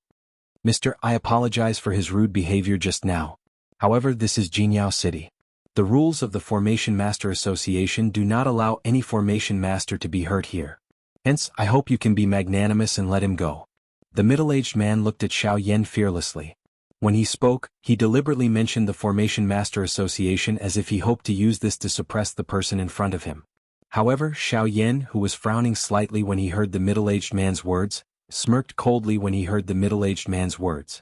"Mister, I apologize for his rude behavior just now. However, this is Jianghu City. The rules of the Formation Master Association do not allow any Formation Master to be hurt here. Hence, I hope you can be magnanimous and let him go." The middle-aged man looked at Xiaoyan fearlessly. When he spoke, he deliberately mentioned the Formation Master Association as if he hoped to use this to suppress the person in front of him. However, Xiaoyan, who was frowning slightly when he heard the middle-aged man's words, smirked coldly when he heard the middle-aged man's words.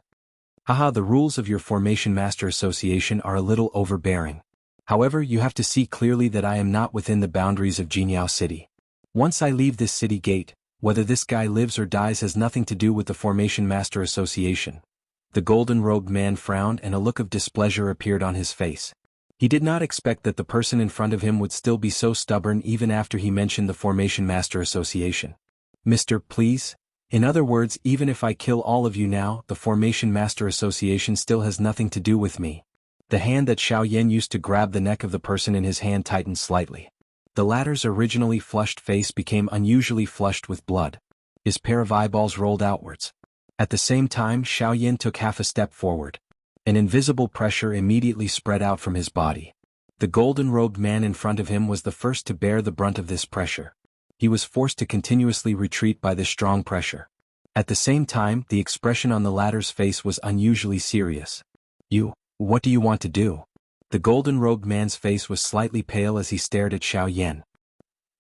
"Haha, the rules of your Formation Master Association are a little overbearing. However, you have to see clearly that I am not within the boundaries of Jianghu City. Once I leave this city gate, whether this guy lives or dies has nothing to do with the Formation Master Association." The golden-robed man frowned and a look of displeasure appeared on his face. He did not expect that the person in front of him would still be so stubborn even after he mentioned the Formation Master Association. "Mister, please? In other words, even if I kill all of you now, the Formation Master Association still has nothing to do with me." The hand that Xiaoyan used to grab the neck of the person in his hand tightened slightly. The latter's originally flushed face became unusually flushed with blood. His pair of eyeballs rolled outwards. At the same time, Xiaoyan took half a step forward. An invisible pressure immediately spread out from his body. The golden-robed man in front of him was the first to bear the brunt of this pressure. He was forced to continuously retreat by this strong pressure. At the same time, the expression on the latter's face was unusually serious. What do you want to do?" The golden-robed man's face was slightly pale as he stared at Xiaoyan.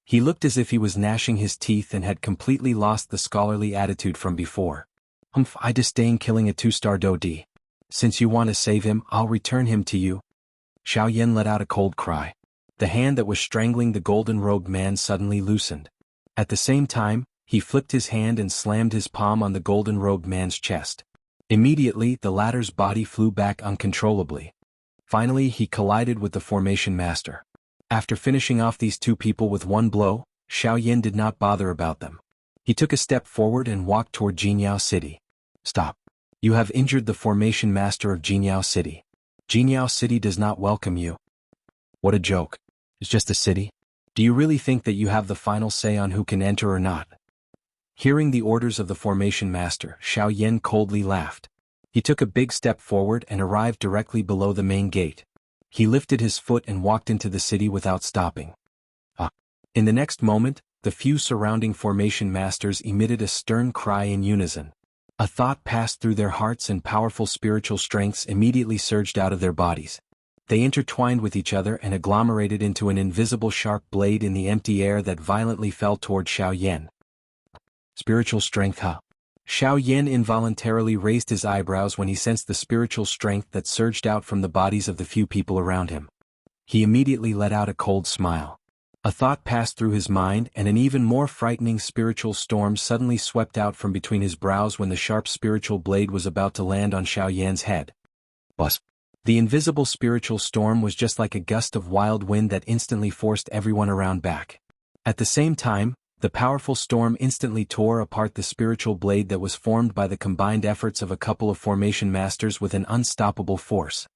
He looked as if he was gnashing his teeth and had completely lost the scholarly attitude from before. I disdain killing a 2-star Do-D. Since you want to save him, I'll return him to you." Xiaoyan let out a cold cry. The hand that was strangling the golden-robed man suddenly loosened. At the same time, he flipped his hand and slammed his palm on the golden-robed man's chest. Immediately, the latter's body flew back uncontrollably. Finally, he collided with the Formation Master. After finishing off these two people with one blow, Xiaoyan did not bother about them. He took a step forward and walked toward Jianghu City. "Stop. You have injured the Formation Master of Jianghu City. Jianghu City does not welcome you." "What a joke. It's just a city. Do you really think that you have the final say on who can enter or not?" Hearing the orders of the Formation Master, Xiaoyan coldly laughed. He took a big step forward and arrived directly below the main gate. He lifted his foot and walked into the city without stopping. In the next moment, the few surrounding Formation Masters emitted a stern cry in unison. A thought passed through their hearts and powerful spiritual strengths immediately surged out of their bodies. They intertwined with each other and agglomerated into an invisible sharp blade in the empty air that violently fell toward Xiaoyan. Spiritual strength, huh? Xiaoyan involuntarily raised his eyebrows when he sensed the spiritual strength that surged out from the bodies of the few people around him. He immediately let out a cold smile. A thought passed through his mind and an even more frightening spiritual storm suddenly swept out from between his brows when the sharp spiritual blade was about to land on Xiaoyan's head. Buzz. The invisible spiritual storm was just like a gust of wild wind that instantly forced everyone around back. At the same time, the powerful storm instantly tore apart the spiritual blade that was formed by the combined efforts of a couple of formation masters with an unstoppable force.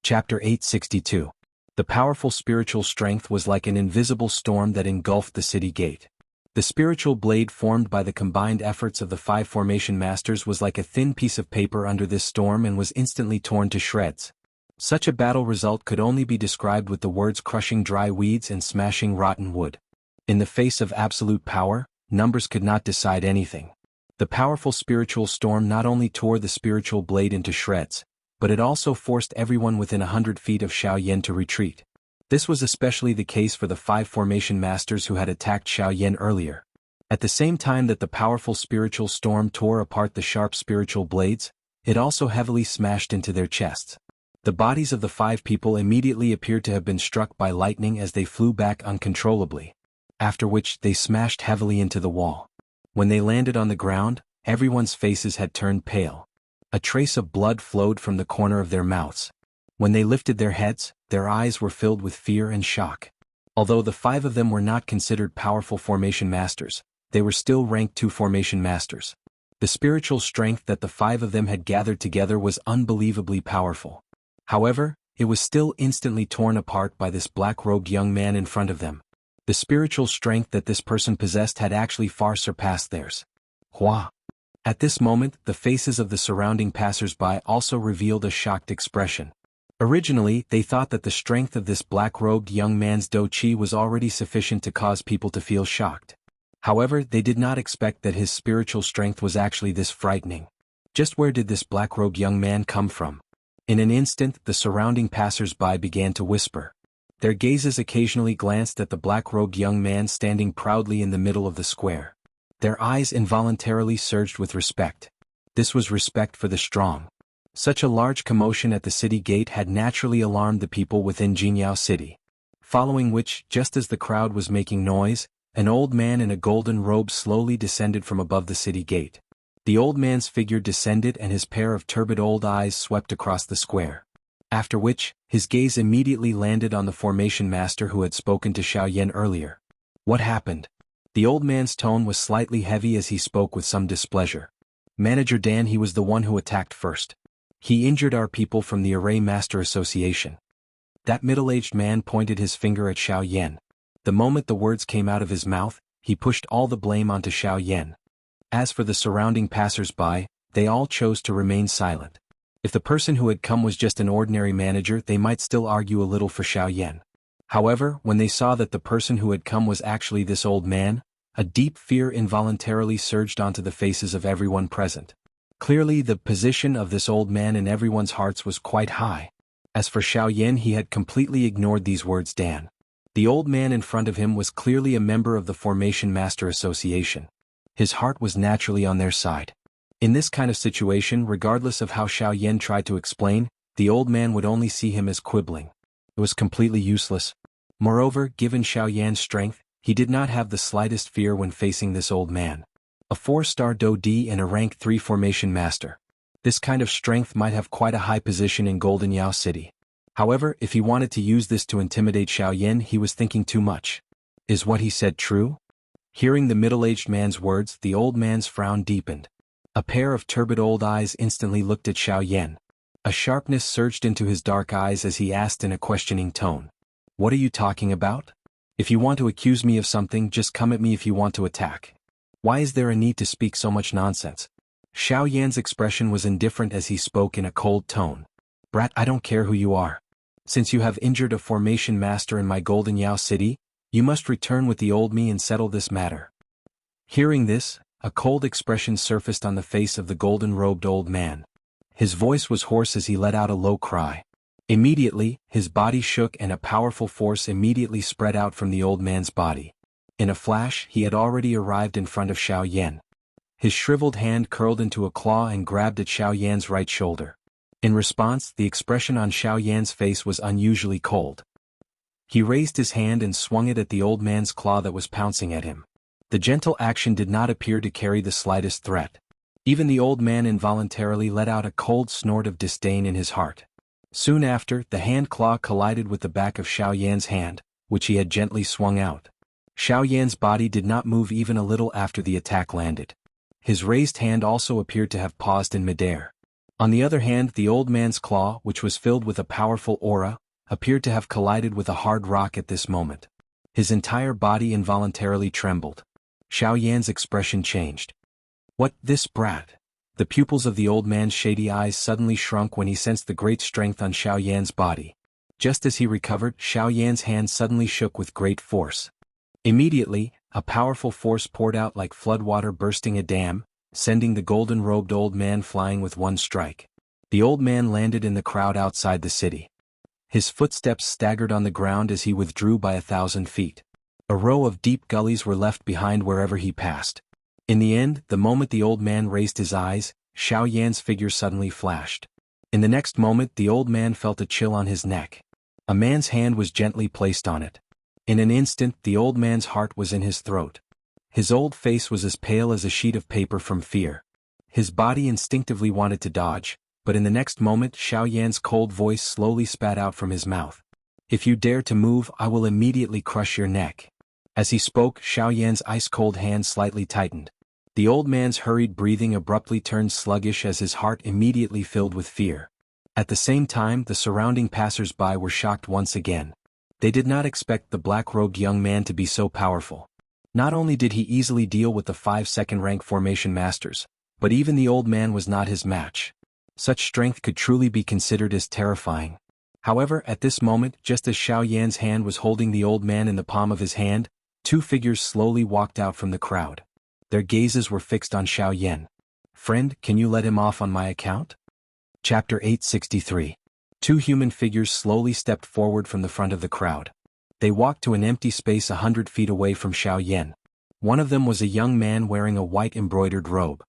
Chapter 862. The powerful spiritual strength was like an invisible storm that engulfed the city gate. The spiritual blade formed by the combined efforts of the 5 formation masters was like a thin piece of paper under this storm and was instantly torn to shreds. Such a battle result could only be described with the words crushing dry weeds and smashing rotten wood. In the face of absolute power, numbers could not decide anything. The powerful spiritual storm not only tore the spiritual blade into shreds, but it also forced everyone within 100 feet of Xiaoyan to retreat. This was especially the case for the 5 formation masters who had attacked Xiaoyan earlier. At the same time that the powerful spiritual storm tore apart the sharp spiritual blades, it also heavily smashed into their chests. The bodies of the 5 people immediately appeared to have been struck by lightning as they flew back uncontrollably, after which they smashed heavily into the wall. When they landed on the ground, everyone's faces had turned pale. A trace of blood flowed from the corner of their mouths. When they lifted their heads, their eyes were filled with fear and shock. Although the 5 of them were not considered powerful formation masters, they were still ranked 2 formation masters. The spiritual strength that the 5 of them had gathered together was unbelievably powerful. However, it was still instantly torn apart by this black-robed young man in front of them. The spiritual strength that this person possessed had actually far surpassed theirs. Hua! At this moment, the faces of the surrounding passers-by also revealed a shocked expression. Originally, they thought that the strength of this black-robed young man's do-chi was already sufficient to cause people to feel shocked. However, they did not expect that his spiritual strength was actually this frightening. Just where did this black-robed young man come from? In an instant, the surrounding passers-by began to whisper. Their gazes occasionally glanced at the black-robed young man standing proudly in the middle of the square. Their eyes involuntarily surged with respect. This was respect for the strong. Such a large commotion at the city gate had naturally alarmed the people within Jianghu city. Following which, just as the crowd was making noise, an old man in a golden robe slowly descended from above the city gate. The old man's figure descended and his pair of turbid old eyes swept across the square. After which, his gaze immediately landed on the formation master who had spoken to Xiaoyan earlier. What happened? The old man's tone was slightly heavy as he spoke with some displeasure. Manager Dan, he was the one who attacked first. He injured our people from the Array Master Association. That middle-aged man pointed his finger at Xiaoyan. The moment the words came out of his mouth, he pushed all the blame onto Xiaoyan. As for the surrounding passers-by, they all chose to remain silent. If the person who had come was just an ordinary manager, they might still argue a little for Xiaoyan. However, when they saw that the person who had come was actually this old man, a deep fear involuntarily surged onto the faces of everyone present. Clearly, the position of this old man in everyone's hearts was quite high. As for Xiaoyan, he had completely ignored these words. Dan. The old man in front of him was clearly a member of the Formation Master Association. His heart was naturally on their side. In this kind of situation, regardless of how Xiaoyan tried to explain, the old man would only see him as quibbling. It was completely useless. Moreover, given Xiaoyan's strength, he did not have the slightest fear when facing this old man. A 4-star Do-D and a rank 3 formation master. This kind of strength might have quite a high position in Golden Yao City. However, if he wanted to use this to intimidate Xiaoyan, he was thinking too much. Is what he said true? Hearing the middle-aged man's words, the old man's frown deepened. A pair of turbid old eyes instantly looked at Xiaoyan. A sharpness surged into his dark eyes as he asked in a questioning tone. What are you talking about? If you want to accuse me of something, just come at me if you want to attack. Why is there a need to speak so much nonsense? Xiaoyan's expression was indifferent as he spoke in a cold tone. Brat, I don't care who you are. Since you have injured a formation master in my Golden Yao City, you must return with the old me and settle this matter. Hearing this, a cold expression surfaced on the face of the golden-robed old man. His voice was hoarse as he let out a low cry. Immediately, his body shook and a powerful force immediately spread out from the old man's body. In a flash, he had already arrived in front of Xiaoyan. His shriveled hand curled into a claw and grabbed at Xiaoyan's right shoulder. In response, the expression on Xiaoyan's face was unusually cold. He raised his hand and swung it at the old man's claw that was pouncing at him. The gentle action did not appear to carry the slightest threat. Even the old man involuntarily let out a cold snort of disdain in his heart. Soon after, the hand claw collided with the back of Xiaoyan's hand, which he had gently swung out. Xiaoyan's body did not move even a little after the attack landed. His raised hand also appeared to have paused in midair. On the other hand, the old man's claw, which was filled with a powerful aura, appeared to have collided with a hard rock at this moment. His entire body involuntarily trembled. Xiaoyan's expression changed. "What, this brat?" The pupils of the old man's shady eyes suddenly shrunk when he sensed the great strength on Xiaoyan's body. Just as he recovered, Xiaoyan's hand suddenly shook with great force. Immediately, a powerful force poured out like floodwater bursting a dam, sending the golden-robed old man flying with one strike. The old man landed in the crowd outside the city. His footsteps staggered on the ground as he withdrew by 1,000 feet. A row of deep gullies were left behind wherever he passed. In the end, the moment the old man raised his eyes, Xiaoyan's figure suddenly flashed. In the next moment, the old man felt a chill on his neck. A man's hand was gently placed on it. In an instant, the old man's heart was in his throat. His old face was as pale as a sheet of paper from fear. His body instinctively wanted to dodge, but in the next moment Xiaoyan's cold voice slowly spat out from his mouth. "If you dare to move, I will immediately crush your neck." As he spoke, Xiaoyan's ice-cold hand slightly tightened. The old man's hurried breathing abruptly turned sluggish as his heart immediately filled with fear. At the same time, the surrounding passers-by were shocked once again. They did not expect the black-robed young man to be so powerful. Not only did he easily deal with the 5 second-rank formation masters, but even the old man was not his match. Such strength could truly be considered as terrifying. However, at this moment, just as Xiaoyan's hand was holding the old man in the palm of his hand, 2 figures slowly walked out from the crowd. Their gazes were fixed on Xiaoyan. "Friend, can you let him off on my account?" Chapter 863. 2 human figures slowly stepped forward from the front of the crowd. They walked to an empty space 100 feet away from Xiaoyan. One of them was a young man wearing a white embroidered robe.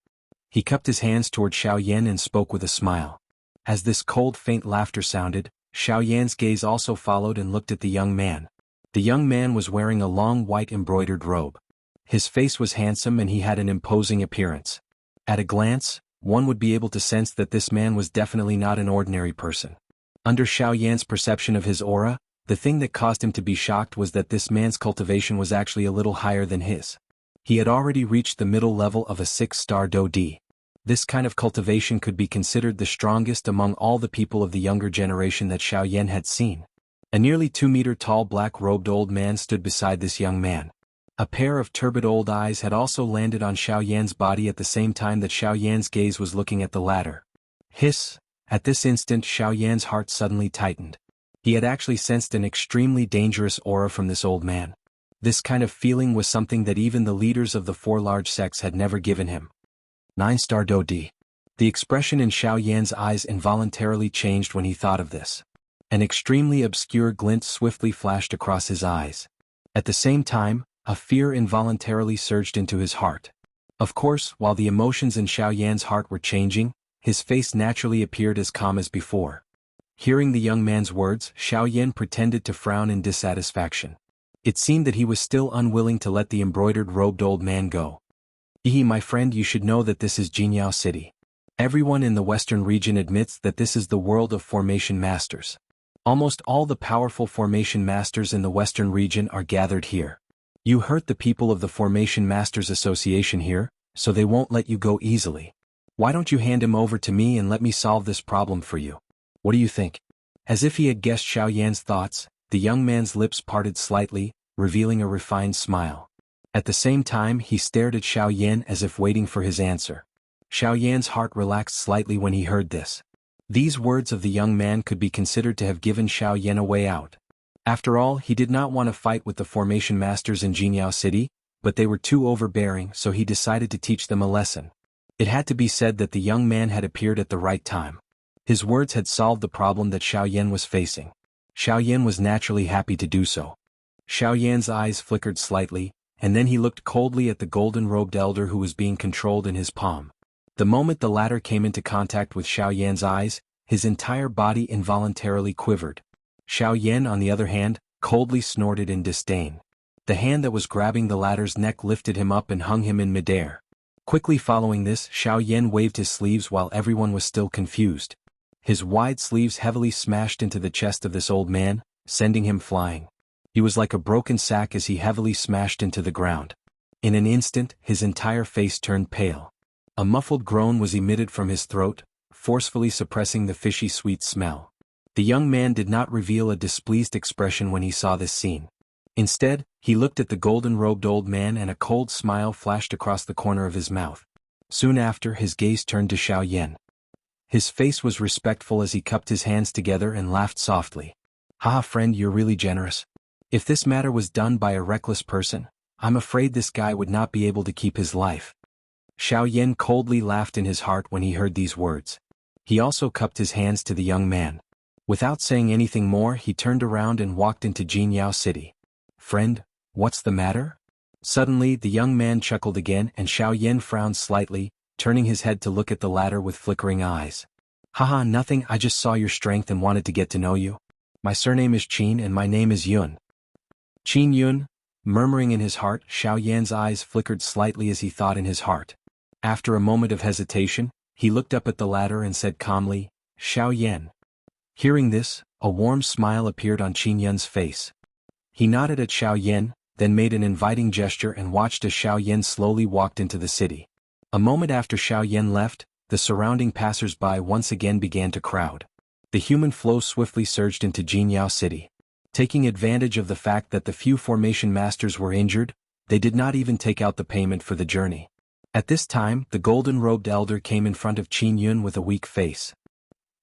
He cupped his hands toward Xiaoyan and spoke with a smile. As this cold, faint laughter sounded, Xiaoyan's gaze also followed and looked at the young man. The young man was wearing a long white embroidered robe. His face was handsome and he had an imposing appearance. At a glance, one would be able to sense that this man was definitely not an ordinary person. Under Xiaoyan's perception of his aura, the thing that caused him to be shocked was that this man's cultivation was actually a little higher than his. He had already reached the middle level of a 6-star Do-D. This kind of cultivation could be considered the strongest among all the people of the younger generation that Xiaoyan had seen. A nearly 2-meter-tall black-robed old man stood beside this young man. A pair of turbid old eyes had also landed on Xiaoyan's body at the same time that Xiaoyan's gaze was looking at the latter. Hiss! At this instant Xiaoyan's heart suddenly tightened. He had actually sensed an extremely dangerous aura from this old man. This kind of feeling was something that even the leaders of the 4 large sects had never given him. 9-star Do-D. The expression in Xiaoyan's eyes involuntarily changed when he thought of this. An extremely obscure glint swiftly flashed across his eyes. At the same time, a fear involuntarily surged into his heart. Of course, while the emotions in Xiaoyan's heart were changing, his face naturally appeared as calm as before. Hearing the young man's words, Xiaoyan pretended to frown in dissatisfaction. It seemed that he was still unwilling to let the embroidered-robed old man go. My friend, you should know that this is Jianghu City. Everyone in the western region admits that this is the world of formation masters. Almost all the powerful formation masters in the western region are gathered here. You hurt the people of the Formation Masters Association here, so they won't let you go easily. Why don't you hand him over to me and let me solve this problem for you? What do you think? As if he had guessed Xiaoyan's thoughts, the young man's lips parted slightly, revealing a refined smile. At the same time, he stared at Xiaoyan as if waiting for his answer. Xiaoyan's heart relaxed slightly when he heard this. These words of the young man could be considered to have given Xiaoyan a way out. After all, he did not want to fight with the Formation Masters in Jianghu City, but they were too overbearing, so he decided to teach them a lesson. It had to be said that the young man had appeared at the right time. His words had solved the problem that Xiaoyan was facing. Xiaoyan was naturally happy to do so. Xiaoyan's eyes flickered slightly, and then he looked coldly at the golden-robed elder who was being controlled in his palm. The moment the latter came into contact with Xiaoyan's eyes, his entire body involuntarily quivered. Xiaoyan, on the other hand, coldly snorted in disdain. The hand that was grabbing the latter's neck lifted him up and hung him in midair. Quickly following this, Xiaoyan waved his sleeves while everyone was still confused. His wide sleeves heavily smashed into the chest of this old man, sending him flying. He was like a broken sack as he heavily smashed into the ground. In an instant, his entire face turned pale. A muffled groan was emitted from his throat, forcefully suppressing the fishy sweet smell. The young man did not reveal a displeased expression when he saw this scene. Instead, he looked at the golden-robed old man and a cold smile flashed across the corner of his mouth. Soon after, his gaze turned to Xiaoyan. His face was respectful as he cupped his hands together and laughed softly. "Haha, friend, you're really generous. If this matter was done by a reckless person, I'm afraid this guy would not be able to keep his life." Xiaoyan coldly laughed in his heart when he heard these words. He also cupped his hands to the young man. Without saying anything more, he turned around and walked into Jianghu city. "Friend, what's the matter?" Suddenly, the young man chuckled again and Xiaoyan frowned slightly, turning his head to look at the latter with flickering eyes. "Haha, nothing, I just saw your strength and wanted to get to know you. My surname is Qin and my name is Yun." "Qin Yun?" Murmuring in his heart, Xiaoyan's eyes flickered slightly as he thought in his heart. After a moment of hesitation, he looked up at the latter and said calmly, "Xiaoyan." Hearing this, a warm smile appeared on Qin Yun's face. He nodded at Xiaoyan, then made an inviting gesture and watched as Xiaoyan slowly walked into the city. A moment after Xiaoyan left, the surrounding passers-by once again began to crowd. The human flow swiftly surged into Jianghu city. Taking advantage of the fact that the few formation masters were injured, they did not even take out the payment for the journey. At this time, the golden-robed elder came in front of Qin Yun with a weak face.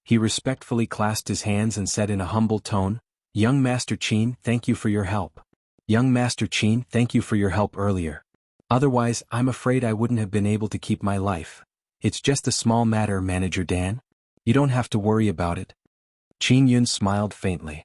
He respectfully clasped his hands and said in a humble tone, "Young Master Qin, thank you for your help. Young Master Qin, thank you for your help earlier. Otherwise, I'm afraid I wouldn't have been able to keep my life. It's just a small matter, Manager Dan. You don't have to worry about it." Qin Yun smiled faintly.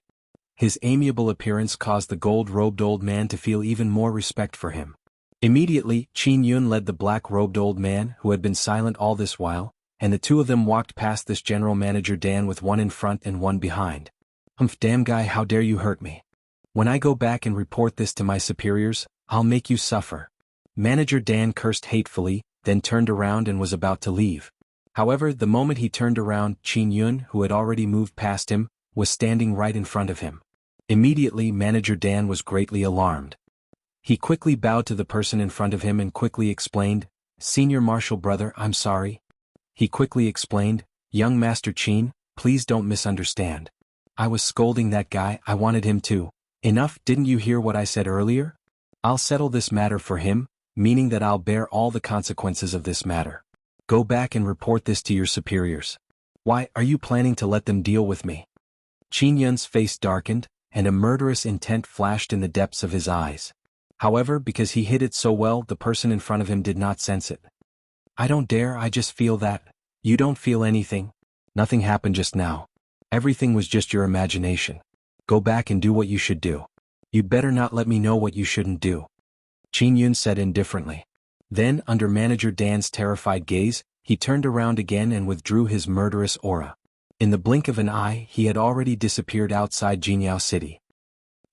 His amiable appearance caused the gold-robed old man to feel even more respect for him. Immediately, Qin Yun led the black-robed old man, who had been silent all this while, and the two of them walked past this General Manager Dan with one in front and one behind. "Humph, damn guy, how dare you hurt me. When I go back and report this to my superiors, I'll make you suffer." Manager Dan cursed hatefully, then turned around and was about to leave. However, the moment he turned around, Qin Yun, who had already moved past him, was standing right in front of him. Immediately, Manager Dan was greatly alarmed. He quickly bowed to the person in front of him and quickly explained, "Senior Marshal Brother, I'm sorry." He quickly explained, "Young Master Qin, please don't misunderstand. I was scolding that guy, I wanted him to. Enough, didn't you hear what I said earlier? I'll settle this matter for him, meaning that I'll bear all the consequences of this matter. Go back and report this to your superiors. Why, are you planning to let them deal with me?" Qin Yun's face darkened, and a murderous intent flashed in the depths of his eyes. However, because he hid it so well, the person in front of him did not sense it. "I don't dare, I just feel that." "You don't feel anything. Nothing happened just now. Everything was just your imagination. Go back and do what you should do. You'd better not let me know what you shouldn't do," Qin Yun said indifferently. Then, under Manager Dan's terrified gaze, he turned around again and withdrew his murderous aura. In the blink of an eye, he had already disappeared outside Jianghu city.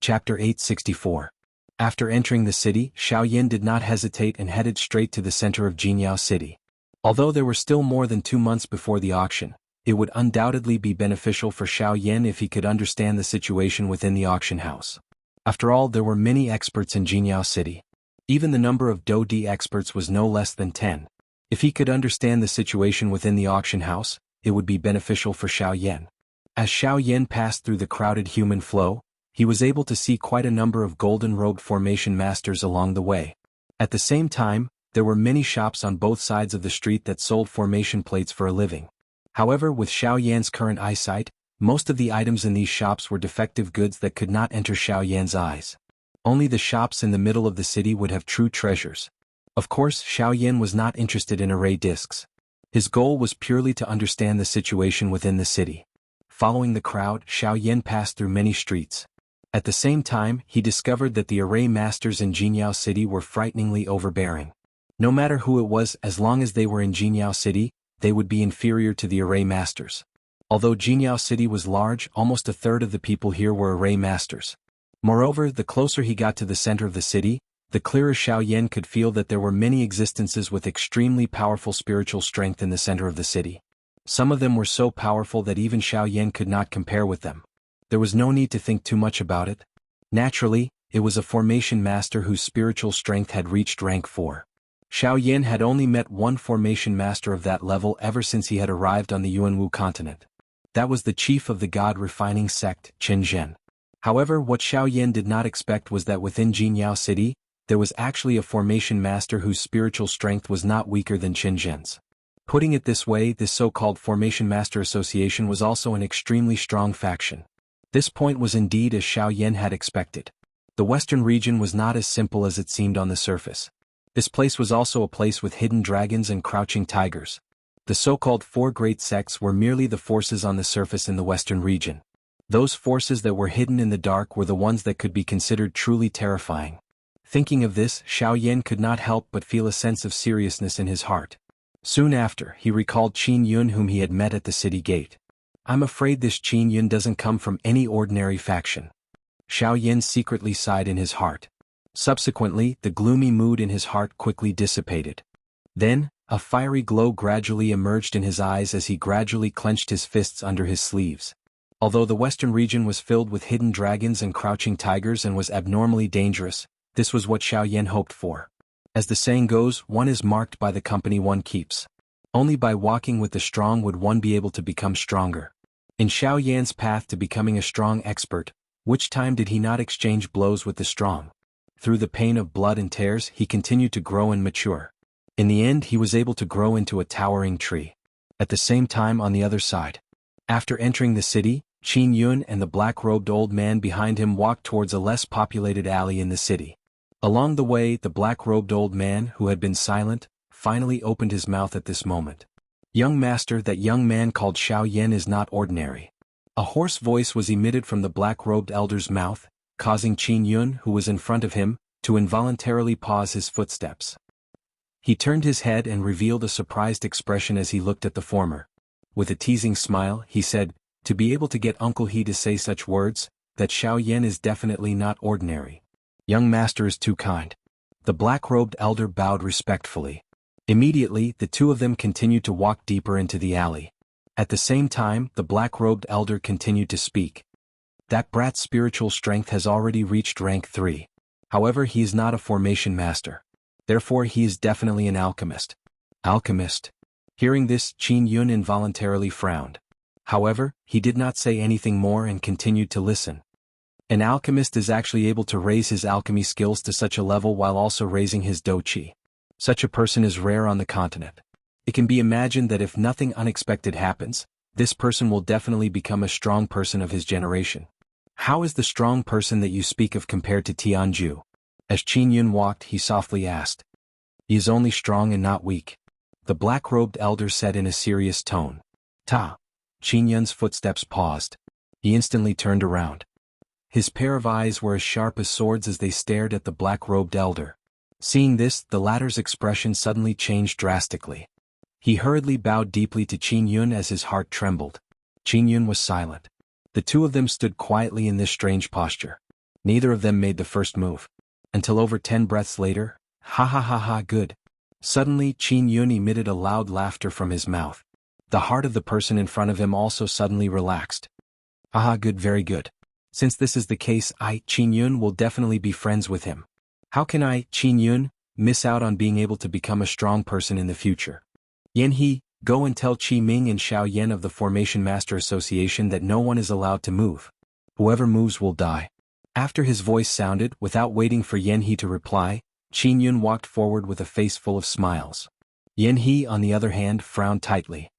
Chapter 864. After entering the city, Xiaoyan did not hesitate and headed straight to the center of Jianghu city. Although there were still more than 2 months before the auction, it would undoubtedly be beneficial for Xiaoyan if he could understand the situation within the auction house. After all, there were many experts in Jianghu city. Even the number of Do-Di experts was no less than 10. If he could understand the situation within the auction house, it would be beneficial for Xiaoyan. As Xiaoyan passed through the crowded human flow, he was able to see quite a number of golden-robed formation masters along the way. At the same time, there were many shops on both sides of the street that sold formation plates for a living. However, with Xiaoyan's current eyesight, most of the items in these shops were defective goods that could not enter Xiaoyan's eyes. Only the shops in the middle of the city would have true treasures. Of course, Xiaoyan was not interested in array discs. His goal was purely to understand the situation within the city. Following the crowd, Xiaoyan passed through many streets. At the same time, he discovered that the array masters in Jianghu City were frighteningly overbearing. No matter who it was, as long as they were in Jianghu City, they would be inferior to the array masters. Although Jianghu City was large, almost a third of the people here were array masters. Moreover, the closer he got to the center of the city, the clearer Xiaoyan could feel that there were many existences with extremely powerful spiritual strength in the center of the city. Some of them were so powerful that even Xiaoyan could not compare with them. There was no need to think too much about it. Naturally, it was a formation master whose spiritual strength had reached rank 4. Xiaoyan had only met one formation master of that level ever since he had arrived on the Yuanwu continent. That was the chief of the god-refining sect, Qinzhen. However, what Xiaoyan did not expect was that within Jianghu City, there was actually a formation master whose spiritual strength was not weaker than Qinzhen's. Putting it this way, this so-called Formation Master Association was also an extremely strong faction. This point was indeed as Xiaoyan had expected. The western region was not as simple as it seemed on the surface. This place was also a place with hidden dragons and crouching tigers. The so-called 4 great sects were merely the forces on the surface in the western region. Those forces that were hidden in the dark were the ones that could be considered truly terrifying. Thinking of this, Xiaoyan could not help but feel a sense of seriousness in his heart. Soon after, he recalled Qin Yun whom he had met at the city gate. I'm afraid this Qin Yun doesn't come from any ordinary faction. Xiaoyan secretly sighed in his heart. Subsequently, the gloomy mood in his heart quickly dissipated. Then, a fiery glow gradually emerged in his eyes as he gradually clenched his fists under his sleeves. Although the western region was filled with hidden dragons and crouching tigers and was abnormally dangerous, this was what Xiaoyan hoped for. As the saying goes, one is marked by the company one keeps. Only by walking with the strong would one be able to become stronger. In Xiaoyan's path to becoming a strong expert, which time did he not exchange blows with the strong? Through the pain of blood and tears, he continued to grow and mature. In the end, he was able to grow into a towering tree. At the same time, on the other side, after entering the city, Qin Yun and the black-robed old man behind him walked towards a less populated alley in the city. Along the way, the black-robed old man, who had been silent, finally opened his mouth at this moment. Young master, that young man called Xiaoyan is not ordinary. A hoarse voice was emitted from the black-robed elder's mouth, causing Qin Yun, who was in front of him, to involuntarily pause his footsteps. He turned his head and revealed a surprised expression as he looked at the former. With a teasing smile, he said, "To be able to get Uncle He to say such words, that Xiaoyan is definitely not ordinary. Young master is too kind." The black-robed elder bowed respectfully. Immediately, the two of them continued to walk deeper into the alley. At the same time, the black-robed elder continued to speak. "That brat's spiritual strength has already reached rank 3. However, he is not a formation master. Therefore, he is definitely an alchemist." Alchemist? Hearing this, Qin Yun involuntarily frowned. However, he did not say anything more and continued to listen. An alchemist is actually able to raise his alchemy skills to such a level while also raising his dou qi. Such a person is rare on the continent. It can be imagined that if nothing unexpected happens, this person will definitely become a strong person of his generation. How is the strong person that you speak of compared to Tianju? As Qin Yun walked, he softly asked. He is only strong and not weak. The black-robed elder said in a serious tone. Ta. Qin Yun's footsteps paused. He instantly turned around. His pair of eyes were as sharp as swords as they stared at the black-robed elder. Seeing this, the latter's expression suddenly changed drastically. He hurriedly bowed deeply to Qin Yun as his heart trembled. Qin Yun was silent. The two of them stood quietly in this strange posture. Neither of them made the first move. Until over 10 breaths later, ha ha ha ha, good. Suddenly, Qin Yun emitted a loud laughter from his mouth. The heart of the person in front of him also suddenly relaxed. Aha, good, very good. Since this is the case, I, Qin Yun, will definitely be friends with him. How can I, Qin Yun, miss out on being able to become a strong person in the future? Yan He, go and tell Qi Ming and Xiao Yan of the Formation Master Association that no one is allowed to move. Whoever moves will die. After his voice sounded, without waiting for Yan He to reply, Qin Yun walked forward with a face full of smiles. Yan He, on the other hand, frowned tightly.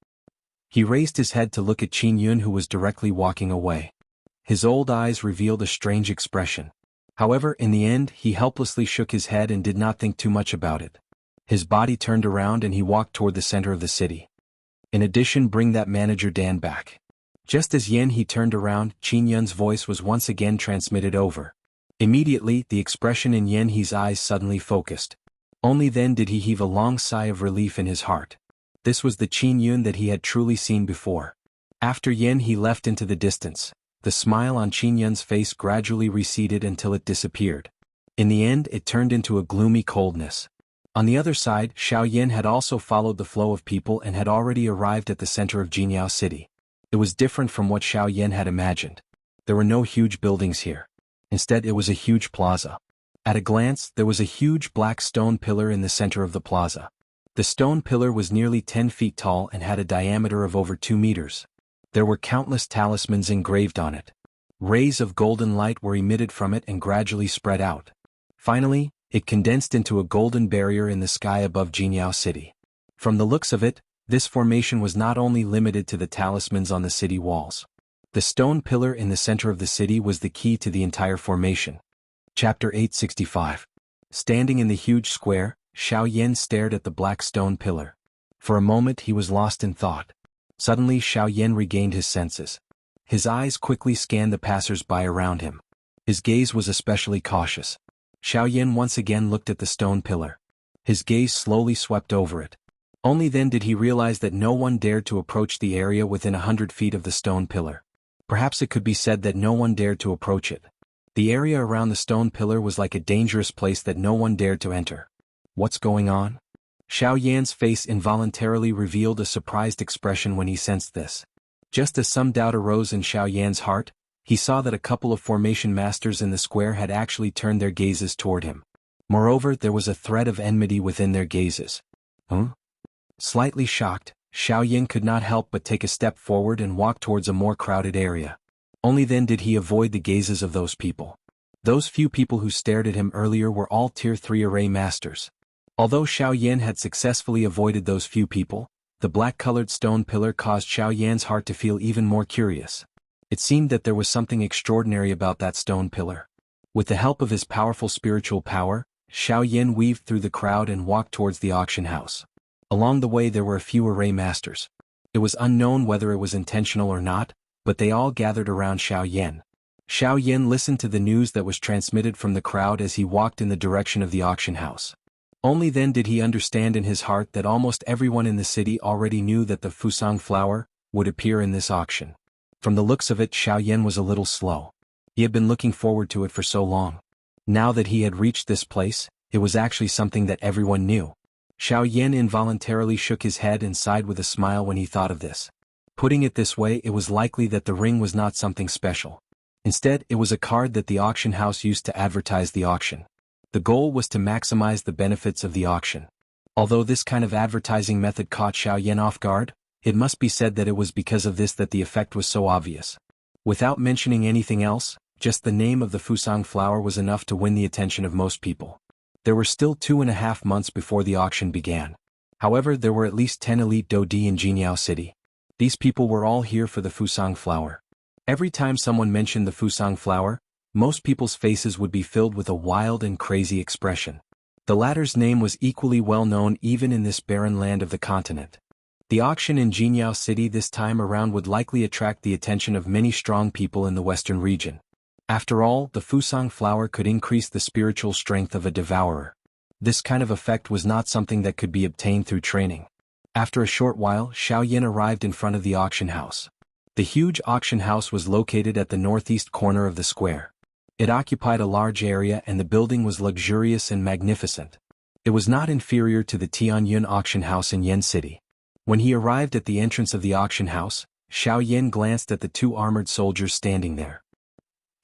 He raised his head to look at Qin Yun, who was directly walking away. His old eyes revealed a strange expression. However, in the end, he helplessly shook his head and did not think too much about it. His body turned around and he walked toward the center of the city. In addition, bring that manager Dan back. Just as he turned around, Qin Yun's voice was once again transmitted over. Immediately, the expression in He's eyes suddenly focused. Only then did he heave a long sigh of relief in his heart. This was the Qin Yun that he had truly seen before. After he left into the distance, the smile on Qin Yun's face gradually receded until it disappeared. In the end, it turned into a gloomy coldness. On the other side, Xiao Yan had also followed the flow of people and had already arrived at the center of Jianghu city. It was different from what Xiao Yan had imagined. There were no huge buildings here. Instead, it was a huge plaza. At a glance, there was a huge black stone pillar in the center of the plaza. The stone pillar was nearly 10 feet tall and had a diameter of over 2 meters. There were countless talismans engraved on it. Rays of golden light were emitted from it and gradually spread out. Finally, it condensed into a golden barrier in the sky above Jianghu city. From the looks of it, this formation was not only limited to the talismans on the city walls. The stone pillar in the center of the city was the key to the entire formation. Chapter 865. Standing in the huge square, Xiao Yan stared at the black stone pillar. For a moment he was lost in thought. Suddenly Xiao Yan regained his senses. His eyes quickly scanned the passers-by around him. His gaze was especially cautious. Xiao Yan once again looked at the stone pillar. His gaze slowly swept over it. Only then did he realize that no one dared to approach the area within 100 feet of the stone pillar. Perhaps it could be said that no one dared to approach it. The area around the stone pillar was like a dangerous place that no one dared to enter. What's going on? Xiao Yan's face involuntarily revealed a surprised expression when he sensed this. Just as some doubt arose in Xiao Yan's heart, he saw that a couple of formation masters in the square had actually turned their gazes toward him. Moreover, there was a thread of enmity within their gazes. Slightly shocked, Xiao Yan could not help but take a step forward and walk towards a more crowded area. Only then did he avoid the gazes of those people. Those few people who stared at him earlier were all Tier 3 array masters. Although Xiao Yan had successfully avoided those few people, the black-colored stone pillar caused Xiao Yan's heart to feel even more curious. It seemed that there was something extraordinary about that stone pillar. With the help of his powerful spiritual power, Xiao Yan weaved through the crowd and walked towards the auction house. Along the way there were a few array masters. It was unknown whether it was intentional or not, but they all gathered around Xiao Yan. Xiao Yan listened to the news that was transmitted from the crowd as he walked in the direction of the auction house. Only then did he understand in his heart that almost everyone in the city already knew that the Fusang flower would appear in this auction. From the looks of it, Xiao Yan was a little slow. He had been looking forward to it for so long. Now that he had reached this place, it was actually something that everyone knew. Xiao Yan involuntarily shook his head and sighed with a smile when he thought of this. Putting it this way, it was likely that the ring was not something special. Instead, it was a card that the auction house used to advertise the auction. The goal was to maximize the benefits of the auction. Although this kind of advertising method caught Xiao Yan off guard, it must be said that it was because of this that the effect was so obvious. Without mentioning anything else, just the name of the Fusang flower was enough to win the attention of most people. There were still 2.5 months before the auction began. However, there were at least 10 elite Dodi in Jianghu city. These people were all here for the Fusang flower. Every time someone mentioned the Fusang flower, most people's faces would be filled with a wild and crazy expression. The latter's name was equally well known even in this barren land of the continent. The auction in Jianghu city this time around would likely attract the attention of many strong people in the western region. After all, the Fusang flower could increase the spiritual strength of a devourer. This kind of effect was not something that could be obtained through training. After a short while, Xiao Yan arrived in front of the auction house. The huge auction house was located at the northeast corner of the square. It occupied a large area and the building was luxurious and magnificent. It was not inferior to the Tianyun auction house in Yan City. When he arrived at the entrance of the auction house, Xiao Yan glanced at the 2 armored soldiers standing there.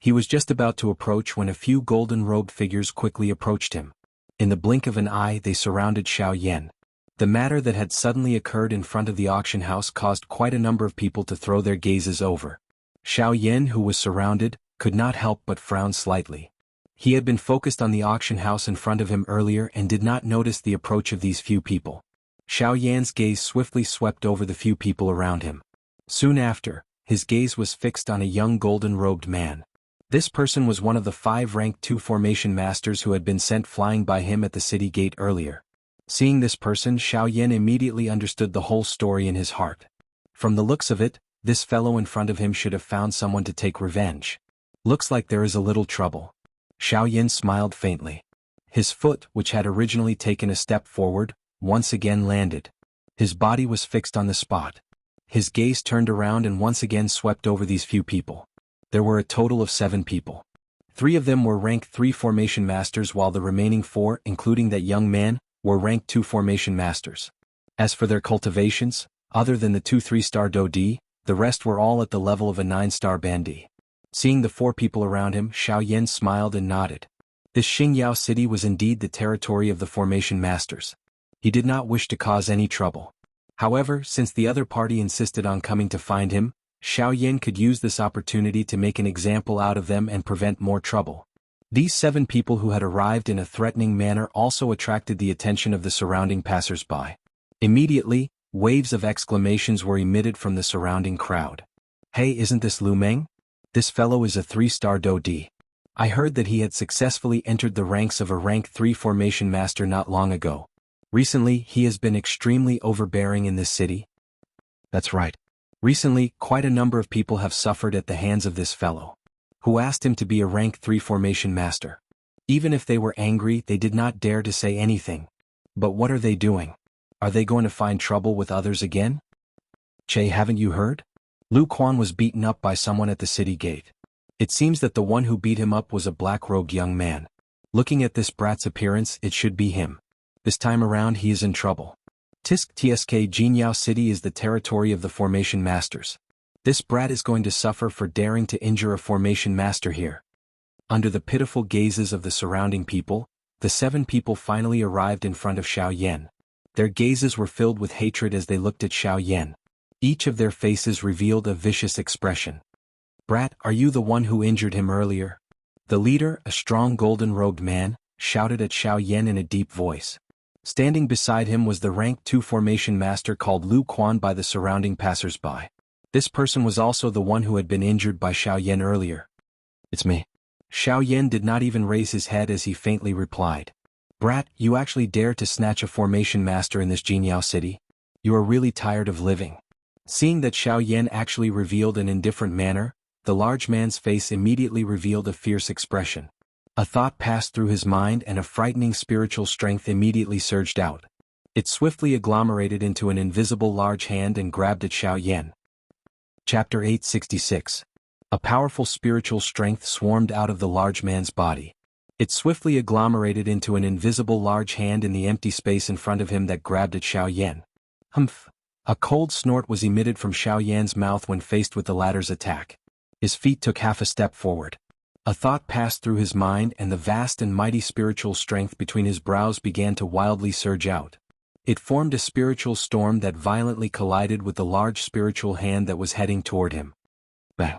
He was just about to approach when a few golden-robed figures quickly approached him. In the blink of an eye they surrounded Xiao Yan. The matter that had suddenly occurred in front of the auction house caused quite a number of people to throw their gazes over. Xiao Yan, who was surrounded, could not help but frown slightly. He had been focused on the auction house in front of him earlier and did not notice the approach of these few people. Xiao Yan's gaze swiftly swept over the few people around him. Soon after, his gaze was fixed on a young golden-robed man. This person was one of the 5 rank 2 formation masters who had been sent flying by him at the city gate earlier. Seeing this person, Xiaoyan immediately understood the whole story in his heart. From the looks of it, this fellow in front of him should have found someone to take revenge. Looks like there is a little trouble. Xiaoyan smiled faintly. His foot, which had originally taken a step forward, once again landed. His body was fixed on the spot. His gaze turned around and once again swept over these few people. There were a total of 7 people. 3 of them were rank 3 formation masters while the remaining 4, including that young man, were rank 2 formation masters. As for their cultivations, other than the 2 3-star Dodi, the rest were all at the level of a 9-star Bandi. Seeing the 4 people around him, Xiaoyan smiled and nodded. This Xingyao city was indeed the territory of the formation masters. He did not wish to cause any trouble. However, since the other party insisted on coming to find him, Xiaoyan could use this opportunity to make an example out of them and prevent more trouble. These 7 people who had arrived in a threatening manner also attracted the attention of the surrounding passers-by. Immediately, waves of exclamations were emitted from the surrounding crowd. "Hey, isn't this Lu Meng? This fellow is a 3-star Dodi. I heard that he had successfully entered the ranks of a rank 3 formation master not long ago. Recently, he has been extremely overbearing in this city." That's right. Recently, quite a number of people have suffered at the hands of this fellow, who asked him to be a rank 3 formation master. Even if they were angry, they did not dare to say anything. But what are they doing? Are they going to find trouble with others again? "Che, haven't you heard? Lu Quan was beaten up by someone at the city gate. It seems that the one who beat him up was a black-robed young man. Looking at this brat's appearance, it should be him. This time around he is in trouble. Tsk Jinyao City is the territory of the formation masters. This brat is going to suffer for daring to injure a formation master here." Under the pitiful gazes of the surrounding people, the 7 people finally arrived in front of Xiaoyan. Their gazes were filled with hatred as they looked at Xiaoyan. Each of their faces revealed a vicious expression. "Brat, are you the one who injured him earlier?" The leader, a strong golden-robed man, shouted at Xiaoyan in a deep voice. Standing beside him was the rank 2 formation master called Lu Quan by the surrounding passers-by. This person was also the one who had been injured by Xiaoyan earlier. "It's me." Xiaoyan did not even raise his head as he faintly replied. "Brat, you actually dare to snatch a formation master in this Jinyao city? You are really tired of living." Seeing that Xiaoyan actually revealed an indifferent manner, the large man's face immediately revealed a fierce expression. A thought passed through his mind and a frightening spiritual strength immediately surged out. It swiftly agglomerated into an invisible large hand and grabbed at Xiaoyan. Chapter 866. A powerful spiritual strength swarmed out of the large man's body. It swiftly agglomerated into an invisible large hand in the empty space in front of him that grabbed at Xiaoyan. Humph! A cold snort was emitted from Xiaoyan's mouth when faced with the latter's attack. His feet took half a step forward. A thought passed through his mind and the vast and mighty spiritual strength between his brows began to wildly surge out. It formed a spiritual storm that violently collided with the large spiritual hand that was heading toward him. Bang!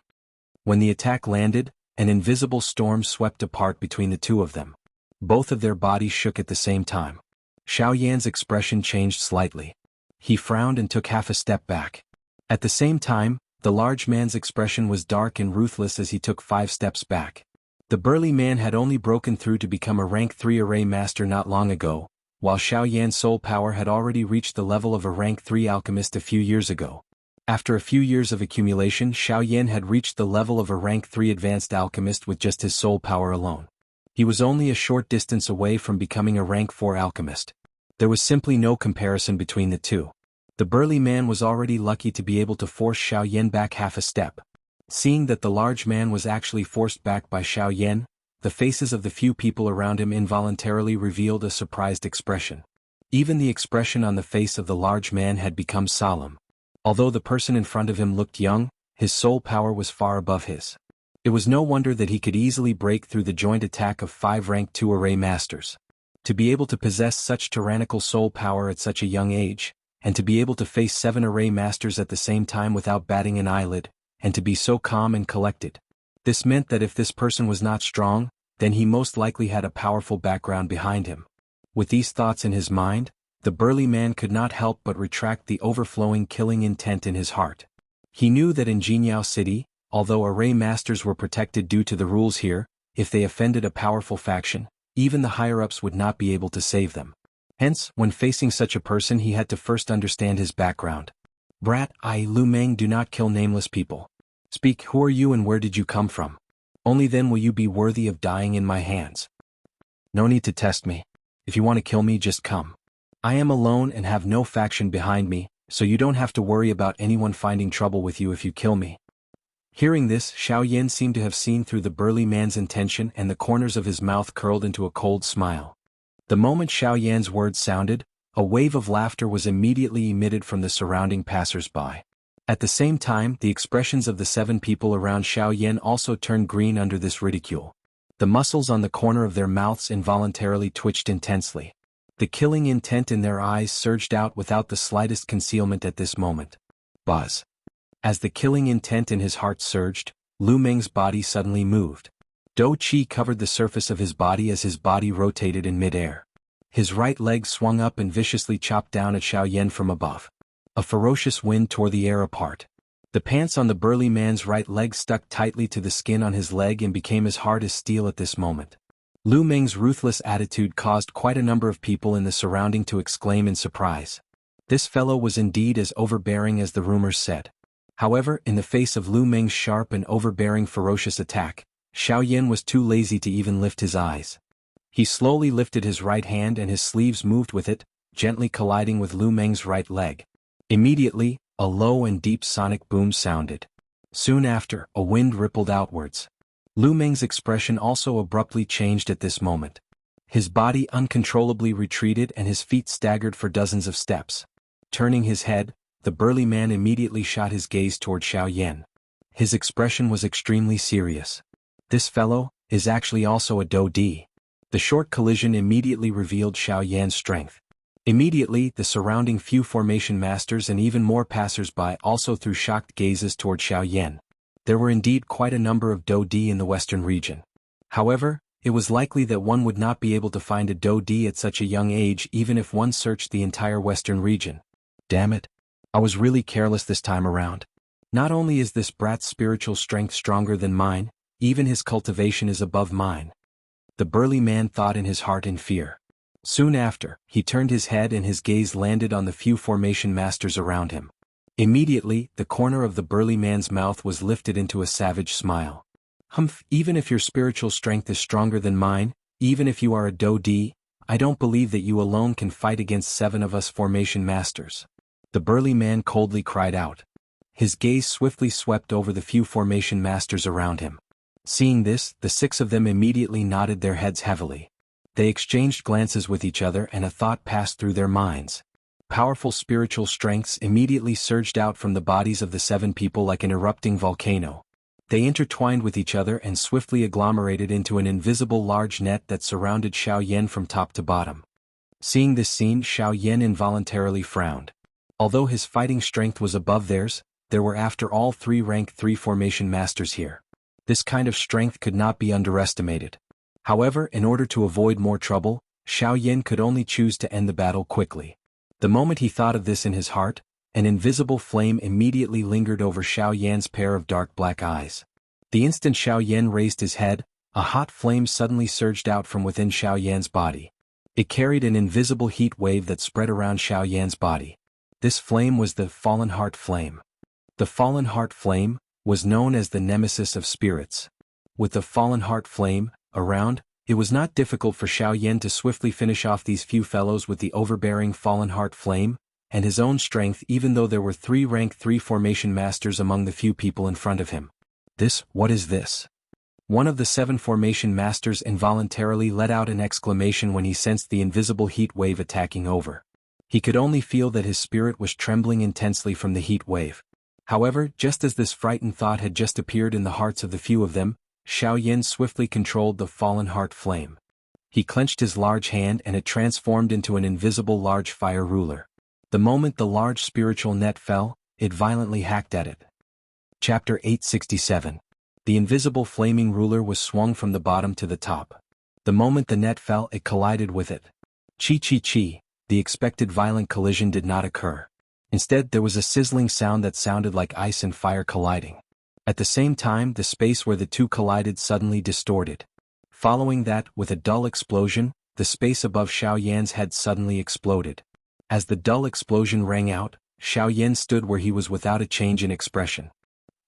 When the attack landed, an invisible storm swept apart between the two of them. Both of their bodies shook at the same time. Xiaoyan's expression changed slightly. He frowned and took half a step back. At the same time, the large man's expression was dark and ruthless as he took 5 steps back. The burly man had only broken through to become a rank 3 array master not long ago, while Xiaoyan's soul power had already reached the level of a rank 3 alchemist a few years ago. After a few years of accumulation, Xiaoyan had reached the level of a rank 3 advanced alchemist with just his soul power alone. He was only a short distance away from becoming a rank 4 alchemist. There was simply no comparison between the two. The burly man was already lucky to be able to force Xiaoyan back half a step. Seeing that the large man was actually forced back by Xiaoyan, the faces of the few people around him involuntarily revealed a surprised expression. Even the expression on the face of the large man had become solemn. Although the person in front of him looked young, his soul power was far above his. It was no wonder that he could easily break through the joint attack of 5 rank 2 array masters. To be able to possess such tyrannical soul power at such a young age, and to be able to face 7 array masters at the same time without batting an eyelid, and to be so calm and collected. This meant that if this person was not strong, then he most likely had a powerful background behind him. With these thoughts in his mind, the burly man could not help but retract the overflowing killing intent in his heart. He knew that in Jinyao City, although array masters were protected due to the rules here, if they offended a powerful faction, even the higher-ups would not be able to save them. Hence, when facing such a person he had to first understand his background. Brat, Lu Meng, do not kill nameless people. Speak, who are you and where did you come from? Only then will you be worthy of dying in my hands. No need to test me. If you want to kill me, just come. I am alone and have no faction behind me, so you don't have to worry about anyone finding trouble with you if you kill me. Hearing this, Xiaoyan seemed to have seen through the burly man's intention and the corners of his mouth curled into a cold smile. The moment Xiaoyan's words sounded, a wave of laughter was immediately emitted from the surrounding passers-by. At the same time, the expressions of the 7 people around Xiaoyan also turned green under this ridicule. The muscles on the corner of their mouths involuntarily twitched intensely. The killing intent in their eyes surged out without the slightest concealment at this moment. Buzz. As the killing intent in his heart surged, Lu Meng's body suddenly moved. Dou Qi covered the surface of his body as his body rotated in midair. His right leg swung up and viciously chopped down at Xiaoyan from above. A ferocious wind tore the air apart. The pants on the burly man's right leg stuck tightly to the skin on his leg and became as hard as steel at this moment. Lu Meng's ruthless attitude caused quite a number of people in the surrounding to exclaim in surprise. This fellow was indeed as overbearing as the rumors said. However, in the face of Lu Meng's sharp and overbearing ferocious attack, Xiaoyan was too lazy to even lift his eyes. He slowly lifted his right hand and his sleeves moved with it, gently colliding with Lu Meng's right leg. Immediately, a low and deep sonic boom sounded. Soon after, a wind rippled outwards. Lu Meng's expression also abruptly changed at this moment. His body uncontrollably retreated and his feet staggered for dozens of steps. Turning his head, the burly man immediately shot his gaze toward Xiaoyan. His expression was extremely serious. This fellow is actually also a Dou Di. The short collision immediately revealed Xiaoyan's strength. Immediately, the surrounding few formation masters and even more passers-by also threw shocked gazes toward Xiaoyan. There were indeed quite a number of Dou Di in the western region. However, it was likely that one would not be able to find a Dou Di at such a young age even if one searched the entire western region. Damn it. I was really careless this time around. Not only is this brat's spiritual strength stronger than mine, even his cultivation is above mine. The burly man thought in his heart in fear. Soon after, he turned his head and his gaze landed on the few formation masters around him. Immediately, the corner of the burly man's mouth was lifted into a savage smile. Humph, even if your spiritual strength is stronger than mine, even if you are a Dou Di, I don't believe that you alone can fight against 7 of us formation masters. The burly man coldly cried out. His gaze swiftly swept over the few formation masters around him. Seeing this, the 6 of them immediately nodded their heads heavily. They exchanged glances with each other and a thought passed through their minds. Powerful spiritual strengths immediately surged out from the bodies of the 7 people like an erupting volcano. They intertwined with each other and swiftly agglomerated into an invisible large net that surrounded Xiaoyan from top to bottom. Seeing this scene, Xiaoyan involuntarily frowned. Although his fighting strength was above theirs, there were after all 3 rank 3 formation masters here. This kind of strength could not be underestimated. However, in order to avoid more trouble, Xiaoyan could only choose to end the battle quickly. The moment he thought of this in his heart, an invisible flame immediately lingered over Xiaoyan's pair of dark black eyes. The instant Xiaoyan raised his head, a hot flame suddenly surged out from within Xiaoyan's body. It carried an invisible heat wave that spread around Xiaoyan's body. This flame was the Fallen Heart Flame. The Fallen Heart Flame was known as the nemesis of spirits. With the Fallen Heart Flame around, it was not difficult for Xiaoyan to swiftly finish off these few fellows with the overbearing Fallen Heart Flame, and his own strength even though there were 3 rank 3 formation masters among the few people in front of him. What is this? One of the 7 formation masters involuntarily let out an exclamation when he sensed the invisible heat wave attacking over. He could only feel that his spirit was trembling intensely from the heat wave. However, just as this frightened thought had just appeared in the hearts of the few of them, Xiaoyan swiftly controlled the Fallen Heart Flame. He clenched his large hand and it transformed into an invisible large fire ruler. The moment the large spiritual net fell, it violently hacked at it. Chapter 867. The invisible flaming ruler was swung from the bottom to the top. The moment the net fell, it collided with it. Chi. The expected violent collision did not occur. Instead, there was a sizzling sound that sounded like ice and fire colliding. At the same time, the space where the two collided suddenly distorted. Following that, with a dull explosion, the space above Xiaoyan's head suddenly exploded. As the dull explosion rang out, Xiaoyan stood where he was without a change in expression.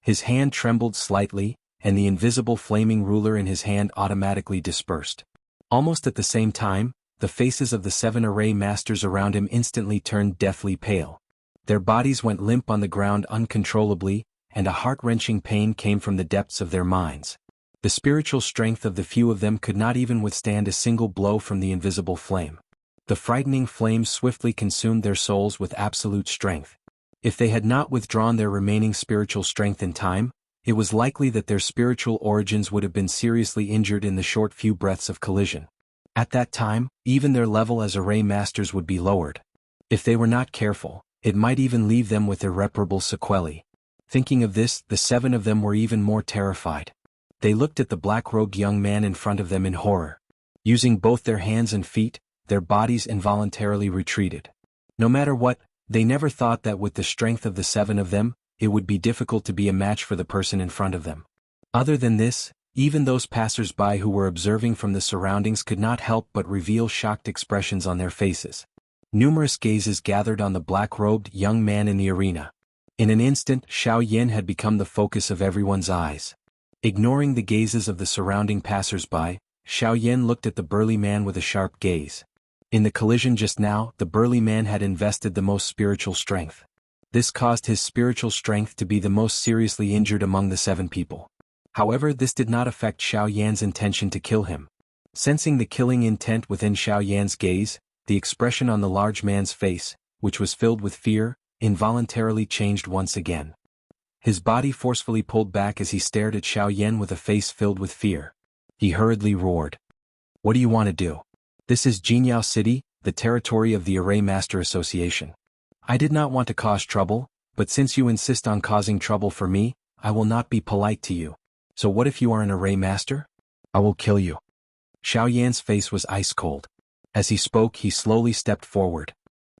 His hand trembled slightly, and the invisible flaming ruler in his hand automatically dispersed. Almost at the same time, the faces of the 7 array masters around him instantly turned deathly pale. Their bodies went limp on the ground uncontrollably, and a heart-wrenching pain came from the depths of their minds. The spiritual strength of the few of them could not even withstand a single blow from the invisible flame. The frightening flames swiftly consumed their souls with absolute strength. If they had not withdrawn their remaining spiritual strength in time, it was likely that their spiritual origins would have been seriously injured in the short few breaths of collision. At that time, even their level as array masters would be lowered. If they were not careful, it might even leave them with irreparable sequelae. Thinking of this, the 7 of them were even more terrified. They looked at the black-robed young man in front of them in horror. Using both their hands and feet, their bodies involuntarily retreated. No matter what, they never thought that with the strength of the 7 of them, it would be difficult to be a match for the person in front of them. Other than this, even those passers-by who were observing from the surroundings could not help but reveal shocked expressions on their faces. Numerous gazes gathered on the black-robed young man in the arena. In an instant, Xiaoyan had become the focus of everyone's eyes. Ignoring the gazes of the surrounding passers-by, Xiaoyan looked at the burly man with a sharp gaze. In the collision just now, the burly man had invested the most spiritual strength. This caused his spiritual strength to be the most seriously injured among the 7 people. However, this did not affect Xiaoyan's intention to kill him. Sensing the killing intent within Xiaoyan's gaze, the expression on the large man's face, which was filled with fear, involuntarily changed once again. His body forcefully pulled back as he stared at Xiaoyan with a face filled with fear. He hurriedly roared. "What do you want to do? This is Jianghu City, the territory of the Array Master Association. I did not want to cause trouble, but since you insist on causing trouble for me, I will not be polite to you. So what if you are an Array Master? I will kill you." Xiaoyan's face was ice cold. As he spoke, he slowly stepped forward.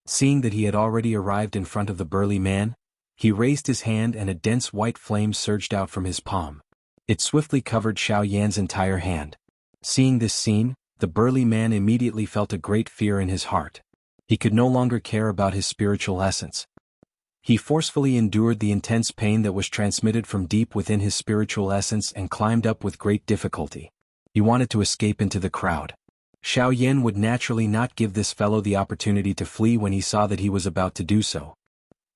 Seeing that he had already arrived in front of the burly man, he raised his hand and a dense white flame surged out from his palm. It swiftly covered Xiaoyan's entire hand. Seeing this scene, the burly man immediately felt a great fear in his heart. He could no longer care about his spiritual essence. He forcefully endured the intense pain that was transmitted from deep within his spiritual essence and climbed up with great difficulty. He wanted to escape into the crowd. Xiaoyan would naturally not give this fellow the opportunity to flee when he saw that he was about to do so.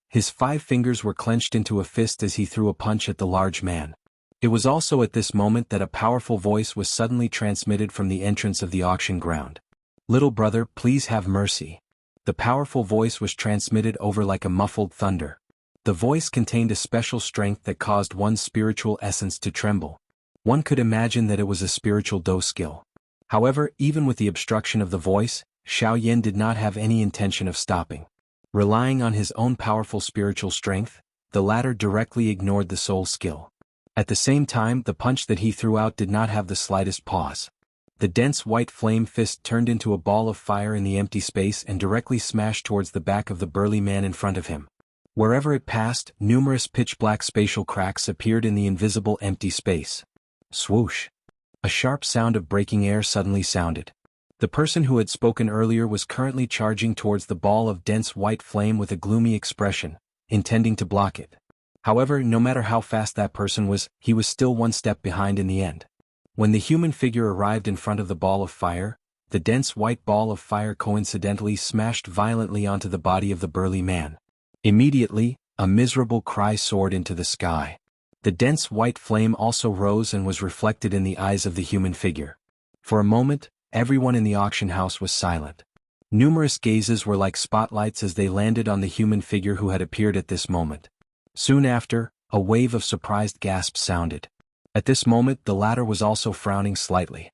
His 5 fingers were clenched into a fist as he threw a punch at the large man. It was also at this moment that a powerful voice was suddenly transmitted from the entrance of the auction ground. "Little brother, please have mercy." The powerful voice was transmitted over like a muffled thunder. The voice contained a special strength that caused one's spiritual essence to tremble. One could imagine that it was a spiritual do skill. However, even with the obstruction of the voice, Xiaoyan did not have any intention of stopping. Relying on his own powerful spiritual strength, the latter directly ignored the soul skill. At the same time, the punch that he threw out did not have the slightest pause. The dense white flame fist turned into a ball of fire in the empty space and directly smashed towards the back of the burly man in front of him. Wherever it passed, numerous pitch-black spatial cracks appeared in the invisible empty space. Swoosh! A sharp sound of breaking air suddenly sounded. The person who had spoken earlier was currently charging towards the ball of dense white flame with a gloomy expression, intending to block it. However, no matter how fast that person was, he was still one step behind in the end. When the human figure arrived in front of the ball of fire, the dense white ball of fire coincidentally smashed violently onto the body of the burly man. Immediately, a miserable cry soared into the sky. The dense white flame also rose and was reflected in the eyes of the human figure. For a moment, everyone in the auction house was silent. Numerous gazes were like spotlights as they landed on the human figure who had appeared at this moment. Soon after, a wave of surprised gasps sounded. At this moment, the latter was also frowning slightly.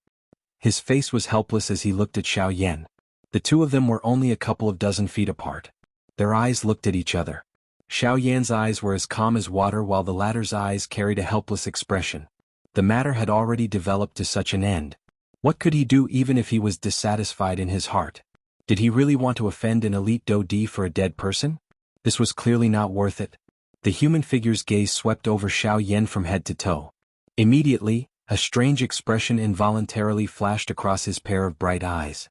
His face was helpless as he looked at Xiaoyan. The two of them were only a couple of dozen feet apart. Their eyes looked at each other. Xiaoyan's eyes were as calm as water while the latter's eyes carried a helpless expression. The matter had already developed to such an end. What could he do even if he was dissatisfied in his heart? Did he really want to offend an elite Dodi for a dead person? This was clearly not worth it. The human figure's gaze swept over Xiaoyan from head to toe. Immediately, a strange expression involuntarily flashed across his pair of bright eyes.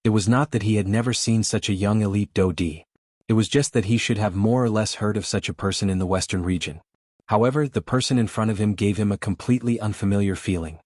It was not that he had never seen such a young elite Dodi. It was just that he should have more or less heard of such a person in the western region. However, the person in front of him gave him a completely unfamiliar feeling.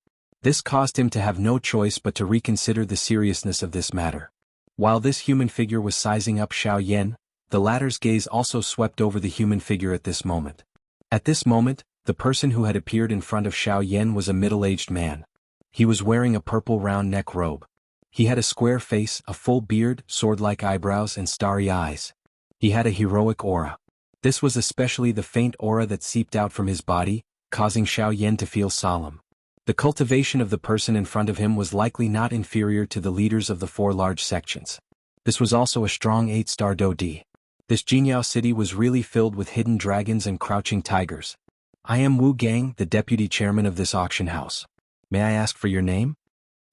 This caused him to have no choice but to reconsider the seriousness of this matter. While this human figure was sizing up Xiaoyan, the latter's gaze also swept over the human figure at this moment. At this moment, the person who had appeared in front of Xiaoyan was a middle-aged man. He was wearing a purple round neck robe. He had a square face, a full beard, sword-like eyebrows and starry eyes. He had a heroic aura. This was especially the faint aura that seeped out from his body, causing Xiaoyan to feel solemn. The cultivation of the person in front of him was likely not inferior to the leaders of the 4 large sections. This was also a strong 8-star Dodi. This Jianghu city was really filled with hidden dragons and crouching tigers. I am Wu Gang, the deputy chairman of this auction house. May I ask for your name?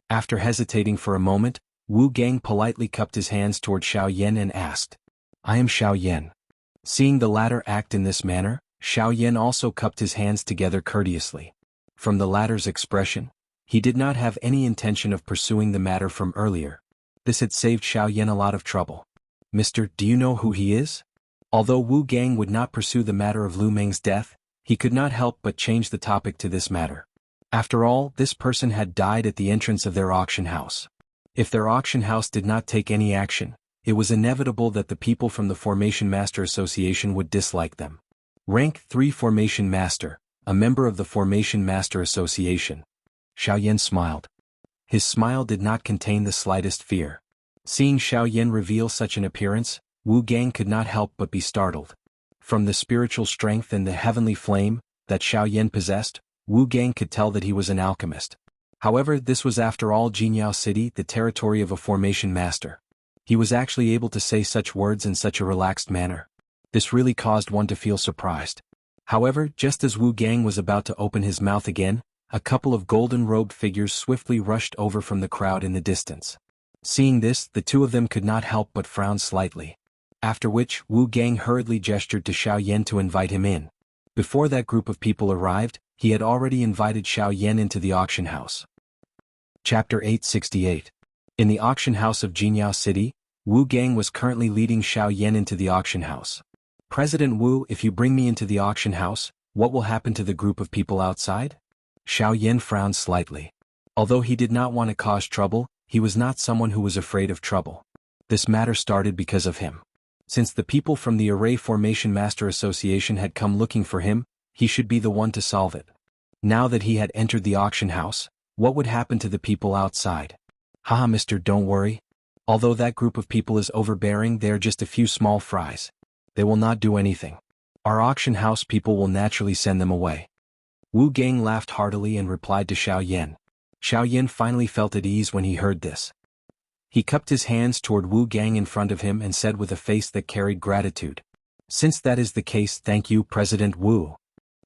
After hesitating for a moment, Wu Gang politely cupped his hands toward Xiaoyan and asked, I am Xiaoyan. Seeing the latter act in this manner, Xiaoyan also cupped his hands together courteously. From the latter's expression, he did not have any intention of pursuing the matter from earlier. This had saved Xiaoyan a lot of trouble. Mister, do you know who he is? Although Wu Gang would not pursue the matter of Lu Meng's death, he could not help but change the topic to this matter. After all, this person had died at the entrance of their auction house. If their auction house did not take any action, it was inevitable that the people from the Formation Master Association would dislike them. Rank 3 Formation Master, a member of the Formation Master Association. Xiaoyan smiled. His smile did not contain the slightest fear. Seeing Xiaoyan reveal such an appearance, Wu Gang could not help but be startled. From the spiritual strength and the heavenly flame that Xiaoyan possessed, Wu Gang could tell that he was an alchemist. However, this was after all Jianghu City, the territory of a Formation Master. He was actually able to say such words in such a relaxed manner. This really caused one to feel surprised. However, just as Wu Gang was about to open his mouth again, a couple of golden-robed figures swiftly rushed over from the crowd in the distance. Seeing this, the two of them could not help but frown slightly. After which, Wu Gang hurriedly gestured to Xiaoyan to invite him in. Before that group of people arrived, he had already invited Xiaoyan into the auction house. Chapter 868. In the auction house of Jianghu City, Wu Gang was currently leading Xiaoyan into the auction house. President Wu, if you bring me into the auction house, what will happen to the group of people outside? Xiaoyan frowned slightly. Although he did not want to cause trouble, he was not someone who was afraid of trouble. This matter started because of him. Since the people from the Array Formation Master Association had come looking for him, he should be the one to solve it. Now that he had entered the auction house, what would happen to the people outside? Haha, mister, don't worry. Although that group of people is overbearing, they are just a few small fries. They will not do anything. Our auction house people will naturally send them away. Wu Gang laughed heartily and replied to Xiaoyan. Xiaoyan finally felt at ease when he heard this. He cupped his hands toward Wu Gang in front of him and said with a face that carried gratitude. Since that is the case, thank you, President Wu.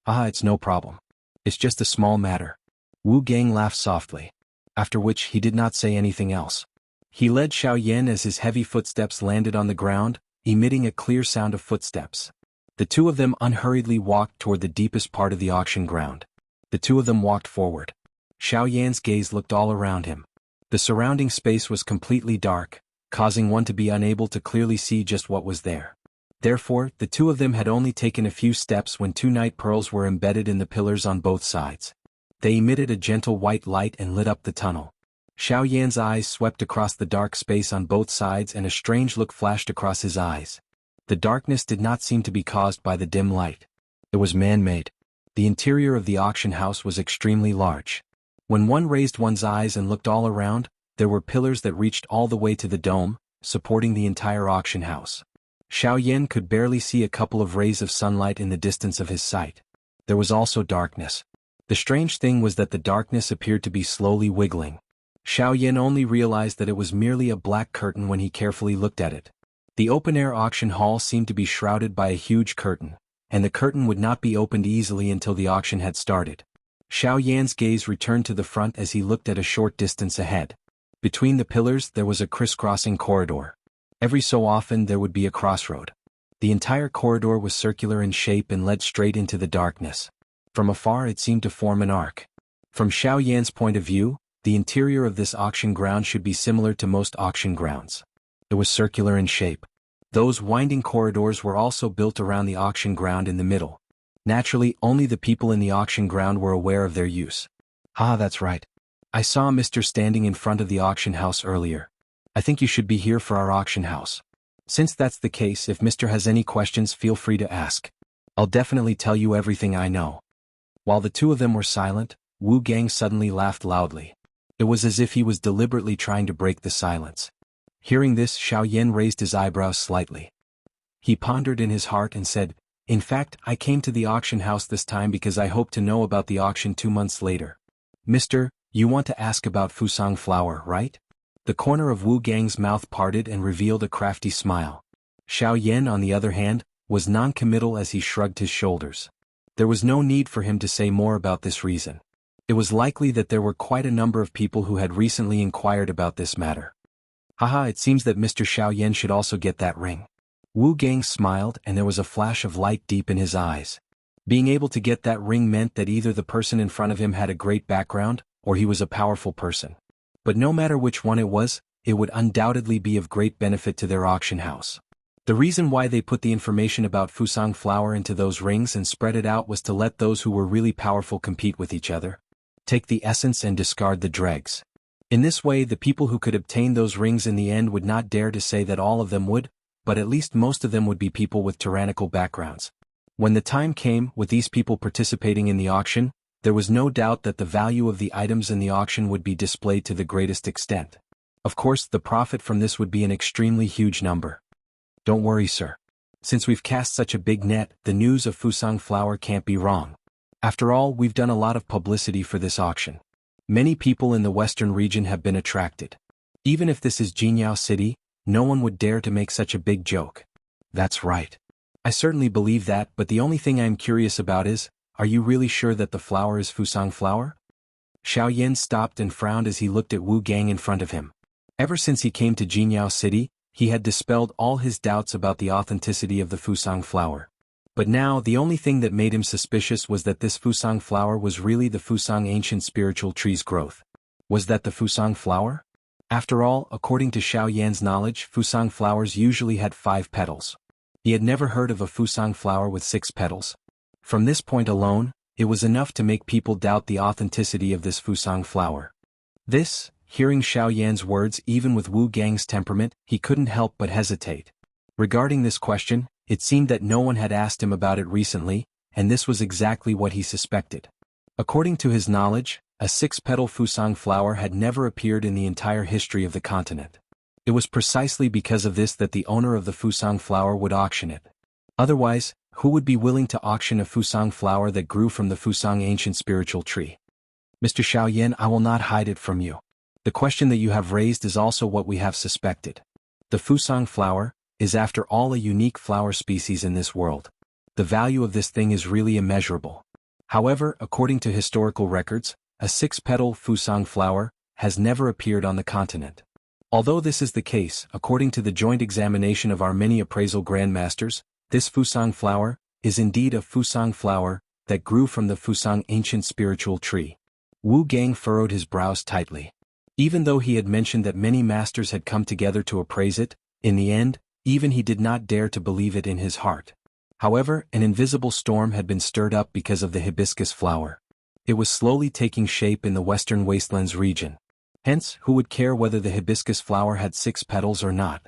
It's no problem. It's just a small matter. Wu Gang laughed softly. After which he did not say anything else. He led Xiaoyan as his heavy footsteps landed on the ground, emitting a clear sound of footsteps. The two of them unhurriedly walked toward the deepest part of the auction ground. The two of them walked forward. Xiaoyan's gaze looked all around him. The surrounding space was completely dark, causing one to be unable to clearly see just what was there. Therefore, the two of them had only taken a few steps when 2 night pearls were embedded in the pillars on both sides. They emitted a gentle white light and lit up the tunnel. Xiaoyan's eyes swept across the dark space on both sides and a strange look flashed across his eyes. The darkness did not seem to be caused by the dim light. It was man-made. The interior of the auction house was extremely large. When one raised one's eyes and looked all around, there were pillars that reached all the way to the dome, supporting the entire auction house. Xiaoyan could barely see a couple of rays of sunlight in the distance of his sight. There was also darkness. The strange thing was that the darkness appeared to be slowly wiggling. Xiaoyan only realized that it was merely a black curtain when he carefully looked at it. The open-air auction hall seemed to be shrouded by a huge curtain, and the curtain would not be opened easily until the auction had started. Xiaoyan's gaze returned to the front as he looked at a short distance ahead. Between the pillars there was a crisscrossing corridor. Every so often there would be a crossroad. The entire corridor was circular in shape and led straight into the darkness. From afar it seemed to form an arc. From Xiao Yan's point of view, the interior of this auction ground should be similar to most auction grounds. It was circular in shape. Those winding corridors were also built around the auction ground in the middle. Naturally, only the people in the auction ground were aware of their use. That's right. I saw Mr. standing in front of the auction house earlier. I think you should be here for our auction house. Since that's the case, if Mr. has any questions, feel free to ask. I'll definitely tell you everything I know. While the two of them were silent, Wu Gang suddenly laughed loudly. It was as if he was deliberately trying to break the silence. Hearing this, Xiao Yan raised his eyebrows slightly. He pondered in his heart and said, "In fact, I came to the auction house this time because I hope to know about the auction 2 months later." "Mister, you want to ask about Fusang flower, right?" The corner of Wu Gang's mouth parted and revealed a crafty smile. Xiao Yan, on the other hand, was non-committal as he shrugged his shoulders. There was no need for him to say more about this reason. It was likely that there were quite a number of people who had recently inquired about this matter. It seems that Mr. Xiao Yan should also get that ring. Wu Gang smiled and there was a flash of light deep in his eyes. Being able to get that ring meant that either the person in front of him had a great background, or he was a powerful person. But no matter which one it was, it would undoubtedly be of great benefit to their auction house. The reason why they put the information about Fusang flower into those rings and spread it out was to let those who were really powerful compete with each other. Take the essence and discard the dregs. In this way, the people who could obtain those rings in the end would not dare to say that all of them would, but at least most of them would be people with tyrannical backgrounds. When the time came, with these people participating in the auction, there was no doubt that the value of the items in the auction would be displayed to the greatest extent. Of course, the profit from this would be an extremely huge number. Don't worry, sir. Since we've cast such a big net, the news of Fusang flower can't be wrong. After all, we've done a lot of publicity for this auction. Many people in the western region have been attracted. Even if this is Jianghu City, no one would dare to make such a big joke. That's right. I certainly believe that, but the only thing I'm curious about is, are you really sure that the flower is Fusang flower? Xiao Yan stopped and frowned as he looked at Wu Gang in front of him. Ever since he came to Jianghu City, he had dispelled all his doubts about the authenticity of the Fusang flower. But now, the only thing that made him suspicious was that this Fusang flower was really the Fusang ancient spiritual tree's growth. Was that the Fusang flower? After all, according to Xiao Yan's knowledge, Fusang flowers usually had 5 petals. He had never heard of a Fusang flower with 6 petals. From this point alone, it was enough to make people doubt the authenticity of this Fusang flower. Hearing Xiao Yan's words, even with Wu Gang's temperament, he couldn't help but hesitate. Regarding this question, it seemed that no one had asked him about it recently, and this was exactly what he suspected. According to his knowledge, a 6-petal Fusang flower had never appeared in the entire history of the continent. It was precisely because of this that the owner of the Fusang flower would auction it. Otherwise, who would be willing to auction a Fusang flower that grew from the Fusang ancient spiritual tree? Mr. Xiao Yan, I will not hide it from you. The question that you have raised is also what we have suspected. The Fusang flower is after all a unique flower species in this world. The value of this thing is really immeasurable. However, according to historical records, a 6-petal Fusang flower has never appeared on the continent. Although this is the case, according to the joint examination of our many appraisal grandmasters, this Fusang flower is indeed a Fusang flower that grew from the Fusang ancient spiritual tree. Wu Gang furrowed his brows tightly. Even though he had mentioned that many masters had come together to appraise it, in the end, even he did not dare to believe it in his heart. However, an invisible storm had been stirred up because of the hibiscus flower. It was slowly taking shape in the western wastelands region. Hence, who would care whether the hibiscus flower had 6 petals or not?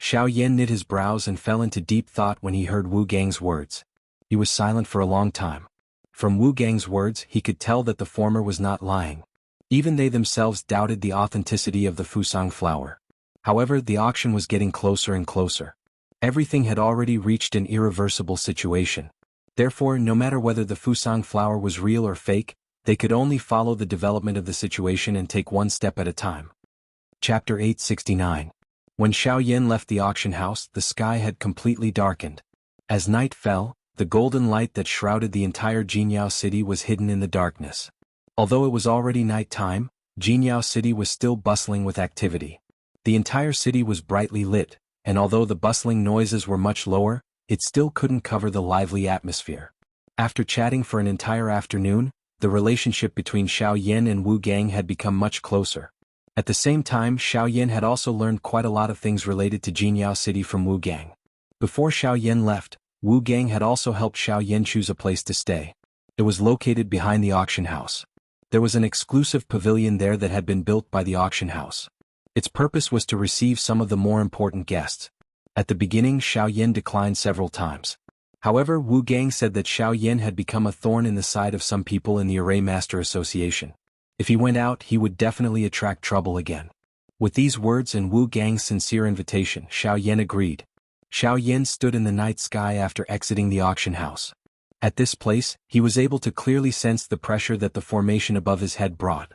Xiao Yan knit his brows and fell into deep thought when he heard Wu Gang's words. He was silent for a long time. From Wu Gang's words, he could tell that the former was not lying. Even they themselves doubted the authenticity of the Fusang flower. However, the auction was getting closer and closer. Everything had already reached an irreversible situation. Therefore, no matter whether the Fusang flower was real or fake, they could only follow the development of the situation and take one step at a time. Chapter 869. When Xiao Yan left the auction house, the sky had completely darkened. As night fell, the golden light that shrouded the entire Jianghu city was hidden in the darkness. Although it was already night time, Jianghu city was still bustling with activity. The entire city was brightly lit, and although the bustling noises were much lower, it still couldn't cover the lively atmosphere. After chatting for an entire afternoon, the relationship between Xiaoyan and Wu Gang had become much closer. At the same time, Xiaoyan had also learned quite a lot of things related to Jianghu City from Wu Gang. Before Xiaoyan left, Wu Gang had also helped Xiaoyan choose a place to stay. It was located behind the auction house. There was an exclusive pavilion there that had been built by the auction house. Its purpose was to receive some of the more important guests. At the beginning, Xiaoyan declined several times. However, Wu Gang said that Xiaoyan had become a thorn in the side of some people in the Array Master Association. If he went out, he would definitely attract trouble again. With these words and Wu Gang's sincere invitation, Xiaoyan agreed. Xiaoyan stood in the night sky after exiting the auction house. At this place, he was able to clearly sense the pressure that the formation above his head brought.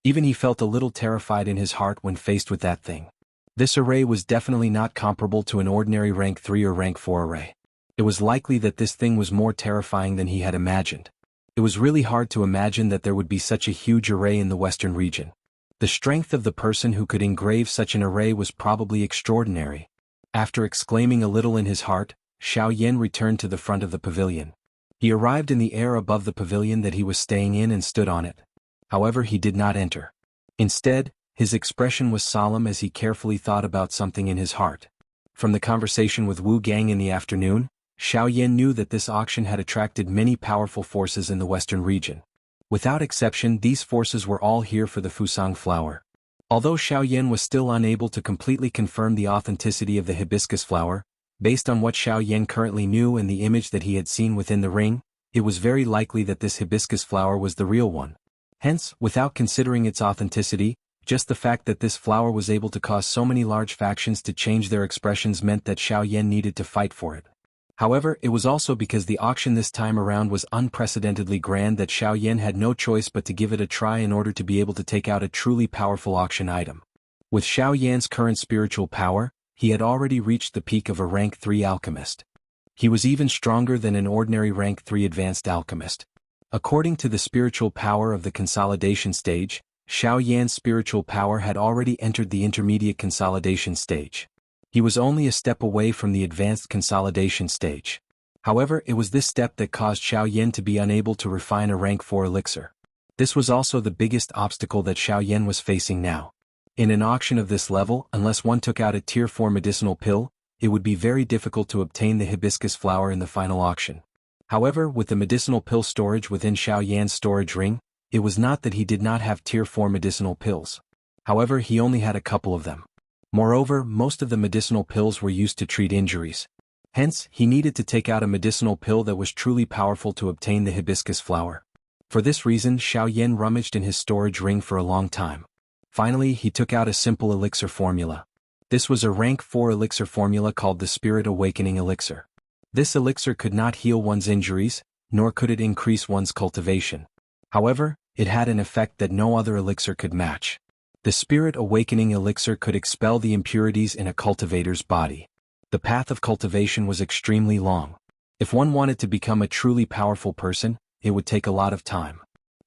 Even he felt a little terrified in his heart when faced with that thing. This array was definitely not comparable to an ordinary rank 3 or rank 4 array. It was likely that this thing was more terrifying than he had imagined. It was really hard to imagine that there would be such a huge array in the western region. The strength of the person who could engrave such an array was probably extraordinary. After exclaiming a little in his heart, Xiaoyan returned to the front of the pavilion. He arrived in the air above the pavilion that he was staying in and stood on it. However, he did not enter. Instead, his expression was solemn as he carefully thought about something in his heart. From the conversation with Wu Gang in the afternoon, Xiaoyan knew that this auction had attracted many powerful forces in the western region. Without exception, these forces were all here for the Fusang flower. Although Xiaoyan was still unable to completely confirm the authenticity of the hibiscus flower, based on what Xiaoyan currently knew and the image that he had seen within the ring, it was very likely that this hibiscus flower was the real one. Hence, without considering its authenticity, just the fact that this flower was able to cause so many large factions to change their expressions meant that Xiaoyan needed to fight for it. However, it was also because the auction this time around was unprecedentedly grand that Xiaoyan had no choice but to give it a try in order to be able to take out a truly powerful auction item. With Xiaoyan's current spiritual power, he had already reached the peak of a rank 3 alchemist. He was even stronger than an ordinary rank 3 advanced alchemist. According to the spiritual power of the consolidation stage, Xiaoyan's spiritual power had already entered the intermediate consolidation stage. He was only a step away from the advanced consolidation stage. However, it was this step that caused Xiaoyan to be unable to refine a rank 4 elixir. This was also the biggest obstacle that Xiaoyan was facing now. In an auction of this level, unless one took out a tier 4 medicinal pill, it would be very difficult to obtain the hibiscus flower in the final auction. However, with the medicinal pill storage within Xiaoyan's storage ring, it was not that he did not have tier 4 medicinal pills. However, he only had a couple of them. Moreover, most of the medicinal pills were used to treat injuries. Hence, he needed to take out a medicinal pill that was truly powerful to obtain the hibiscus flower. For this reason, Xiaoyan rummaged in his storage ring for a long time. Finally, he took out a simple elixir formula. This was a rank 4 elixir formula called the Spirit Awakening Elixir. This elixir could not heal one's injuries, nor could it increase one's cultivation. However, it had an effect that no other elixir could match. The Spirit Awakening Elixir could expel the impurities in a cultivator's body. The path of cultivation was extremely long. If one wanted to become a truly powerful person, it would take a lot of time.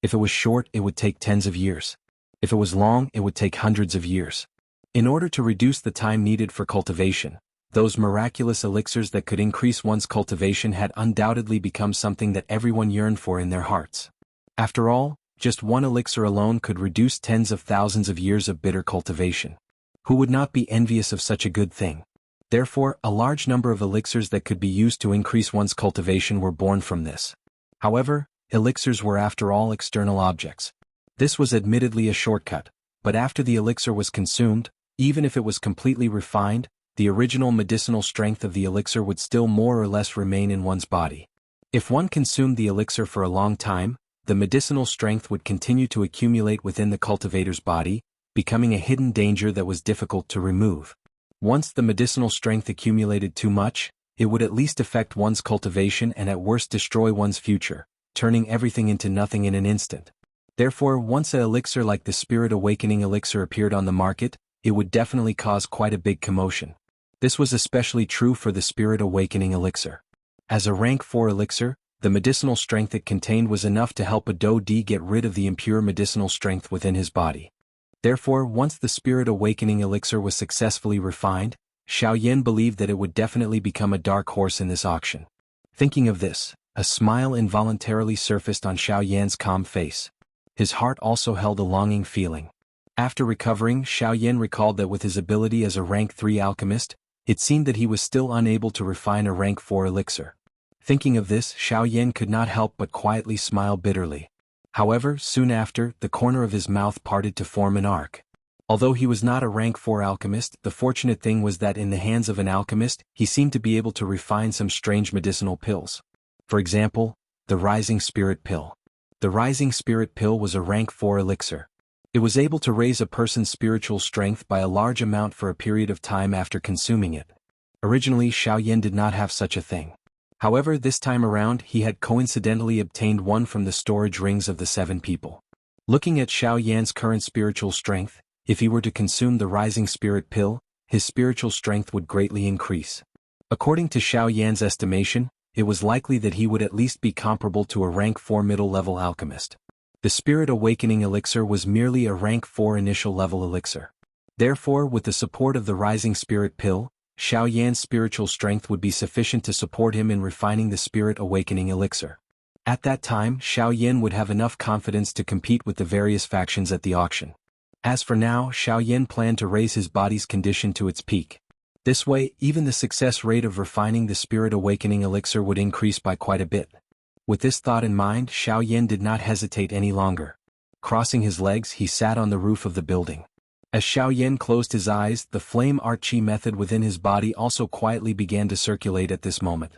If it was short, it would take tens of years. If it was long, it would take hundreds of years. In order to reduce the time needed for cultivation, those miraculous elixirs that could increase one's cultivation had undoubtedly become something that everyone yearned for in their hearts. After all, just one elixir alone could reduce tens of thousands of years of bitter cultivation. Who would not be envious of such a good thing? Therefore, a large number of elixirs that could be used to increase one's cultivation were born from this. However, elixirs were after all external objects. This was admittedly a shortcut, but after the elixir was consumed, even if it was completely refined, the original medicinal strength of the elixir would still more or less remain in one's body. If one consumed the elixir for a long time, the medicinal strength would continue to accumulate within the cultivator's body, becoming a hidden danger that was difficult to remove. Once the medicinal strength accumulated too much, it would at least affect one's cultivation and at worst destroy one's future, turning everything into nothing in an instant. Therefore, once an elixir like the Spirit Awakening Elixir appeared on the market, it would definitely cause quite a big commotion. This was especially true for the Spirit Awakening Elixir. As a rank 4 elixir, the medicinal strength it contained was enough to help a Do D get rid of the impure medicinal strength within his body. Therefore, once the Spirit Awakening Elixir was successfully refined, Xiaoyan believed that it would definitely become a dark horse in this auction. Thinking of this, a smile involuntarily surfaced on Xiaoyan's calm face. His heart also held a longing feeling. After recovering, Xiaoyan recalled that with his ability as a rank 3 alchemist, it seemed that he was still unable to refine a rank 4 elixir. Thinking of this, Xiaoyan could not help but quietly smile bitterly. However, soon after, the corner of his mouth parted to form an arc. Although he was not a rank 4 alchemist, the fortunate thing was that in the hands of an alchemist, he seemed to be able to refine some strange medicinal pills. For example, the Rising Spirit Pill. The Rising Spirit Pill was a rank 4 elixir. It was able to raise a person's spiritual strength by a large amount for a period of time after consuming it. Originally, Xiaoyan did not have such a thing. However, this time around he had coincidentally obtained one from the storage rings of the 7 people. Looking at Xiaoyan's current spiritual strength, if he were to consume the Rising Spirit Pill, his spiritual strength would greatly increase. According to Xiaoyan's estimation, it was likely that he would at least be comparable to a rank 4 middle-level alchemist. The Spirit Awakening Elixir was merely a rank 4 initial-level elixir. Therefore, with the support of the Rising Spirit Pill, Xiaoyan's spiritual strength would be sufficient to support him in refining the Spirit Awakening Elixir. At that time, Xiaoyan would have enough confidence to compete with the various factions at the auction. As for now, Xiaoyan planned to raise his body's condition to its peak. This way, even the success rate of refining the Spirit Awakening Elixir would increase by quite a bit. With this thought in mind, Xiaoyan did not hesitate any longer. Crossing his legs, he sat on the roof of the building. As Xiaoyan closed his eyes, the flame art chi method within his body also quietly began to circulate at this moment.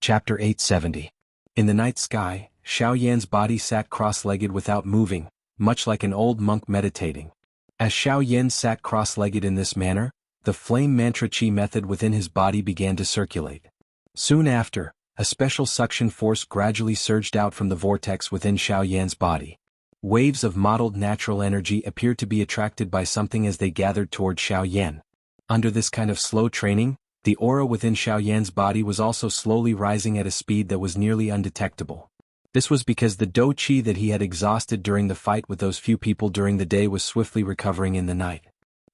Chapter 870. In the night sky, Xiaoyan's body sat cross-legged without moving, much like an old monk meditating. As Xiaoyan sat cross-legged in this manner, the flame mantra chi method within his body began to circulate. Soon after, a special suction force gradually surged out from the vortex within Xiaoyan's body. Waves of mottled natural energy appeared to be attracted by something as they gathered toward Xiaoyan. Under this kind of slow training, the aura within Xiaoyan's body was also slowly rising at a speed that was nearly undetectable. This was because the dou qi that he had exhausted during the fight with those few people during the day was swiftly recovering in the night.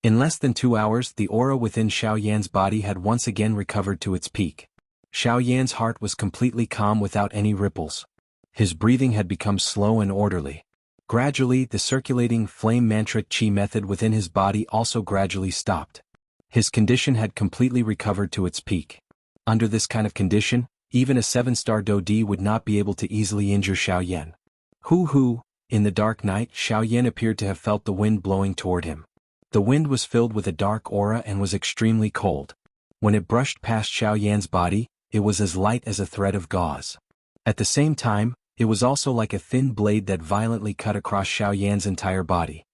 In less than 2 hours, the aura within Xiaoyan's body had once again recovered to its peak. Xiaoyan's heart was completely calm without any ripples. His breathing had become slow and orderly. Gradually, the circulating flame mantra chi method within his body also gradually stopped. His condition had completely recovered to its peak. Under this kind of condition, even a 7-star dou di would not be able to easily injure Xiaoyan. Hoo! In the dark night, Xiaoyan appeared to have felt the wind blowing toward him. The wind was filled with a dark aura and was extremely cold. When it brushed past Xiaoyan's body, it was as light as a thread of gauze. At the same time, it was also like a thin blade that violently cut across Xiaoyan's entire body.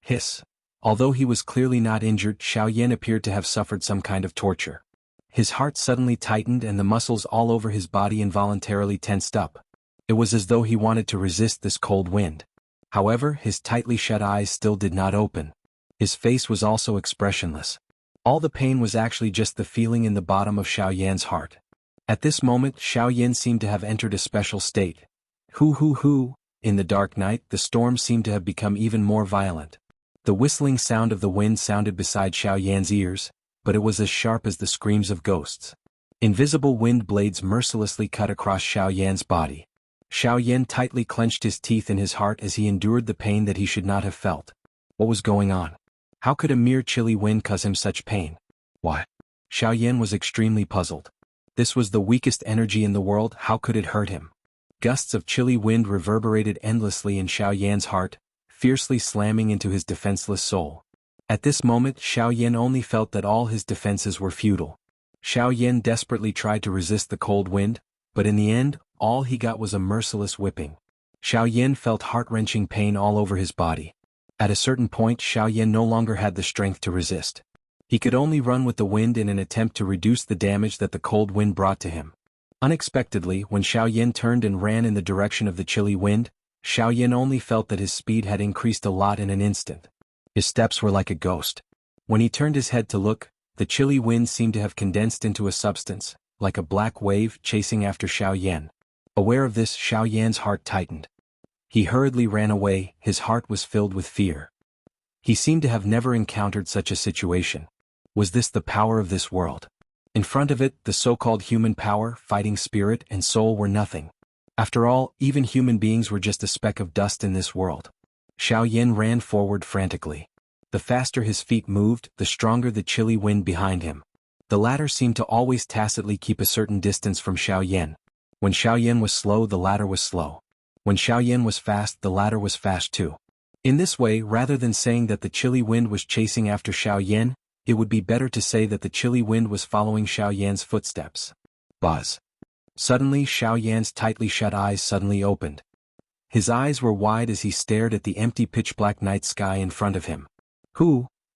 Hiss! Although he was clearly not injured, Xiaoyan appeared to have suffered some kind of torture. His heart suddenly tightened and the muscles all over his body involuntarily tensed up. It was as though he wanted to resist this cold wind. However, his tightly shut eyes still did not open. His face was also expressionless. All the pain was actually just the feeling in the bottom of Xiaoyan's heart. At this moment, Xiaoyan seemed to have entered a special state. Hoo! In the dark night, the storm seemed to have become even more violent. The whistling sound of the wind sounded beside Xiaoyan's ears, but it was as sharp as the screams of ghosts. Invisible wind blades mercilessly cut across Xiaoyan's body. Xiaoyan tightly clenched his teeth in his heart as he endured the pain that he should not have felt. What was going on? How could a mere chilly wind cause him such pain? Why? Xiaoyan was extremely puzzled. This was the weakest energy in the world, how could it hurt him? Gusts of chilly wind reverberated endlessly in Xiaoyan's heart, fiercely slamming into his defenseless soul. At this moment, Xiaoyan only felt that all his defenses were futile. Xiaoyan desperately tried to resist the cold wind, but in the end, all he got was a merciless whipping. Xiaoyan felt heart-wrenching pain all over his body. At a certain point, Xiaoyan no longer had the strength to resist. He could only run with the wind in an attempt to reduce the damage that the cold wind brought to him. Unexpectedly, when Xiaoyan turned and ran in the direction of the chilly wind, Xiaoyan only felt that his speed had increased a lot in an instant. His steps were like a ghost. When he turned his head to look, the chilly wind seemed to have condensed into a substance, like a black wave chasing after Xiaoyan. Aware of this, Xiaoyan's heart tightened. He hurriedly ran away, his heart was filled with fear. He seemed to have never encountered such a situation. Was this the power of this world? In front of it, the so-called human power, fighting spirit, and soul were nothing. After all, even human beings were just a speck of dust in this world. Xiaoyan ran forward frantically. The faster his feet moved, the stronger the chilly wind behind him. The latter seemed to always tacitly keep a certain distance from Xiaoyan. When Xiaoyan was slow, the latter was slow. When Xiaoyan was fast, the latter was fast too. In this way, rather than saying that the chilly wind was chasing after Xiaoyan, it would be better to say that the chilly wind was following Xiaoyan's footsteps. Buzz. Suddenly, Xiaoyan's tightly shut eyes suddenly opened. His eyes were wide as he stared at the empty pitch-black night sky in front of him.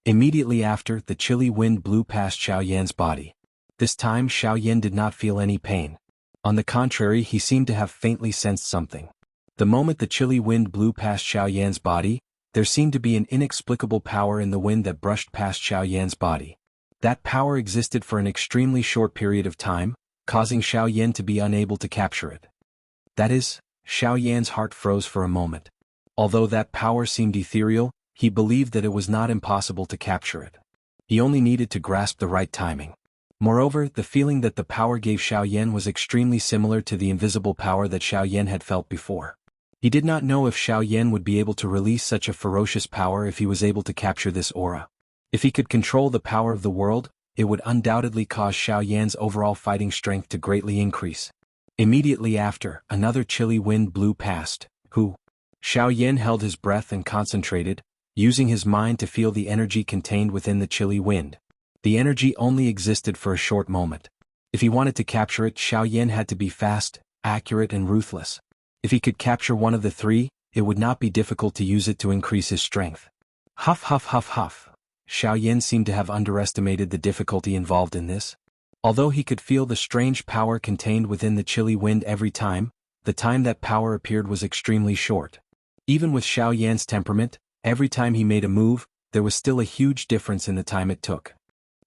Immediately after, the chilly wind blew past Xiaoyan's body. This time Xiaoyan did not feel any pain. On the contrary, he seemed to have faintly sensed something. The moment the chilly wind blew past Xiaoyan's body, there seemed to be an inexplicable power in the wind that brushed past Xiaoyan's body. That power existed for an extremely short period of time, causing Xiaoyan to be unable to capture it. That is, Xiaoyan's heart froze for a moment. Although that power seemed ethereal, he believed that it was not impossible to capture it. He only needed to grasp the right timing. Moreover, the feeling that the power gave Xiaoyan was extremely similar to the invisible power that Xiaoyan had felt before. He did not know if Xiaoyan would be able to release such a ferocious power if he was able to capture this aura. If he could control the power of the world, it would undoubtedly cause Xiaoyan's overall fighting strength to greatly increase. Immediately after, another chilly wind blew past. Xiaoyan held his breath and concentrated, using his mind to feel the energy contained within the chilly wind. The energy only existed for a short moment. If he wanted to capture it, Xiaoyan had to be fast, accurate and ruthless. If he could capture one of the three, it would not be difficult to use it to increase his strength. Huff huff huff huff. Xiaoyan seemed to have underestimated the difficulty involved in this. Although he could feel the strange power contained within the chilly wind every time, the time that power appeared was extremely short. Even with Xiaoyan's temperament, every time he made a move, there was still a huge difference in the time it took.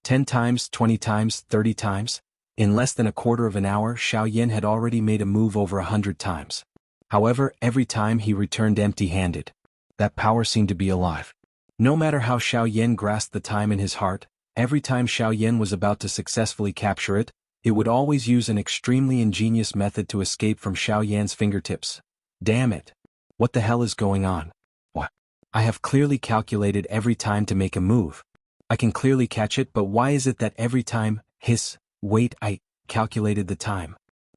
10 times, 20 times, 30 times. In less than a quarter of an hour, Xiaoyan had already made a move over 100 times. However, every time he returned empty-handed. That power seemed to be alive. No matter how Xiaoyan grasped the time in his heart, every time Xiaoyan was about to successfully capture it, it would always use an extremely ingenious method to escape from Xiaoyan's fingertips. Damn it! What the hell is going on? What? I have clearly calculated every time to make a move. I can clearly catch it, but why is it that every time, wait, I calculated the time.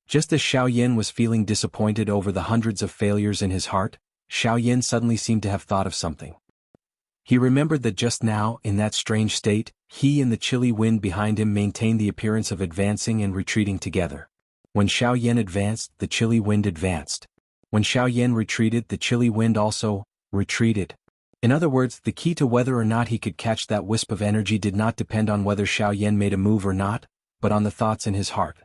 Just as Xiaoyan was feeling disappointed over the hundreds of failures in his heart, Xiaoyan suddenly seemed to have thought of something. He remembered that just now, in that strange state, he and the chilly wind behind him maintained the appearance of advancing and retreating together. When Xiaoyan advanced, the chilly wind advanced. When Xiaoyan retreated, the chilly wind also retreated. In other words, the key to whether or not he could catch that wisp of energy did not depend on whether Xiaoyan made a move or not, but on the thoughts in his heart.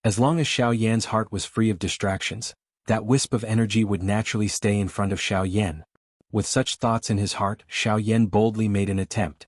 As long as Xiaoyan's heart was free of distractions, that wisp of energy would naturally stay in front of Xiaoyan. With such thoughts in his heart, Xiaoyan boldly made an attempt.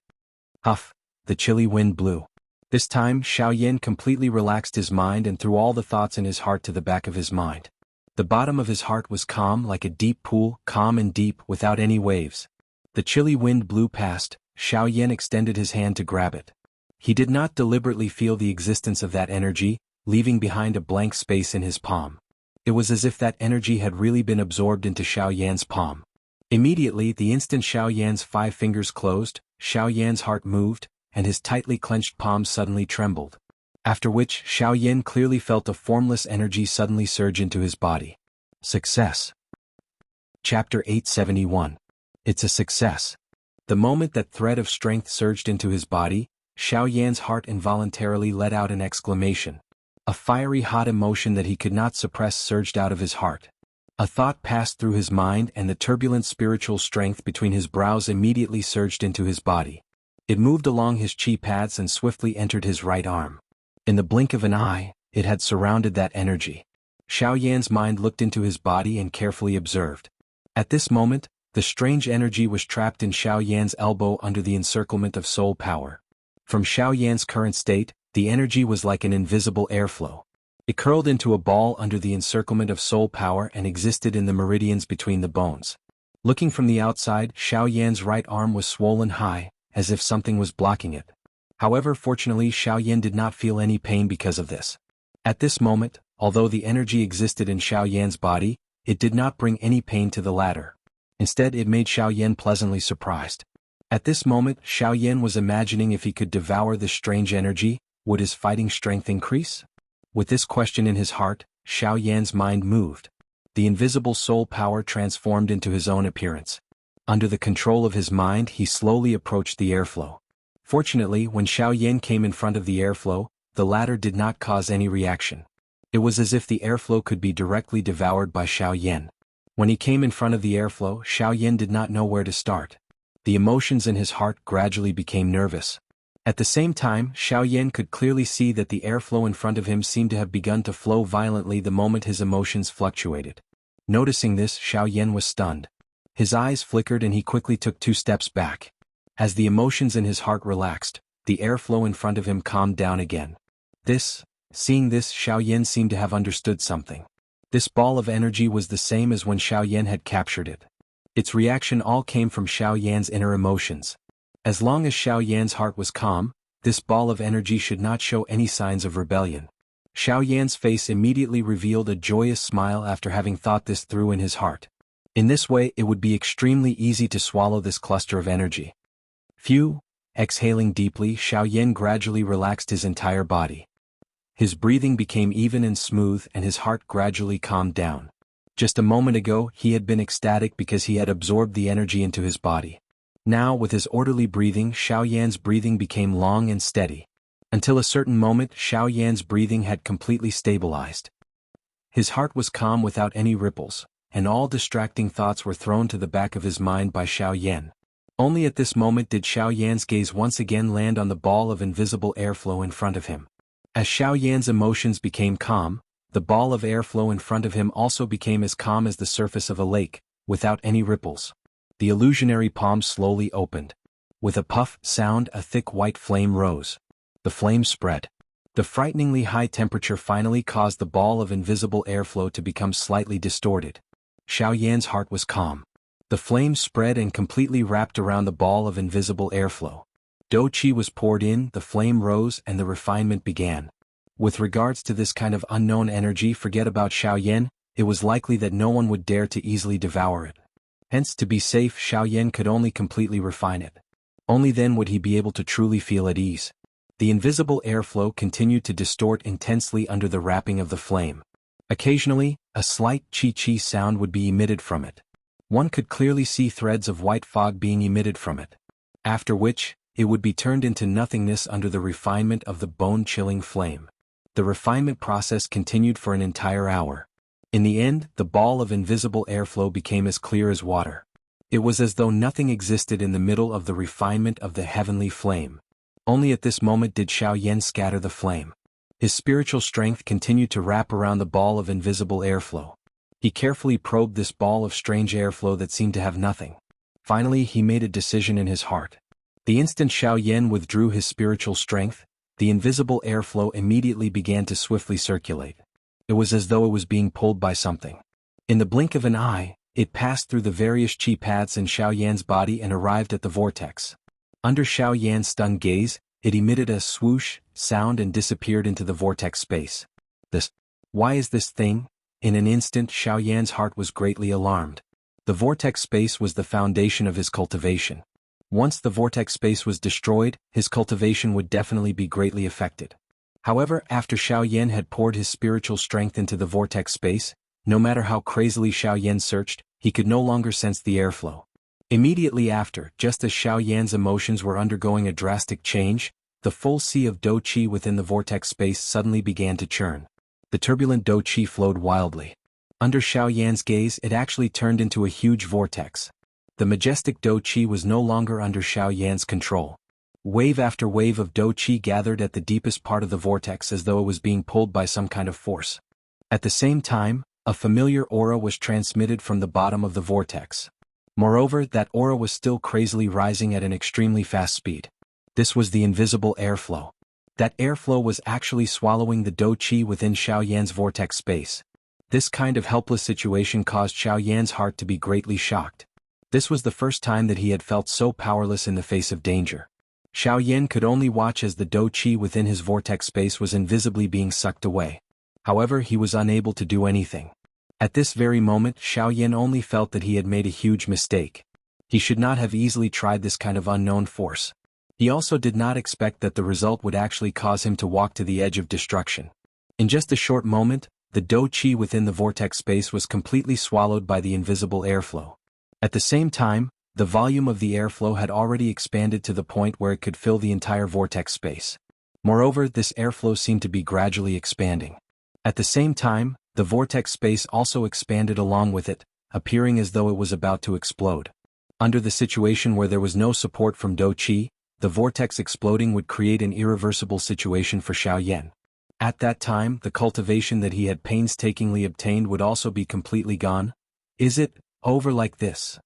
Huff! The chilly wind blew. This time, Xiaoyan completely relaxed his mind and threw all the thoughts in his heart to the back of his mind. The bottom of his heart was calm like a deep pool, calm and deep, without any waves. The chilly wind blew past. Xiaoyan extended his hand to grab it. He did not deliberately feel the existence of that energy, leaving behind a blank space in his palm. It was as if that energy had really been absorbed into Xiaoyan's palm. Immediately, the instant Xiaoyan's 5 fingers closed, Xiaoyan's heart moved, and his tightly clenched palms suddenly trembled. After which, Xiaoyan clearly felt a formless energy suddenly surge into his body. Success. Chapter 871. It's a success. The moment that thread of strength surged into his body, Xiaoyan's heart involuntarily let out an exclamation. A fiery hot emotion that he could not suppress surged out of his heart. A thought passed through his mind and the turbulent spiritual strength between his brows immediately surged into his body. It moved along his chi paths and swiftly entered his right arm. In the blink of an eye, it had surrounded that energy. Xiaoyan's mind looked into his body and carefully observed. At this moment, the strange energy was trapped in Xiaoyan's elbow under the encirclement of soul power. From Xiaoyan's current state, the energy was like an invisible airflow. It curled into a ball under the encirclement of soul power and existed in the meridians between the bones. Looking from the outside, Xiaoyan's right arm was swollen high, as if something was blocking it. However, fortunately Xiaoyan did not feel any pain because of this. At this moment, although the energy existed in Xiaoyan's body, it did not bring any pain to the latter. Instead, it made Xiaoyan pleasantly surprised. At this moment, Xiaoyan was imagining if he could devour this strange energy, would his fighting strength increase? With this question in his heart, Xiaoyan's mind moved. The invisible soul power transformed into his own appearance. Under the control of his mind, he slowly approached the airflow. Fortunately, when Xiaoyan came in front of the airflow, the latter did not cause any reaction. It was as if the airflow could be directly devoured by Xiaoyan. When he came in front of the airflow, Xiaoyan did not know where to start. The emotions in his heart gradually became nervous. At the same time, Xiaoyan could clearly see that the airflow in front of him seemed to have begun to flow violently the moment his emotions fluctuated. Noticing this, Xiaoyan was stunned. His eyes flickered and he quickly took 2 steps back. As the emotions in his heart relaxed, the airflow in front of him calmed down again. Seeing this, Xiaoyan seemed to have understood something. This ball of energy was the same as when Xiaoyan had captured it. Its reaction all came from Xiaoyan's inner emotions. As long as Xiaoyan's heart was calm, this ball of energy should not show any signs of rebellion. Xiaoyan's face immediately revealed a joyous smile after having thought this through in his heart. In this way, it would be extremely easy to swallow this cluster of energy. Exhaling deeply, Xiaoyan gradually relaxed his entire body. His breathing became even and smooth and his heart gradually calmed down. Just a moment ago, he had been ecstatic because he had absorbed the energy into his body. Now, with his orderly breathing, Xiaoyan's breathing became long and steady. Until a certain moment, Xiaoyan's breathing had completely stabilized. His heart was calm without any ripples, and all distracting thoughts were thrown to the back of his mind by Xiaoyan. Only at this moment did Xiaoyan's gaze once again land on the ball of invisible airflow in front of him. As Xiaoyan's emotions became calm, the ball of airflow in front of him also became as calm as the surface of a lake, without any ripples. The illusionary palm slowly opened. With a puff sound, a thick white flame rose. The flame spread. The frighteningly high temperature finally caused the ball of invisible airflow to become slightly distorted. Xiaoyan's heart was calm. The flame spread and completely wrapped around the ball of invisible airflow. Qi was poured in, the flame rose, and the refinement began. With regards to this kind of unknown energy, forget about Xiaoyan, it was likely that no one would dare to easily devour it. Hence, to be safe, Xiaoyan could only completely refine it. Only then would he be able to truly feel at ease. The invisible airflow continued to distort intensely under the wrapping of the flame. Occasionally, a slight chi-chi sound would be emitted from it. One could clearly see threads of white fog being emitted from it. After which, it would be turned into nothingness under the refinement of the bone-chilling flame. The refinement process continued for an entire hour. In the end, the ball of invisible airflow became as clear as water. It was as though nothing existed in the middle of the refinement of the heavenly flame. Only at this moment did Xiaoyan scatter the flame. His spiritual strength continued to wrap around the ball of invisible airflow. He carefully probed this ball of strange airflow that seemed to have nothing. Finally, he made a decision in his heart. The instant Xiaoyan withdrew his spiritual strength, the invisible airflow immediately began to swiftly circulate. It was as though it was being pulled by something. In the blink of an eye, it passed through the various chi paths in Xiaoyan's body and arrived at the vortex. Under Xiaoyan's stunned gaze, it emitted a swoosh sound and disappeared into the vortex space. Why is this thing? In an instant, Xiaoyan's heart was greatly alarmed. The vortex space was the foundation of his cultivation. Once the vortex space was destroyed, his cultivation would definitely be greatly affected. However, after Xiaoyan had poured his spiritual strength into the vortex space, no matter how crazily Xiaoyan searched, he could no longer sense the airflow. Immediately after, just as Xiaoyan's emotions were undergoing a drastic change, the full sea of Qi within the vortex space suddenly began to churn. The turbulent Qi flowed wildly. Under Xiaoyan's gaze, it actually turned into a huge vortex. The majestic Qi was no longer under Xiaoyan's control. Wave after wave of Qi gathered at the deepest part of the vortex as though it was being pulled by some kind of force. At the same time, a familiar aura was transmitted from the bottom of the vortex. Moreover, that aura was still crazily rising at an extremely fast speed. This was the invisible airflow. That airflow was actually swallowing the Qi within Xiaoyan's vortex space. This kind of helpless situation caused Xiaoyan's heart to be greatly shocked. This was the first time that he had felt so powerless in the face of danger. Xiaoyan could only watch as the dou qi within his vortex space was invisibly being sucked away. However, he was unable to do anything. At this very moment, Xiaoyan only felt that he had made a huge mistake. He should not have easily tried this kind of unknown force. He also did not expect that the result would actually cause him to walk to the edge of destruction. In just a short moment, the dou qi within the vortex space was completely swallowed by the invisible airflow. At the same time, the volume of the airflow had already expanded to the point where it could fill the entire vortex space. Moreover, this airflow seemed to be gradually expanding. At the same time, the vortex space also expanded along with it, appearing as though it was about to explode. Under the situation where there was no support from dou qi, the vortex exploding would create an irreversible situation for Xiaoyan. At that time, the cultivation that he had painstakingly obtained would also be completely gone. Is it over like this?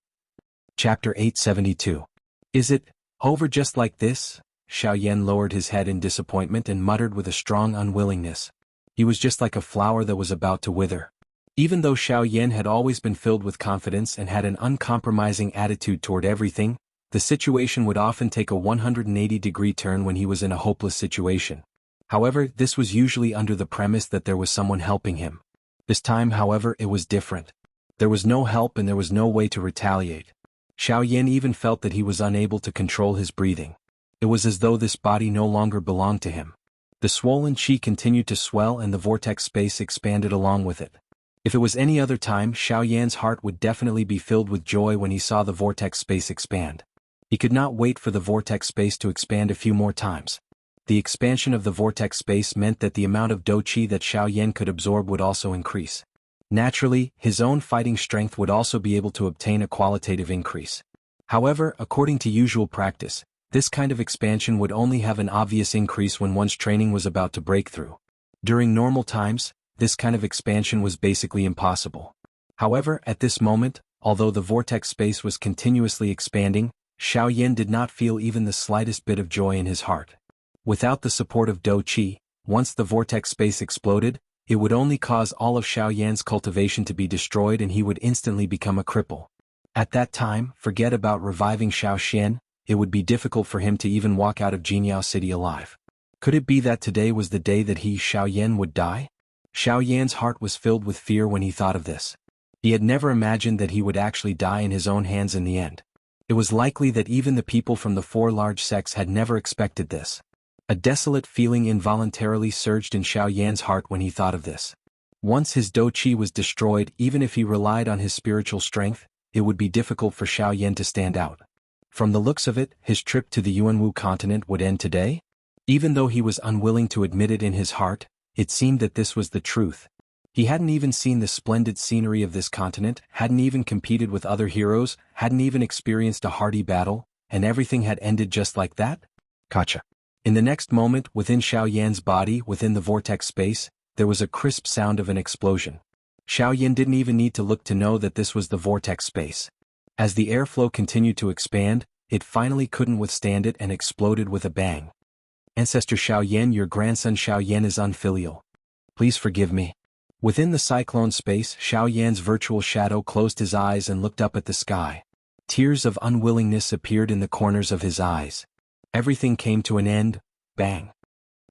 Chapter 872. Is it over just like this? Xiaoyan lowered his head in disappointment and muttered with a strong unwillingness. He was just like a flower that was about to wither. Even though Xiaoyan had always been filled with confidence and had an uncompromising attitude toward everything, the situation would often take a 180-degree turn when he was in a hopeless situation. However, this was usually under the premise that there was someone helping him. This time, however, it was different. There was no help and there was no way to retaliate. Xiaoyan even felt that he was unable to control his breathing. It was as though this body no longer belonged to him. The swollen qi continued to swell and the vortex space expanded along with it. If it was any other time, Xiaoyan's heart would definitely be filled with joy when he saw the vortex space expand. He could not wait for the vortex space to expand a few more times. The expansion of the vortex space meant that the amount of dou qi that Xiaoyan could absorb would also increase. Naturally, his own fighting strength would also be able to obtain a qualitative increase. However, according to usual practice, this kind of expansion would only have an obvious increase when one's training was about to break through. During normal times, this kind of expansion was basically impossible. However, at this moment, although the vortex space was continuously expanding, Xiaoyan did not feel even the slightest bit of joy in his heart. Without the support of dou qi, once the vortex space exploded, it would only cause all of Xiaoyan's cultivation to be destroyed and he would instantly become a cripple. At that time, forget about reviving Xiaoxian, it would be difficult for him to even walk out of Jianghu city alive. Could it be that today was the day that he, Xiaoyan, would die? Xiaoyan's heart was filled with fear when he thought of this. He had never imagined that he would actually die in his own hands in the end. It was likely that even the people from the 4 large sects had never expected this. A desolate feeling involuntarily surged in Xiaoyan's heart when he thought of this. Once his dou qi was destroyed, even if he relied on his spiritual strength, it would be difficult for Xiaoyan to stand out. From the looks of it, his trip to the Yuanwu continent would end today? Even though he was unwilling to admit it in his heart, it seemed that this was the truth. He hadn't even seen the splendid scenery of this continent, hadn't even competed with other heroes, hadn't even experienced a hardy battle, and everything had ended just like that? Gotcha. In the next moment, within Xiaoyan's body, within the vortex space, there was a crisp sound of an explosion. Xiaoyan didn't even need to look to know that this was the vortex space. As the airflow continued to expand, it finally couldn't withstand it and exploded with a bang. Ancestor Xiaoyan, your grandson Xiaoyan is unfilial. Please forgive me. Within the cyclone space, Xiaoyan's virtual shadow closed his eyes and looked up at the sky. Tears of unwillingness appeared in the corners of his eyes. Everything came to an end, bang.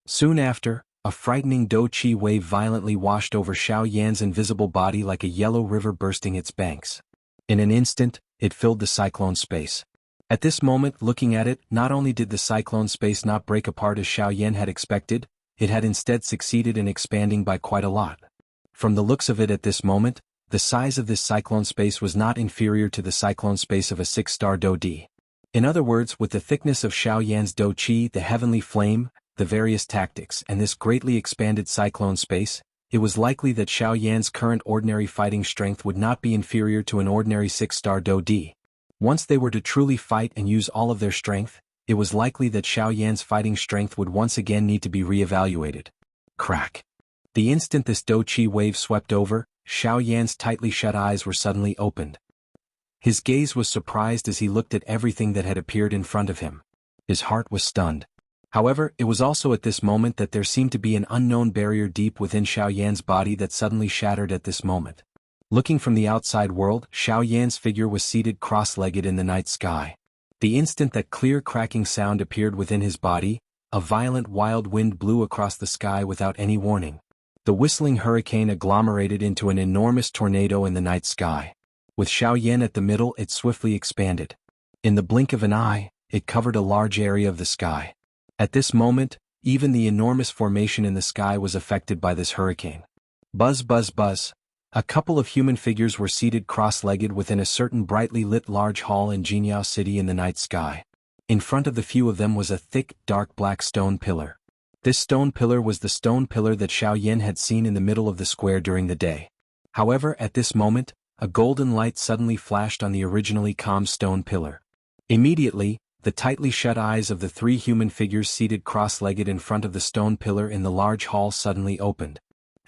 Soon after, a frightening dou qi wave violently washed over Xiaoyan's invisible body like a yellow river bursting its banks. In an instant, it filled the cyclone space. At this moment, looking at it, not only did the cyclone space not break apart as Xiaoyan had expected, it had instead succeeded in expanding by quite a lot. From the looks of it at this moment, the size of this cyclone space was not inferior to the cyclone space of a 6-star dou di. In other words, with the thickness of Xiaoyan's dou qi, the heavenly flame, the various tactics, and this greatly expanded cyclone space, it was likely that Xiaoyan's current ordinary fighting strength would not be inferior to an ordinary 6-star dou di. Once they were to truly fight and use all of their strength, it was likely that Xiaoyan's fighting strength would once again need to be re-evaluated. Crack. The instant this dou qi wave swept over, Xiaoyan's tightly shut eyes were suddenly opened. His gaze was surprised as he looked at everything that had appeared in front of him. His heart was stunned. However, it was also at this moment that there seemed to be an unknown barrier deep within Xiaoyan's body that suddenly shattered at this moment. Looking from the outside world, Xiaoyan's figure was seated cross-legged in the night sky. The instant that clear cracking sound appeared within his body, a violent wild wind blew across the sky without any warning. The whistling hurricane agglomerated into an enormous tornado in the night sky. With Xiaoyan at the middle, it swiftly expanded. In the blink of an eye, it covered a large area of the sky. At this moment, even the enormous formation in the sky was affected by this hurricane. Buzz, buzz, buzz. A couple of human figures were seated cross-legged within a certain brightly lit large hall in Jianghu city in the night sky. In front of the few of them was a thick, dark black stone pillar. This stone pillar was the stone pillar that Xiaoyan had seen in the middle of the square during the day. However, at this moment, a golden light suddenly flashed on the originally calm stone pillar. Immediately, the tightly shut eyes of the three human figures seated cross-legged in front of the stone pillar in the large hall suddenly opened.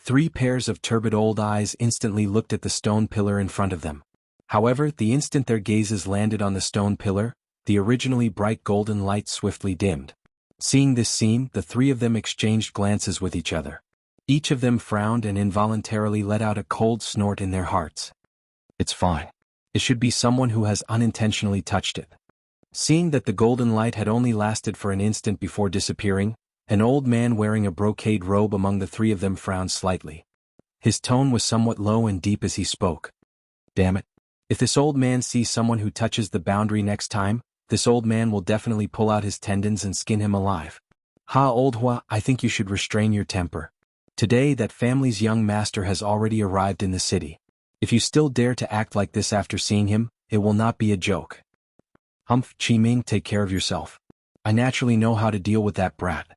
Three pairs of turbid old eyes instantly looked at the stone pillar in front of them. However, the instant their gazes landed on the stone pillar, the originally bright golden light swiftly dimmed. Seeing this scene, the three of them exchanged glances with each other. Each of them frowned and involuntarily let out a cold snort in their hearts. It's fine. It should be someone who has unintentionally touched it. Seeing that the golden light had only lasted for an instant before disappearing, an old man wearing a brocade robe among the three of them frowned slightly. His tone was somewhat low and deep as he spoke. Damn it. If this old man sees someone who touches the boundary next time, this old man will definitely pull out his tendons and skin him alive. Ha, old Hua, I think you should restrain your temper. Today that family's young master has already arrived in the city. If you still dare to act like this after seeing him, it will not be a joke. Humph, Qiming, take care of yourself. I naturally know how to deal with that brat.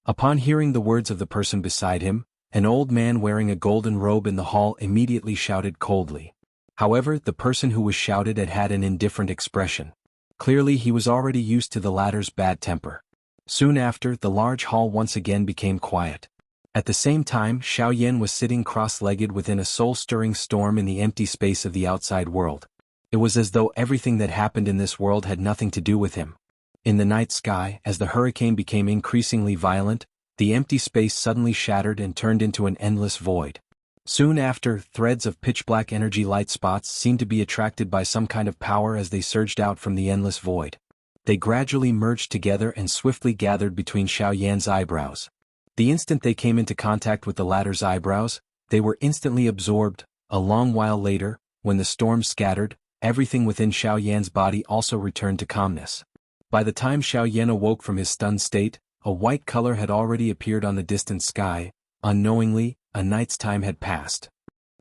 Upon hearing the words of the person beside him, an old man wearing a golden robe in the hall immediately shouted coldly. However, the person who was shouted at had an indifferent expression. Clearly he was already used to the latter's bad temper. Soon after, the large hall once again became quiet. At the same time, Xiaoyan was sitting cross-legged within a soul-stirring storm in the empty space of the outside world. It was as though everything that happened in this world had nothing to do with him. In the night sky, as the hurricane became increasingly violent, the empty space suddenly shattered and turned into an endless void. Soon after, threads of pitch-black energy light spots seemed to be attracted by some kind of power as they surged out from the endless void. They gradually merged together and swiftly gathered between Xiaoyan's eyebrows. The instant they came into contact with the latter's eyebrows, they were instantly absorbed. A long while later, when the storm scattered, everything within Xiaoyan's body also returned to calmness. By the time Xiaoyan awoke from his stunned state, a white color had already appeared on the distant sky. Unknowingly, a night's time had passed.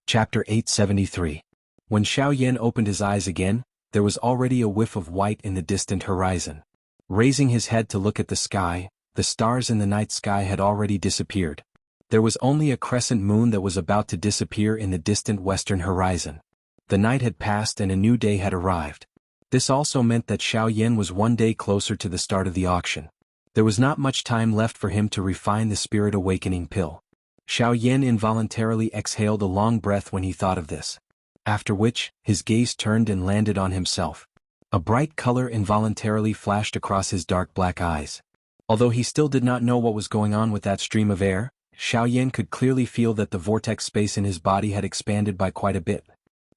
Chapter 873. When Xiaoyan opened his eyes again, there was already a whiff of white in the distant horizon. Raising his head to look at the sky, the stars in the night sky had already disappeared. There was only a crescent moon that was about to disappear in the distant western horizon. The night had passed and a new day had arrived. This also meant that Xiaoyan was one day closer to the start of the auction. There was not much time left for him to refine the spirit awakening pill. Xiaoyan involuntarily exhaled a long breath when he thought of this. After which, his gaze turned and landed on himself. A bright color involuntarily flashed across his dark black eyes. Although he still did not know what was going on with that stream of air, Xiaoyan could clearly feel that the vortex space in his body had expanded by quite a bit.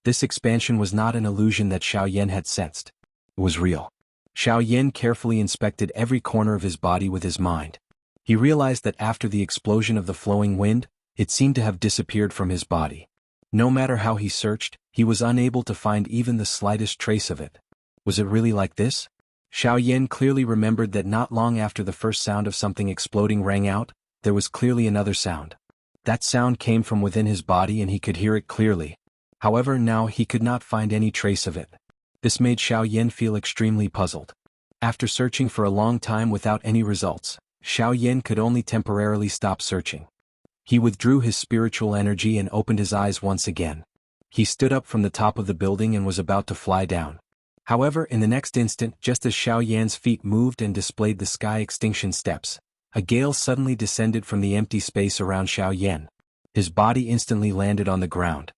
This expansion was not an illusion that Xiaoyan had sensed. It was real. Xiaoyan carefully inspected every corner of his body with his mind. He realized that after the explosion of the flowing wind, it seemed to have disappeared from his body. No matter how he searched, he was unable to find even the slightest trace of it. Was it really like this? Xiaoyan clearly remembered that not long after the first sound of something exploding rang out, there was clearly another sound. That sound came from within his body and he could hear it clearly. However, now he could not find any trace of it. This made Xiaoyan feel extremely puzzled. After searching for a long time without any results, Xiaoyan could only temporarily stop searching. He withdrew his spiritual energy and opened his eyes once again. He stood up from the top of the building and was about to fly down. However, in the next instant, just as Xiaoyan's feet moved and displayed the sky extinction steps, a gale suddenly descended from the empty space around Xiaoyan. His body instantly landed on the ground.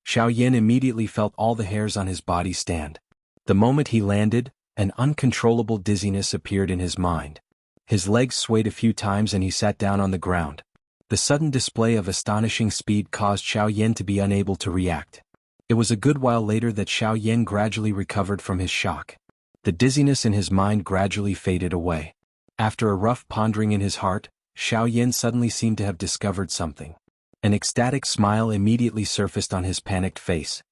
Xiaoyan immediately felt all the hairs on his body stand. The moment he landed, an uncontrollable dizziness appeared in his mind. His legs swayed a few times and he sat down on the ground. The sudden display of astonishing speed caused Xiaoyan to be unable to react. It was a good while later that Xiaoyan gradually recovered from his shock. The dizziness in his mind gradually faded away. After a rough pondering in his heart, Xiaoyan suddenly seemed to have discovered something. An ecstatic smile immediately surfaced on his panicked face.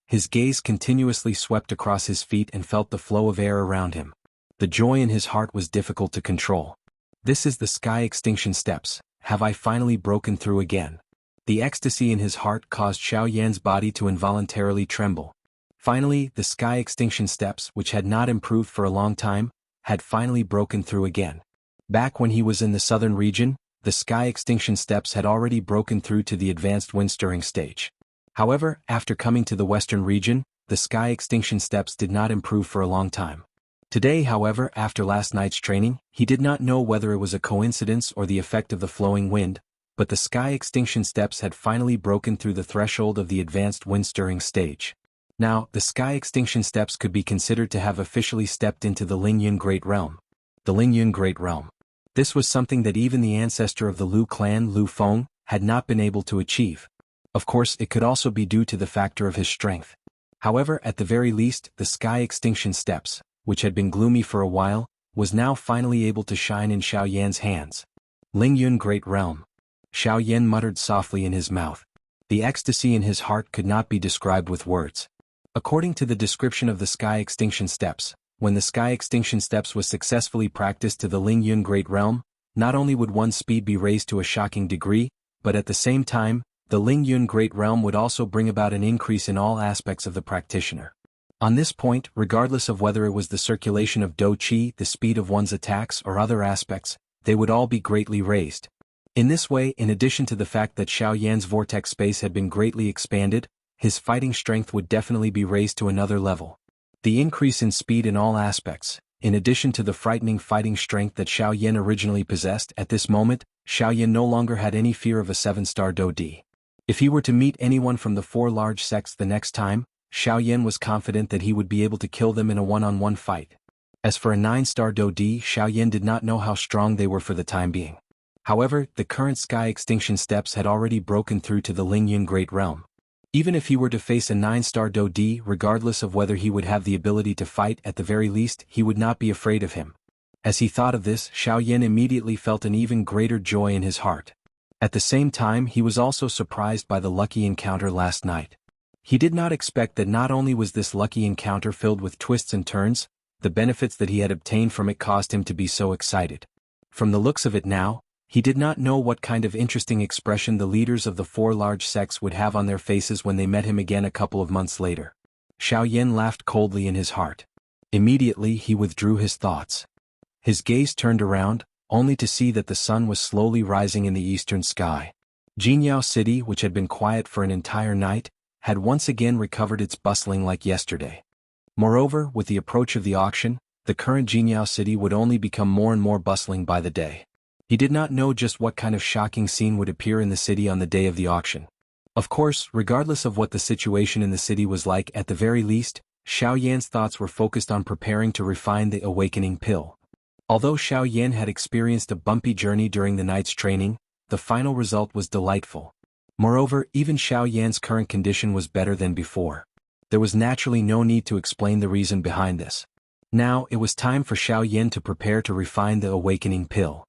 His gaze continuously swept across his feet and felt the flow of air around him. The joy in his heart was difficult to control. This is the sky extinction steps. Have I finally broken through again? The ecstasy in his heart caused Xiaoyan's body to involuntarily tremble. Finally, the sky extinction steps, which had not improved for a long time, had finally broken through again. Back when he was in the southern region, the sky extinction steps had already broken through to the advanced wind-stirring stage. However, after coming to the western region, the sky extinction steps did not improve for a long time. Today, however, after last night's training, he did not know whether it was a coincidence or the effect of the flowing wind, but the sky extinction steps had finally broken through the threshold of the advanced wind-stirring stage. Now, the sky extinction steps could be considered to have officially stepped into the Lingyun Great Realm. The Lingyun Great Realm. This was something that even the ancestor of the Lu clan, Lu Feng, had not been able to achieve. Of course, it could also be due to the factor of his strength. However, at the very least, the sky extinction steps, which had been gloomy for a while, was now finally able to shine in Xiaoyan's hands. Lingyun Great Realm. Xiaoyan muttered softly in his mouth. The ecstasy in his heart could not be described with words. According to the description of the sky extinction steps, when the sky extinction steps was successfully practiced to the Lingyun Great Realm, not only would one's speed be raised to a shocking degree, but at the same time, the Lingyun Great Realm would also bring about an increase in all aspects of the practitioner. On this point, regardless of whether it was the circulation of Do Qi, the speed of one's attacks, or other aspects, they would all be greatly raised. In this way, in addition to the fact that Xiaoyan's vortex space had been greatly expanded, his fighting strength would definitely be raised to another level. The increase in speed in all aspects, in addition to the frightening fighting strength that Xiaoyan originally possessed, at this moment, Xiaoyan no longer had any fear of a 7-star Do Di. If he were to meet anyone from the 4 large sects the next time, Xiaoyan was confident that he would be able to kill them in a one-on-one fight. As for a 9-star Do Di, Xiaoyan did not know how strong they were for the time being. However, the current sky extinction steps had already broken through to the Lingyun Great Realm. Even if he were to face a 9-star Do Di, regardless of whether he would have the ability to fight, at the very least, he would not be afraid of him. As he thought of this, Xiaoyan immediately felt an even greater joy in his heart. At the same time, he was also surprised by the lucky encounter last night. He did not expect that not only was this lucky encounter filled with twists and turns, the benefits that he had obtained from it caused him to be so excited. From the looks of it now, he did not know what kind of interesting expression the leaders of the 4 large sects would have on their faces when they met him again a couple of months later. Xiaoyan laughed coldly in his heart. Immediately he withdrew his thoughts. His gaze turned around, only to see that the sun was slowly rising in the eastern sky. Jianghu City, which had been quiet for an entire night, had once again recovered its bustling like yesterday. Moreover, with the approach of the auction, the current Jianghu City would only become more and more bustling by the day. He did not know just what kind of shocking scene would appear in the city on the day of the auction. Of course, regardless of what the situation in the city was like, at the very least, Xiaoyan's thoughts were focused on preparing to refine the awakening pill. Although Xiaoyan had experienced a bumpy journey during the night's training, the final result was delightful. Moreover, even Xiaoyan's current condition was better than before. There was naturally no need to explain the reason behind this. Now, it was time for Xiaoyan to prepare to refine the awakening pill.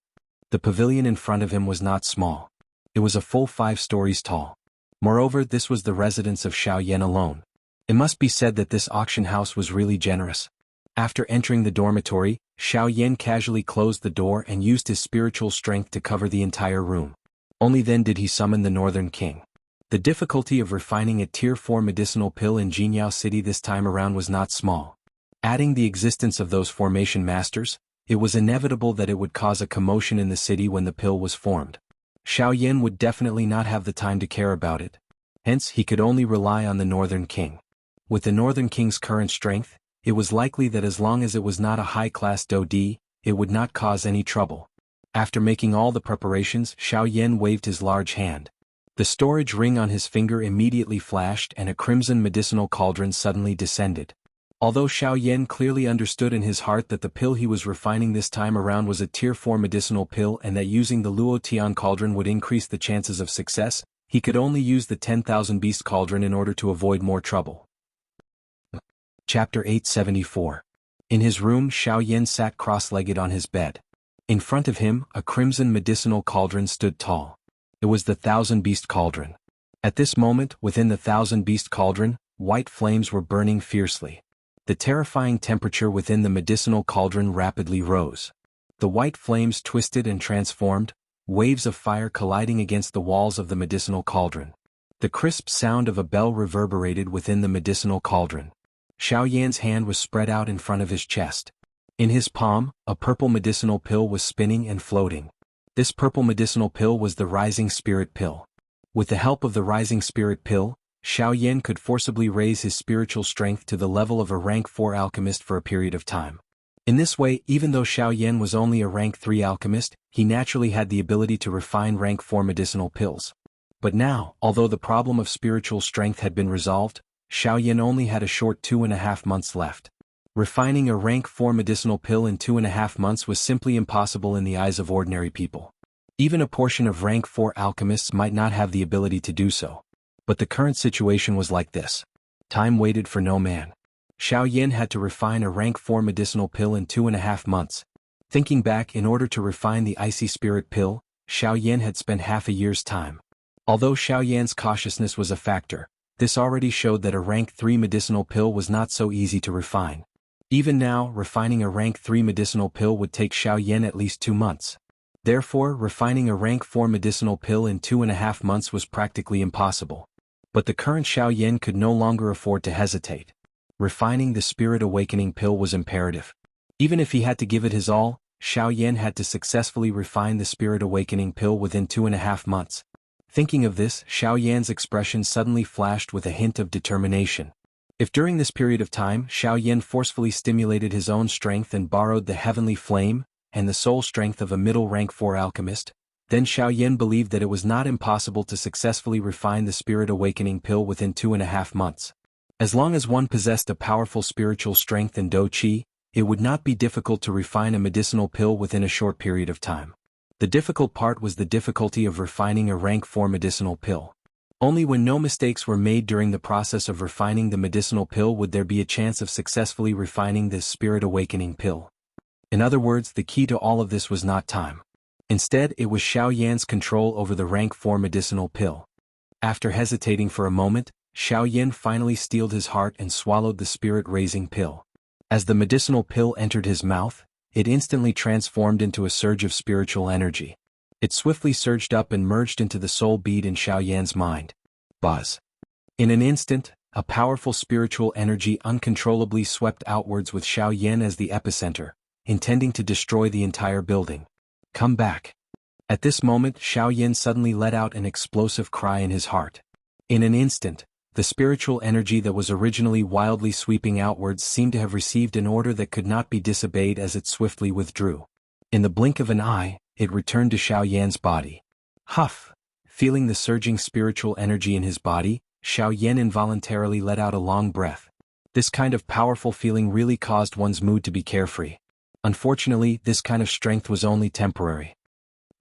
The pavilion in front of him was not small. It was a full 5 stories tall. Moreover, this was the residence of Xiaoyan alone. It must be said that this auction house was really generous. After entering the dormitory, Xiaoyan casually closed the door and used his spiritual strength to cover the entire room. Only then did he summon the Northern King. The difficulty of refining a Tier 4 medicinal pill in Jianghu City this time around was not small. Adding the existence of those formation masters, it was inevitable that it would cause a commotion in the city when the pill was formed. Xiaoyan would definitely not have the time to care about it. Hence, he could only rely on the Northern King. With the Northern King's current strength, it was likely that as long as it was not a high-class Do Di, it would not cause any trouble. After making all the preparations, Xiaoyan waved his large hand. The storage ring on his finger immediately flashed and a crimson medicinal cauldron suddenly descended. Although Xiaoyan clearly understood in his heart that the pill he was refining this time around was a Tier 4 medicinal pill and that using the Luotian cauldron would increase the chances of success, he could only use the 10,000 beast cauldron in order to avoid more trouble. Chapter 874. In his room, Xiaoyan sat cross-legged on his bed. In front of him, a crimson medicinal cauldron stood tall. It was the Thousand-Beast Cauldron. At this moment, within the Thousand-Beast Cauldron, white flames were burning fiercely. The terrifying temperature within the medicinal cauldron rapidly rose. The white flames twisted and transformed, waves of fire colliding against the walls of the medicinal cauldron. The crisp sound of a bell reverberated within the medicinal cauldron. Xiaoyan's hand was spread out in front of his chest. In his palm, a purple medicinal pill was spinning and floating. This purple medicinal pill was the Rising Spirit Pill. With the help of the Rising Spirit Pill, Xiaoyan could forcibly raise his spiritual strength to the level of a rank 4 alchemist for a period of time. In this way, even though Xiaoyan was only a rank 3 alchemist, he naturally had the ability to refine rank 4 medicinal pills. But now, although the problem of spiritual strength had been resolved, Xiaoyan only had a short 2.5 months left. Refining a rank 4 medicinal pill in 2.5 months was simply impossible in the eyes of ordinary people. Even a portion of rank 4 alchemists might not have the ability to do so. But the current situation was like this. Time waited for no man. Xiaoyan had to refine a rank 4 medicinal pill in 2.5 months. Thinking back, in order to refine the Icy Spirit Pill, Xiaoyan had spent half a year's time. Although Xiaoyan's cautiousness was a factor, this already showed that a rank 3 medicinal pill was not so easy to refine. Even now, refining a rank 3 medicinal pill would take Xiaoyan at least 2 months. Therefore, refining a rank 4 medicinal pill in 2.5 months was practically impossible. But the current Xiaoyan could no longer afford to hesitate. Refining the Spirit Awakening Pill was imperative. Even if he had to give it his all, Xiaoyan had to successfully refine the Spirit Awakening Pill within 2.5 months. Thinking of this, Xiaoyan's expression suddenly flashed with a hint of determination. If during this period of time Xiaoyan forcefully stimulated his own strength and borrowed the heavenly flame and the soul strength of a middle rank 4 alchemist, then Xiaoyan believed that it was not impossible to successfully refine the Spirit Awakening Pill within 2.5 months. As long as one possessed a powerful spiritual strength and Do Qi, it would not be difficult to refine a medicinal pill within a short period of time. The difficult part was the difficulty of refining a rank 4 medicinal pill. Only when no mistakes were made during the process of refining the medicinal pill would there be a chance of successfully refining this Spirit Awakening Pill. In other words, the key to all of this was not time. Instead, it was Xiaoyan's control over the rank 4 medicinal pill. After hesitating for a moment, Xiaoyan finally steeled his heart and swallowed the spirit-raising pill. As the medicinal pill entered his mouth, it instantly transformed into a surge of spiritual energy. It swiftly surged up and merged into the soul bead in Xiaoyan's mind. Buzz. In an instant, a powerful spiritual energy uncontrollably swept outwards with Xiaoyan as the epicenter, intending to destroy the entire building. Come back. At this moment, Xiaoyan suddenly let out an explosive cry in his heart. In an instant, the spiritual energy that was originally wildly sweeping outwards seemed to have received an order that could not be disobeyed as it swiftly withdrew. In the blink of an eye, it returned to Xiaoyan's body. Huff! Feeling the surging spiritual energy in his body, Xiaoyan involuntarily let out a long breath. This kind of powerful feeling really caused one's mood to be carefree. Unfortunately, this kind of strength was only temporary.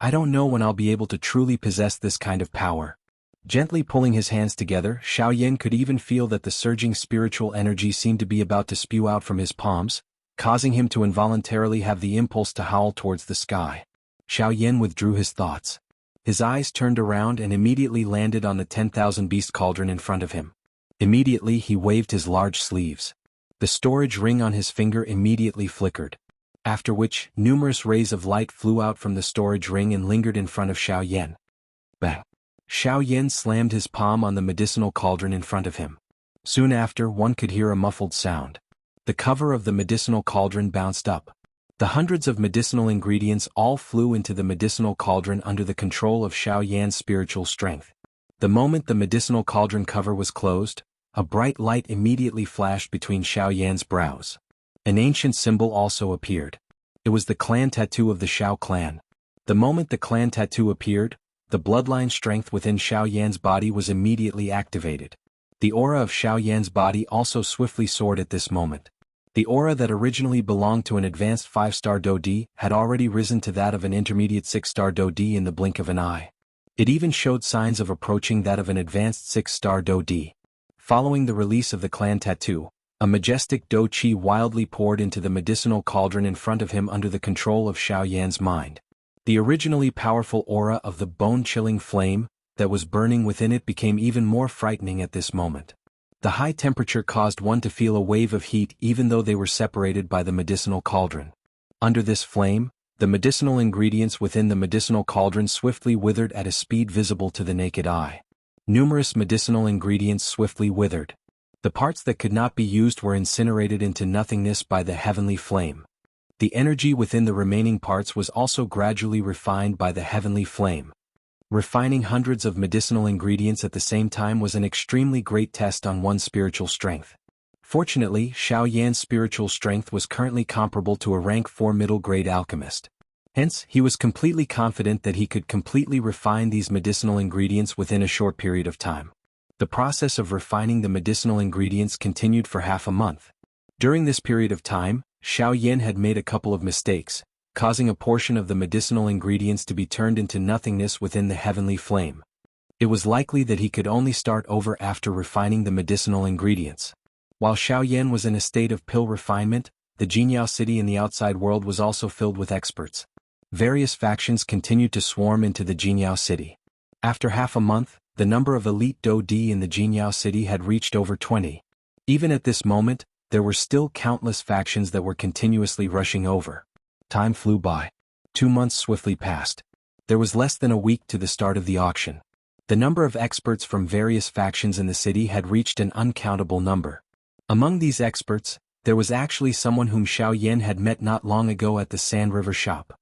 I don't know when I'll be able to truly possess this kind of power. Gently pulling his hands together, Xiaoyan could even feel that the surging spiritual energy seemed to be about to spew out from his palms, causing him to involuntarily have the impulse to howl towards the sky. Xiaoyan withdrew his thoughts. His eyes turned around and immediately landed on the 10,000 beast cauldron in front of him. Immediately he waved his large sleeves. The storage ring on his finger immediately flickered. After which, numerous rays of light flew out from the storage ring and lingered in front of Xiaoyan. Bang! Xiaoyan slammed his palm on the medicinal cauldron in front of him. Soon after, one could hear a muffled sound. The cover of the medicinal cauldron bounced up. The hundreds of medicinal ingredients all flew into the medicinal cauldron under the control of Xiaoyan's spiritual strength. The moment the medicinal cauldron cover was closed, a bright light immediately flashed between Xiaoyan's brows. An ancient symbol also appeared. It was the clan tattoo of the Xiao clan. The moment the clan tattoo appeared, the bloodline strength within Xiaoyan's body was immediately activated. The aura of Xiaoyan's body also swiftly soared at this moment. The aura that originally belonged to an advanced 5-star Do-Di had already risen to that of an intermediate 6-star Do-Di in the blink of an eye. It even showed signs of approaching that of an advanced 6-star Do-Di. Following the release of the clan tattoo, A majestic dou qi wildly poured into the medicinal cauldron in front of him under the control of Xiaoyan's mind. The originally powerful aura of the bone-chilling flame that was burning within it became even more frightening at this moment. The high temperature caused one to feel a wave of heat even though they were separated by the medicinal cauldron. Under this flame, the medicinal ingredients within the medicinal cauldron swiftly withered at a speed visible to the naked eye. Numerous medicinal ingredients swiftly withered. The parts that could not be used were incinerated into nothingness by the heavenly flame. The energy within the remaining parts was also gradually refined by the heavenly flame. Refining hundreds of medicinal ingredients at the same time was an extremely great test on one's spiritual strength. Fortunately, Xiaoyan's spiritual strength was currently comparable to a rank 4 middle-grade alchemist. Hence, he was completely confident that he could completely refine these medicinal ingredients within a short period of time. The process of refining the medicinal ingredients continued for half a month. During this period of time, Xiaoyan had made a couple of mistakes, causing a portion of the medicinal ingredients to be turned into nothingness within the heavenly flame. It was likely that he could only start over after refining the medicinal ingredients. While Xiaoyan was in a state of pill refinement, the Jianghu city in the outside world was also filled with experts. Various factions continued to swarm into the Jianghu city. After half a month, the number of elite dou di in the Jianghu city had reached over 20. Even at this moment, there were still countless factions that were continuously rushing over. Time flew by. 2 months swiftly passed. There was less than a week to the start of the auction. The number of experts from various factions in the city had reached an uncountable number. Among these experts, there was actually someone whom Xiaoyan had met not long ago at the Sand River shop.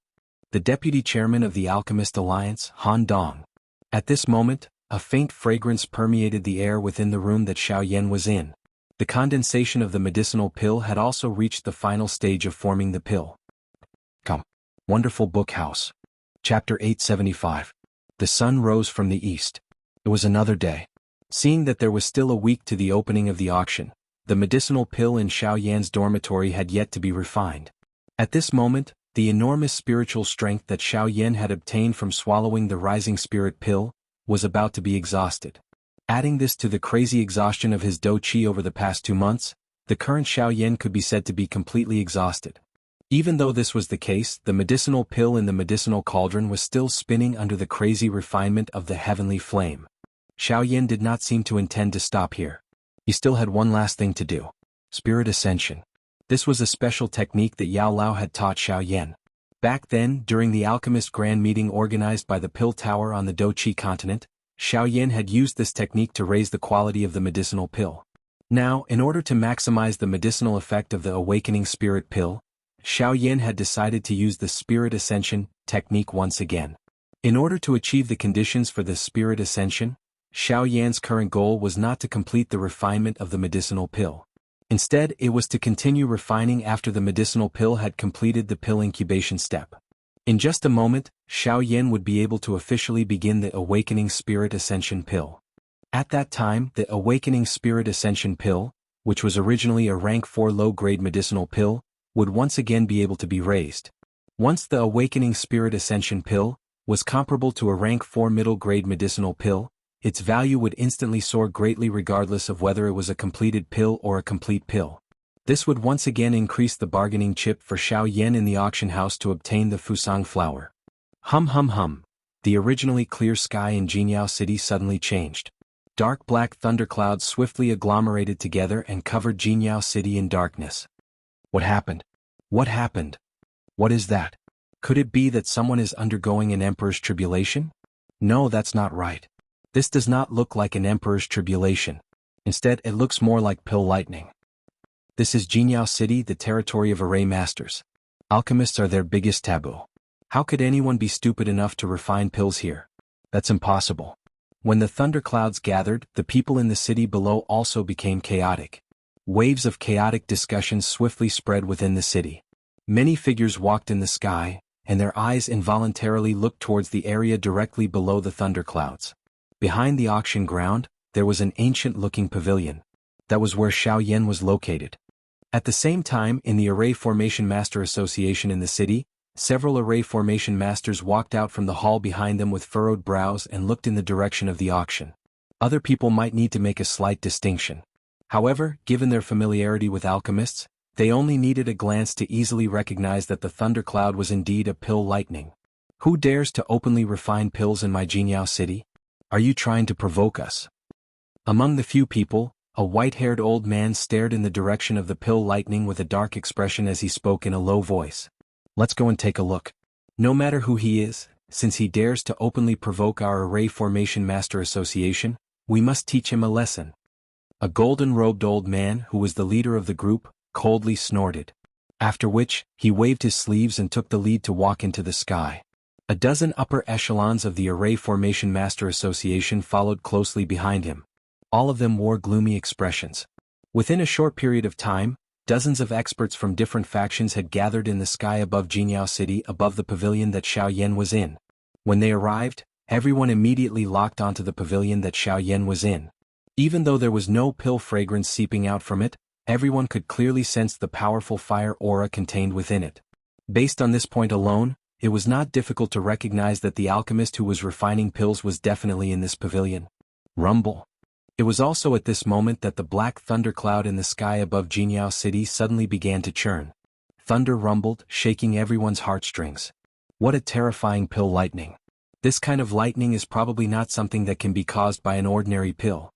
The deputy chairman of the Alchemist Alliance, Han Dong. At this moment, a faint fragrance permeated the air within the room that Xiaoyan was in. The condensation of the medicinal pill had also reached the final stage of forming the pill. Come. Wonderful Book House. Chapter 875. The sun rose from the east. It was another day. Seeing that there was still a week to the opening of the auction, the medicinal pill in Xiaoyan's dormitory had yet to be refined. At this moment, the enormous spiritual strength that Xiaoyan had obtained from swallowing the rising spirit pill was about to be exhausted. Adding this to the crazy exhaustion of his dou qi over the past 2 months, the current Xiaoyan could be said to be completely exhausted. Even though this was the case, the medicinal pill in the medicinal cauldron was still spinning under the crazy refinement of the heavenly flame. Xiaoyan did not seem to intend to stop here. He still had one last thing to do. Spirit Ascension. This was a special technique that Yao Lao had taught Xiaoyan. Back then, during the alchemist grand meeting organized by the Pill Tower on the Dou Qi continent, Xiaoyan had used this technique to raise the quality of the medicinal pill. Now, in order to maximize the medicinal effect of the awakening spirit pill, Xiaoyan had decided to use the Spirit Ascension technique once again. In order to achieve the conditions for the Spirit Ascension, Xiaoyan's current goal was not to complete the refinement of the medicinal pill. Instead, it was to continue refining after the medicinal pill had completed the pill incubation step. In just a moment, Xiaoyan would be able to officially begin the Awakening Spirit Ascension pill. At that time, the Awakening Spirit Ascension pill, which was originally a rank 4 low-grade medicinal pill, would once again be able to be raised. Once the Awakening Spirit Ascension pill was comparable to a rank 4 middle-grade medicinal pill, its value would instantly soar greatly regardless of whether it was a completed pill or a complete pill. This would once again increase the bargaining chip for Xiaoyan in the auction house to obtain the Fusang flower. Hum hum hum. The originally clear sky in Jianghu City suddenly changed. Dark black thunderclouds swiftly agglomerated together and covered Jianghu City in darkness. What happened? What happened? What is that? Could it be that someone is undergoing an emperor's tribulation? No, that's not right. This does not look like an emperor's tribulation. Instead, it looks more like pill lightning. This is Jianghu City, the territory of array masters. Alchemists are their biggest taboo. How could anyone be stupid enough to refine pills here? That's impossible. When the thunderclouds gathered, the people in the city below also became chaotic. Waves of chaotic discussions swiftly spread within the city. Many figures walked in the sky, and their eyes involuntarily looked towards the area directly below the thunderclouds. Behind the auction ground, there was an ancient-looking pavilion. That was where Xiaoyan was located. At the same time, in the Array Formation Master Association in the city, several Array Formation Masters walked out from the hall behind them with furrowed brows and looked in the direction of the auction. Other people might need to make a slight distinction. However, given their familiarity with alchemists, they only needed a glance to easily recognize that the thundercloud was indeed a pill lightning. Who dares to openly refine pills in my Jianghu city? Are you trying to provoke us? Among the few people, a white-haired old man stared in the direction of the pill lightning with a dark expression as he spoke in a low voice. Let's go and take a look. No matter who he is, since he dares to openly provoke our Array Formation Master Association, we must teach him a lesson. A golden-robed old man who was the leader of the group, coldly snorted. After which, he waved his sleeves and took the lead to walk into the sky. A dozen upper echelons of the Array Formation Master Association followed closely behind him. All of them wore gloomy expressions. Within a short period of time, dozens of experts from different factions had gathered in the sky above Jianghu City above the pavilion that Xiaoyan was in. When they arrived, everyone immediately locked onto the pavilion that Xiaoyan was in. Even though there was no pill fragrance seeping out from it, everyone could clearly sense the powerful fire aura contained within it. Based on this point alone, it was not difficult to recognize that the alchemist who was refining pills was definitely in this pavilion. Rumble. It was also at this moment that the black thundercloud in the sky above Jianghu City suddenly began to churn. Thunder rumbled, shaking everyone's heartstrings. What a terrifying pill lightning. This kind of lightning is probably not something that can be caused by an ordinary pill.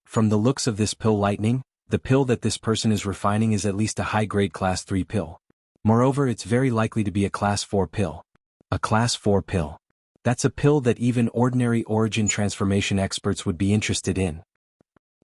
From the looks of this pill lightning, the pill that this person is refining is at least a high-grade Class 3 pill. Moreover, it's very likely to be a Class 4 pill. A Class 4 pill. That's a pill that even ordinary origin transformation experts would be interested in.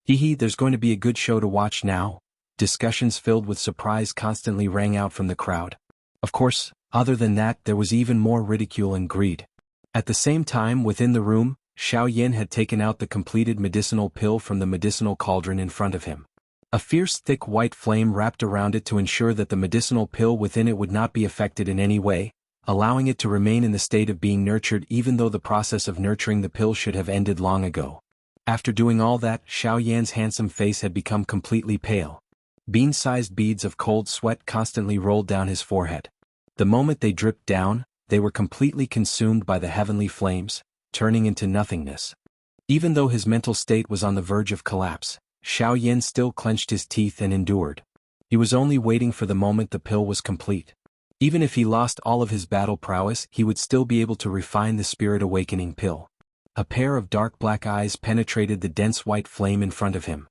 There's going to be a good show to watch now. Discussions filled with surprise constantly rang out from the crowd. Of course, other than that, there was even more ridicule and greed. At the same time, within the room, Xiaoyan had taken out the completed medicinal pill from the medicinal cauldron in front of him. A fierce thick white flame wrapped around it to ensure that the medicinal pill within it would not be affected in any way, allowing it to remain in the state of being nurtured even though the process of nurturing the pill should have ended long ago. After doing all that, Xiaoyan's handsome face had become completely pale. Bean-sized beads of cold sweat constantly rolled down his forehead. The moment they dripped down, they were completely consumed by the heavenly flames, turning into nothingness. Even though his mental state was on the verge of collapse, Xiaoyan still clenched his teeth and endured. He was only waiting for the moment the pill was complete. Even if he lost all of his battle prowess, he would still be able to refine the spirit awakening pill. A pair of dark black eyes penetrated the dense white flame in front of him.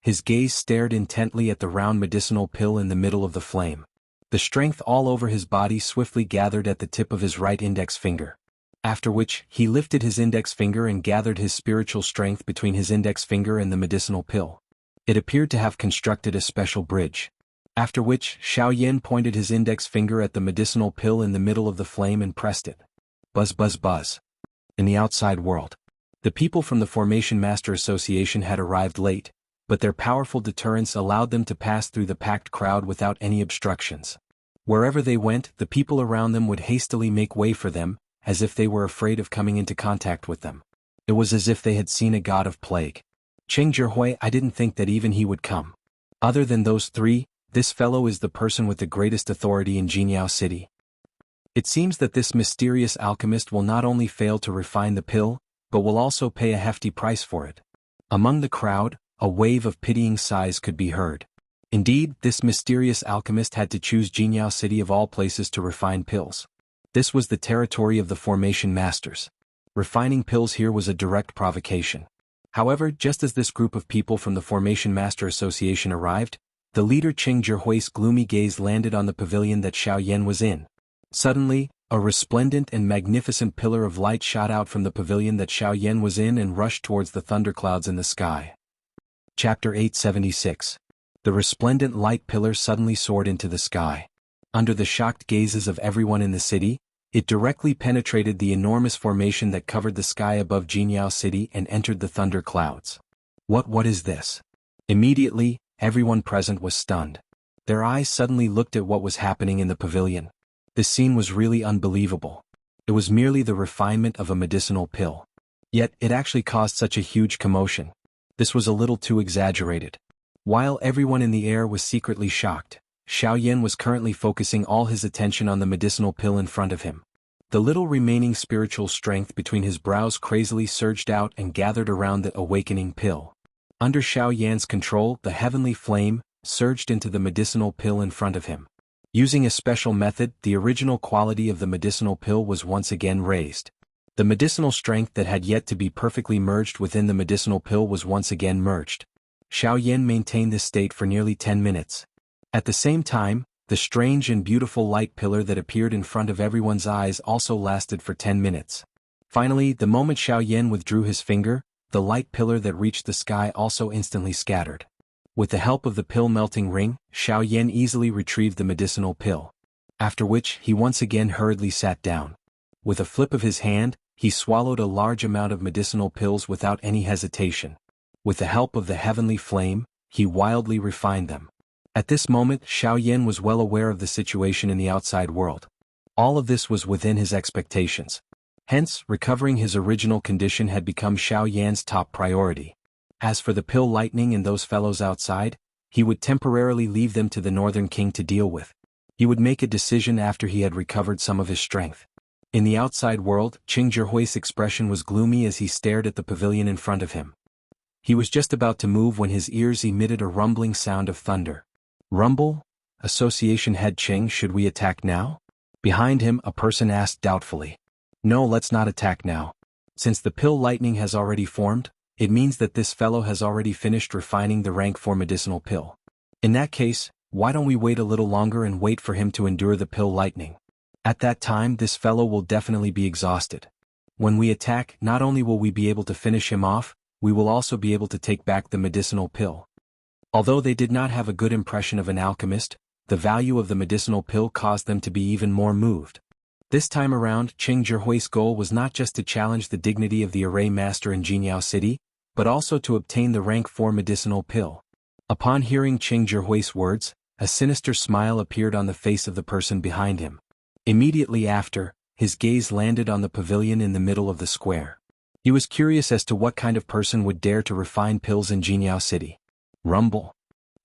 His gaze stared intently at the round medicinal pill in the middle of the flame. The strength all over his body swiftly gathered at the tip of his right index finger. After which, he lifted his index finger and gathered his spiritual strength between his index finger and the medicinal pill. It appeared to have constructed a special bridge. After which, Xiaoyan pointed his index finger at the medicinal pill in the middle of the flame and pressed it. Buzz buzz buzz. In the outside world, the people from the Formation Master Association had arrived late, but their powerful deterrence allowed them to pass through the packed crowd without any obstructions. Wherever they went, the people around them would hastily make way for them, as if they were afraid of coming into contact with them. It was as if they had seen a god of plague. Cheng Zhihui, I didn't think that even he would come. Other than those three, this fellow is the person with the greatest authority in Jianghu City. It seems that this mysterious alchemist will not only fail to refine the pill, but will also pay a hefty price for it. Among the crowd, a wave of pitying sighs could be heard. Indeed, this mysterious alchemist had to choose Jianghu City of all places to refine pills. This was the territory of the Formation Masters. Refining pills here was a direct provocation. However, just as this group of people from the Formation Master Association arrived, the leader Cheng Zhihui's gloomy gaze landed on the pavilion that Xiaoyan was in. Suddenly, a resplendent and magnificent pillar of light shot out from the pavilion that Xiaoyan was in and rushed towards the thunderclouds in the sky. Chapter 876. The resplendent light pillar suddenly soared into the sky. Under the shocked gazes of everyone in the city, it directly penetrated the enormous formation that covered the sky above Jianghu City and entered the thunder clouds. What is this? Immediately, everyone present was stunned. Their eyes suddenly looked at what was happening in the pavilion. This scene was really unbelievable. It was merely the refinement of a medicinal pill. Yet, it actually caused such a huge commotion. This was a little too exaggerated. While everyone in the air was secretly shocked, Xiaoyan was currently focusing all his attention on the medicinal pill in front of him. The little remaining spiritual strength between his brows crazily surged out and gathered around the awakening pill. Under Xiao Yan's control, the heavenly flame surged into the medicinal pill in front of him. Using a special method, the original quality of the medicinal pill was once again raised. The medicinal strength that had yet to be perfectly merged within the medicinal pill was once again merged. Xiao Yan maintained this state for nearly 10 minutes. At the same time, the strange and beautiful light pillar that appeared in front of everyone's eyes also lasted for 10 minutes. Finally, the moment Xiao Yan withdrew his finger, the light pillar that reached the sky also instantly scattered. With the help of the pill-melting ring, Xiao Yan easily retrieved the medicinal pill. After which, he once again hurriedly sat down. With a flip of his hand, he swallowed a large amount of medicinal pills without any hesitation. With the help of the heavenly flame, he wildly refined them. At this moment, Xiao Yan was well aware of the situation in the outside world. All of this was within his expectations. Hence, recovering his original condition had become Xiao Yan's top priority. As for the pill lightning and those fellows outside, he would temporarily leave them to the Northern King to deal with. He would make a decision after he had recovered some of his strength. In the outside world, Qing Zhihui's expression was gloomy as he stared at the pavilion in front of him. He was just about to move when his ears emitted a rumbling sound of thunder. Rumble? Association head Qing, should we attack now? Behind him, a person asked doubtfully. No, let's not attack now. Since the pill lightning has already formed, it means that this fellow has already finished refining the rank 4 medicinal pill. In that case, why don't we wait a little longer and wait for him to endure the pill lightning? At that time, this fellow will definitely be exhausted. When we attack, not only will we be able to finish him off, we will also be able to take back the medicinal pill. Although they did not have a good impression of an alchemist, the value of the medicinal pill caused them to be even more moved. This time around, Qing Zhihui's goal was not just to challenge the dignity of the array master in Jianghu City, but also to obtain the rank 4 medicinal pill. Upon hearing Qing Zhihui's words, a sinister smile appeared on the face of the person behind him. Immediately after, his gaze landed on the pavilion in the middle of the square. He was curious as to what kind of person would dare to refine pills in Jianghu City. Rumble.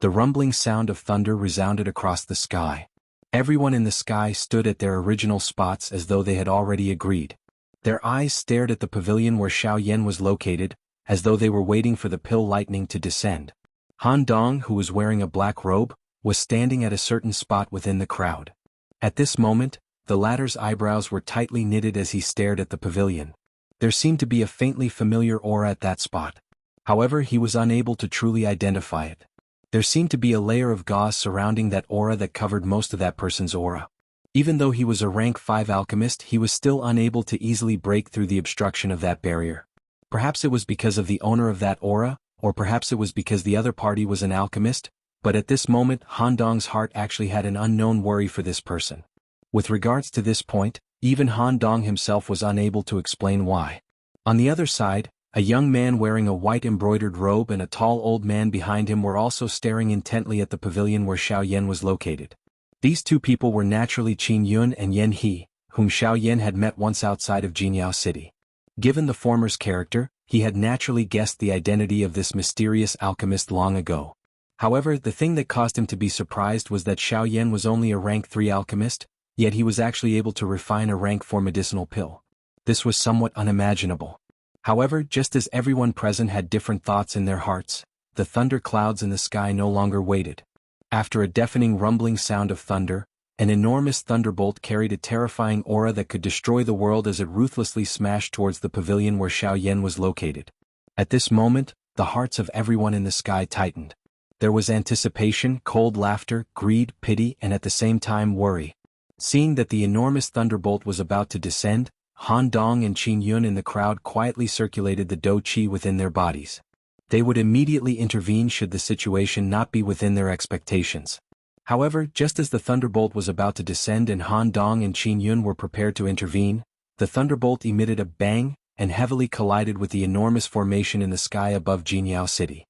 The rumbling sound of thunder resounded across the sky. Everyone in the sky stood at their original spots as though they had already agreed. Their eyes stared at the pavilion where Xiao Yan was located, as though they were waiting for the pill lightning to descend. Han Dong, who was wearing a black robe, was standing at a certain spot within the crowd. At this moment, the latter's eyebrows were tightly knitted as he stared at the pavilion. There seemed to be a faintly familiar aura at that spot. However, he was unable to truly identify it. There seemed to be a layer of gauze surrounding that aura that covered most of that person's aura. Even though he was a rank 5 alchemist, he was still unable to easily break through the obstruction of that barrier. Perhaps it was because of the owner of that aura, or perhaps it was because the other party was an alchemist, but at this moment Han Dong's heart actually had an unknown worry for this person. With regards to this point, even Han Dong himself was unable to explain why. On the other side, a young man wearing a white embroidered robe and a tall old man behind him were also staring intently at the pavilion where Xiao Yan was located. These two people were naturally Qin Yun and Yan He, whom Xiao Yan had met once outside of Jianghu City. Given the former's character, he had naturally guessed the identity of this mysterious alchemist long ago. However, the thing that caused him to be surprised was that Xiao Yan was only a rank 3 alchemist, yet he was actually able to refine a rank 4 medicinal pill. This was somewhat unimaginable. However, just as everyone present had different thoughts in their hearts, the thunder clouds in the sky no longer waited. After a deafening rumbling sound of thunder, an enormous thunderbolt carried a terrifying aura that could destroy the world as it ruthlessly smashed towards the pavilion where Xiao Yan was located. At this moment, the hearts of everyone in the sky tightened. There was anticipation, cold laughter, greed, pity, and at the same time worry. Seeing that the enormous thunderbolt was about to descend, Han Dong and Qin Yun in the crowd quietly circulated the Do Qi within their bodies. They would immediately intervene should the situation not be within their expectations. However, just as the thunderbolt was about to descend and Han Dong and Qin Yun were prepared to intervene, the thunderbolt emitted a bang and heavily collided with the enormous formation in the sky above Jianghu City.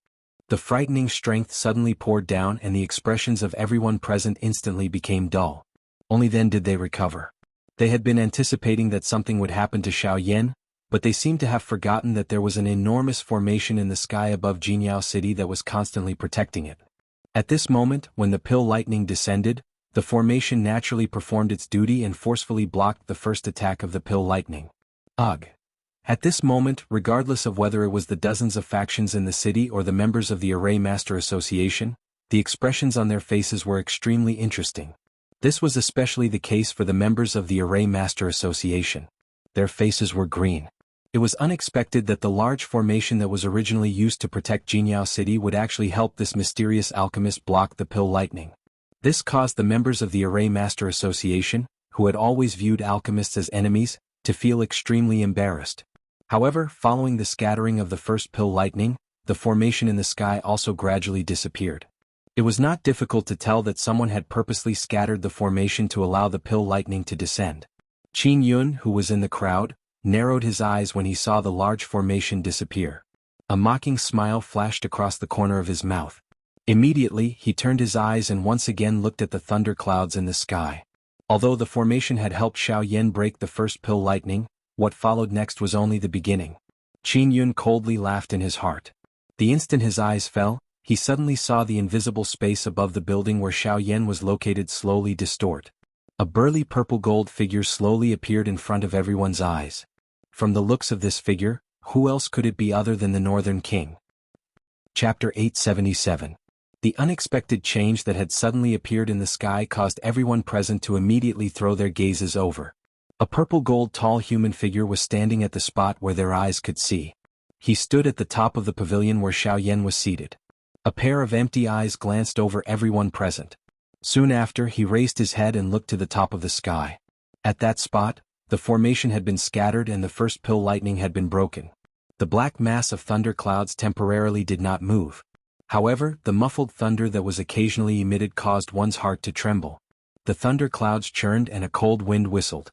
The frightening strength suddenly poured down and the expressions of everyone present instantly became dull. Only then did they recover. They had been anticipating that something would happen to Xiao Yan, but they seemed to have forgotten that there was an enormous formation in the sky above Jianghu City that was constantly protecting it. At this moment, when the pill lightning descended, the formation naturally performed its duty and forcefully blocked the first attack of the pill lightning. Ugh! At this moment, regardless of whether it was the dozens of factions in the city or the members of the Array Master Association, the expressions on their faces were extremely interesting. This was especially the case for the members of the Array Master Association. Their faces were green. It was unexpected that the large formation that was originally used to protect Jianghu City would actually help this mysterious alchemist block the pill lightning. This caused the members of the Array Master Association, who had always viewed alchemists as enemies, to feel extremely embarrassed. However, following the scattering of the first pill lightning, the formation in the sky also gradually disappeared. It was not difficult to tell that someone had purposely scattered the formation to allow the pill lightning to descend. Qin Yun, who was in the crowd, narrowed his eyes when he saw the large formation disappear. A mocking smile flashed across the corner of his mouth. Immediately, he turned his eyes and once again looked at the thunder clouds in the sky. Although the formation had helped Xiaoyan break the first pill lightning, what followed next was only the beginning. Qin Yun coldly laughed in his heart. The instant his eyes fell, he suddenly saw the invisible space above the building where Xiaoyan was located slowly distort. A burly purple-gold figure slowly appeared in front of everyone's eyes. From the looks of this figure, who else could it be other than the Northern King? Chapter 877. The unexpected change that had suddenly appeared in the sky caused everyone present to immediately throw their gazes over. A purple-gold tall human figure was standing at the spot where their eyes could see. He stood at the top of the pavilion where Xiaoyan was seated. A pair of empty eyes glanced over everyone present. Soon after, he raised his head and looked to the top of the sky. At that spot, the formation had been scattered and the first pill lightning had been broken. The black mass of thunder clouds temporarily did not move. However, the muffled thunder that was occasionally emitted caused one's heart to tremble. The thunder clouds churned and a cold wind whistled.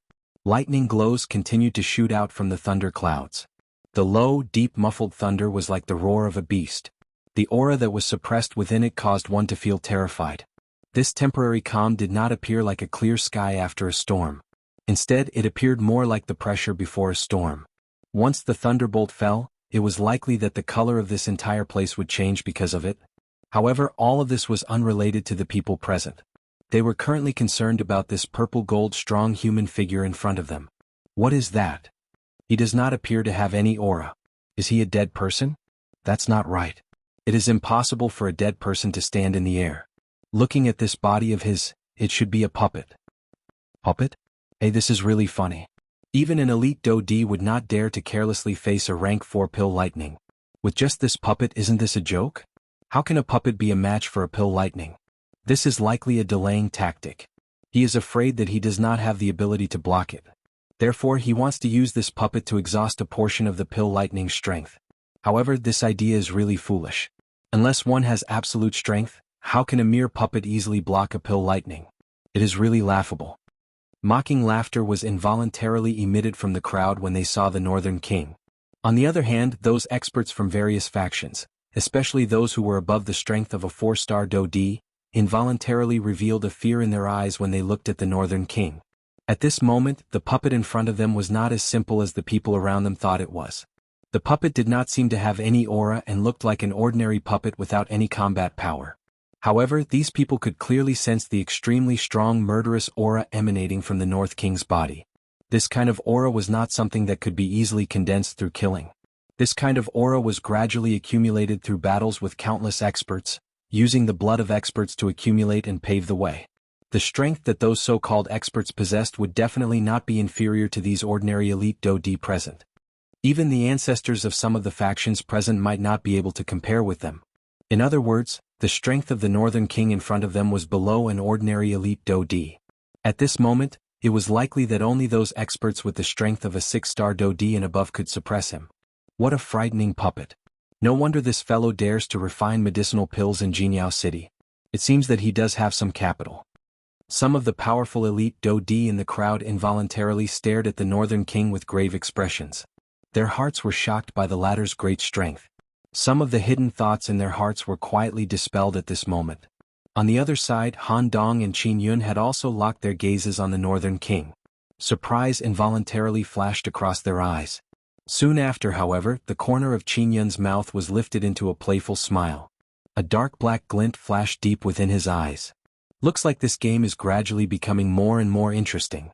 Lightning glows continued to shoot out from the thunder clouds. The low, deep muffled thunder was like the roar of a beast. The aura that was suppressed within it caused one to feel terrified. This temporary calm did not appear like a clear sky after a storm. Instead, it appeared more like the pressure before a storm. Once the thunderbolt fell, it was likely that the color of this entire place would change because of it. However, all of this was unrelated to the people present. They were currently concerned about this purple-gold strong human figure in front of them. What is that? He does not appear to have any aura. Is he a dead person? That's not right. It is impossible for a dead person to stand in the air. Looking at this body of his, it should be a puppet. Puppet? Hey, this is really funny. Even an elite Do-D would not dare to carelessly face a rank 4 pill lightning. With just this puppet, isn't this a joke? How can a puppet be a match for a pill lightning? This is likely a delaying tactic. He is afraid that he does not have the ability to block it. Therefore, he wants to use this puppet to exhaust a portion of the pill lightning's strength. However, this idea is really foolish. Unless one has absolute strength, how can a mere puppet easily block a pill lightning? It is really laughable. Mocking laughter was involuntarily emitted from the crowd when they saw the Northern King. On the other hand, those experts from various factions, especially those who were above the strength of a 4-star Do-D, involuntarily revealed a fear in their eyes when they looked at the Northern King. At this moment, the puppet in front of them was not as simple as the people around them thought it was. The puppet did not seem to have any aura and looked like an ordinary puppet without any combat power. However, these people could clearly sense the extremely strong murderous aura emanating from the North King's body. This kind of aura was not something that could be easily condensed through killing. This kind of aura was gradually accumulated through battles with countless experts, using the blood of experts to accumulate and pave the way. The strength that those so-called experts possessed would definitely not be inferior to these ordinary elite Do-D present. Even the ancestors of some of the factions present might not be able to compare with them. In other words, the strength of the Northern King in front of them was below an ordinary elite Do-D. At this moment, it was likely that only those experts with the strength of a 6-star Do-D and above could suppress him. What a frightening puppet. No wonder this fellow dares to refine medicinal pills in Jianghu City. It seems that he does have some capital. Some of the powerful elite Do-D in the crowd involuntarily stared at the Northern King with grave expressions. Their hearts were shocked by the latter's great strength. Some of the hidden thoughts in their hearts were quietly dispelled at this moment. On the other side, Han Dong and Qin Yun had also locked their gazes on the Northern King. Surprise involuntarily flashed across their eyes. Soon after, however, the corner of Qin Yun's mouth was lifted into a playful smile. A dark black glint flashed deep within his eyes. Looks like this game is gradually becoming more and more interesting.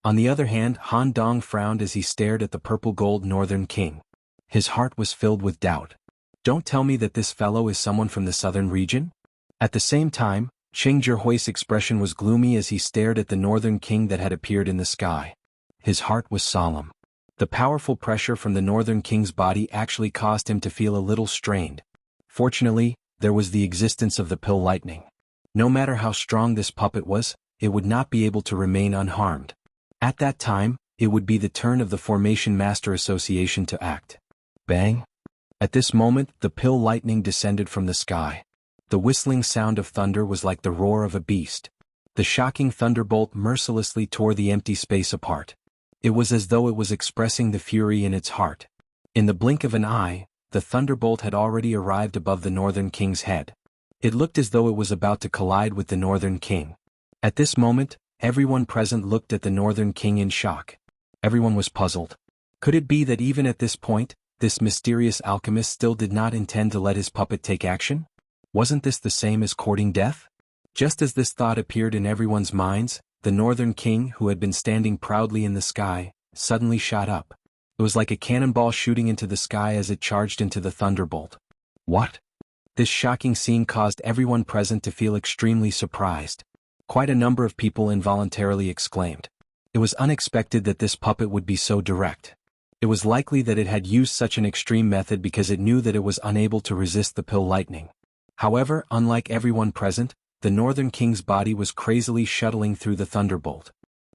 On the other hand, Han Dong frowned as he stared at the purple-gold Northern King. His heart was filled with doubt. Don't tell me that this fellow is someone from the southern region? At the same time, Cheng Zhihui's expression was gloomy as he stared at the Northern King that had appeared in the sky. His heart was solemn. The powerful pressure from the Northern King's body actually caused him to feel a little strained. Fortunately, there was the existence of the pill lightning. No matter how strong this puppet was, it would not be able to remain unharmed. At that time, it would be the turn of the Formation Master Association to act. Bang! At this moment, the pill lightning descended from the sky. The whistling sound of thunder was like the roar of a beast. The shocking thunderbolt mercilessly tore the empty space apart. It was as though it was expressing the fury in its heart. In the blink of an eye, the thunderbolt had already arrived above the Northern King's head. It looked as though it was about to collide with the Northern King. At this moment, everyone present looked at the Northern King in shock. Everyone was puzzled. Could it be that even at this point, this mysterious alchemist still did not intend to let his puppet take action? Wasn't this the same as courting death? Just as this thought appeared in everyone's minds, the Northern King, who had been standing proudly in the sky, suddenly shot up. It was like a cannonball shooting into the sky as it charged into the thunderbolt. What? This shocking scene caused everyone present to feel extremely surprised. Quite a number of people involuntarily exclaimed. It was unexpected that this puppet would be so direct. It was likely that it had used such an extreme method because it knew that it was unable to resist the pill lightning. However, unlike everyone present, the Northern King's body was crazily shuttling through the thunderbolt.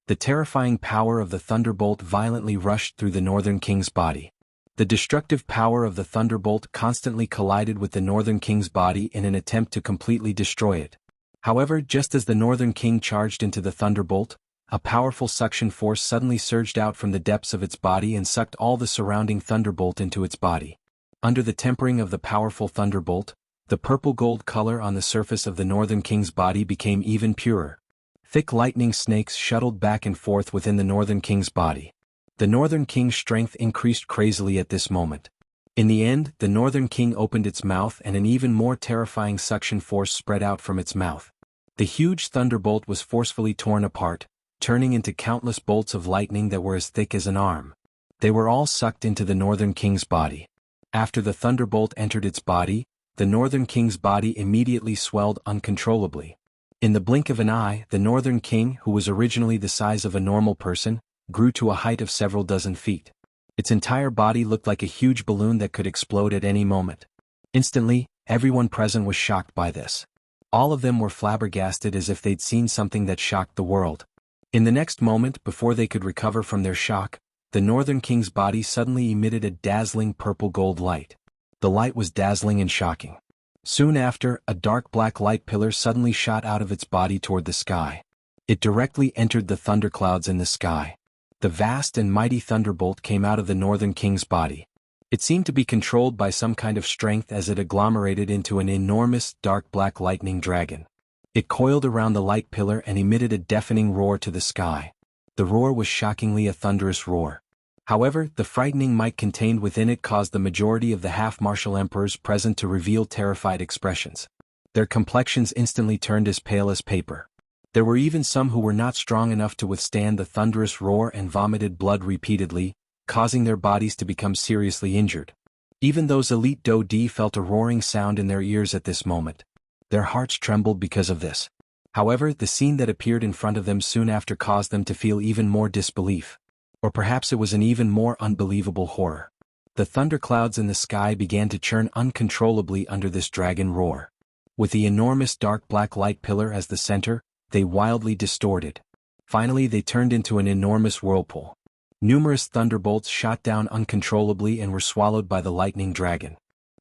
The terrifying power of the thunderbolt violently rushed through the Northern King's body. The destructive power of the thunderbolt constantly collided with the Northern King's body in an attempt to completely destroy it. However, just as the Northern King charged into the thunderbolt, a powerful suction force suddenly surged out from the depths of its body and sucked all the surrounding thunderbolt into its body. Under the tempering of the powerful thunderbolt, the purple-gold color on the surface of the Northern King's body became even purer. Thick lightning snakes shuttled back and forth within the Northern King's body. The Northern King's strength increased crazily at this moment. In the end, the Northern King opened its mouth and an even more terrifying suction force spread out from its mouth. The huge thunderbolt was forcefully torn apart, turning into countless bolts of lightning that were as thick as an arm. They were all sucked into the Northern King's body. After the thunderbolt entered its body, the Northern King's body immediately swelled uncontrollably. In the blink of an eye, the Northern King, who was originally the size of a normal person, grew to a height of several dozen feet. Its entire body looked like a huge balloon that could explode at any moment. Instantly, everyone present was shocked by this. All of them were flabbergasted as if they'd seen something that shocked the world. In the next moment, before they could recover from their shock, the Northern King's body suddenly emitted a dazzling purple-gold light. The light was dazzling and shocking. Soon after, a dark black light pillar suddenly shot out of its body toward the sky. It directly entered the thunderclouds in the sky. The vast and mighty thunderbolt came out of the Northern King's body. It seemed to be controlled by some kind of strength as it agglomerated into an enormous, dark black lightning dragon. It coiled around the light pillar and emitted a deafening roar to the sky. The roar was shockingly a thunderous roar. However, the frightening might contained within it caused the majority of the half-martial emperors present to reveal terrified expressions. Their complexions instantly turned as pale as paper. There were even some who were not strong enough to withstand the thunderous roar and vomited blood repeatedly, causing their bodies to become seriously injured. Even those elite Do-Di felt a roaring sound in their ears at this moment. Their hearts trembled because of this. However, the scene that appeared in front of them soon after caused them to feel even more disbelief. Or perhaps it was an even more unbelievable horror. The thunderclouds in the sky began to churn uncontrollably under this dragon roar. With the enormous dark black light pillar as the center, they wildly distorted. Finally, they turned into an enormous whirlpool. Numerous thunderbolts shot down uncontrollably and were swallowed by the lightning dragon.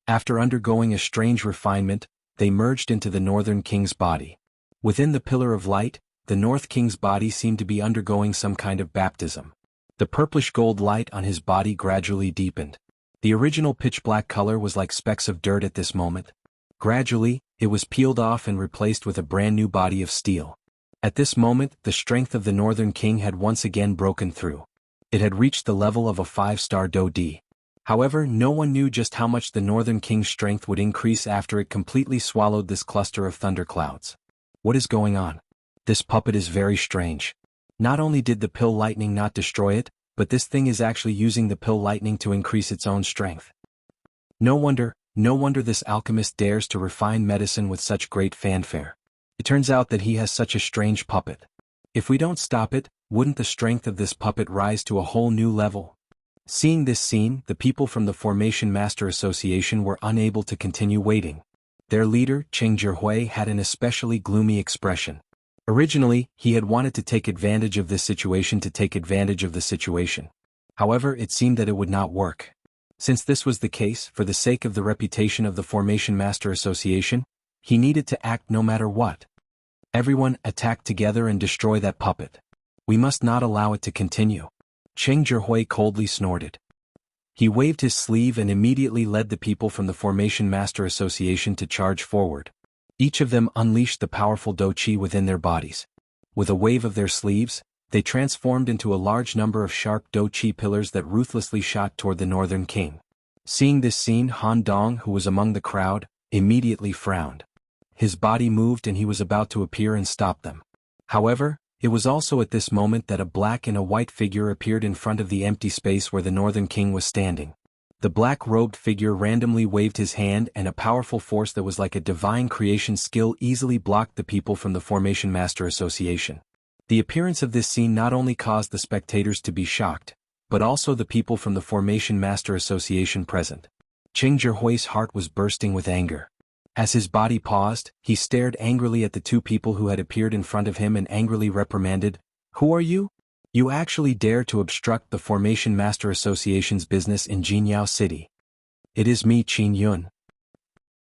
After undergoing a strange refinement, they merged into the Northern King's body. Within the pillar of light, the North King's body seemed to be undergoing some kind of baptism. The purplish gold light on his body gradually deepened. The original pitch-black color was like specks of dirt at this moment. Gradually, it was peeled off and replaced with a brand new body of steel. At this moment, the strength of the Northern King had once again broken through. It had reached the level of a 5-star Do-Di. However, no one knew just how much the Northern King's strength would increase after it completely swallowed this cluster of thunderclouds. What is going on? This puppet is very strange. Not only did the pill lightning not destroy it, but this thing is actually using the pill lightning to increase its own strength. No wonder this alchemist dares to refine medicine with such great fanfare. It turns out that he has such a strange puppet. If we don't stop it, wouldn't the strength of this puppet rise to a whole new level? Seeing this scene, the people from the Formation Master Association were unable to continue waiting. Their leader, Cheng Zhihui, had an especially gloomy expression. Originally, he had wanted to take advantage of this situation However, it seemed that it would not work. Since this was the case, for the sake of the reputation of the Formation Master Association, he needed to act no matter what. Everyone, attack together and destroy that puppet. We must not allow it to continue. Cheng Zhihui coldly snorted. He waved his sleeve and immediately led the people from the Formation Master Association to charge forward. Each of them unleashed the powerful Do Qi within their bodies. With a wave of their sleeves, they transformed into a large number of sharp Do Qi pillars that ruthlessly shot toward the Northern King. Seeing this scene, Han Dong, who was among the crowd, immediately frowned. His body moved and he was about to appear and stop them. However, it was also at this moment that a black and a white figure appeared in front of the empty space where the Northern King was standing. The black-robed figure randomly waved his hand and a powerful force that was like a divine creation skill easily blocked the people from the Formation Master Association. The appearance of this scene not only caused the spectators to be shocked, but also the people from the Formation Master Association present. Cheng Zhihui's heart was bursting with anger. As his body paused, he stared angrily at the two people who had appeared in front of him and angrily reprimanded, "Who are you? You actually dare to obstruct the Formation Master Association's business in Jianghu City." "It is me, Qin Yun,"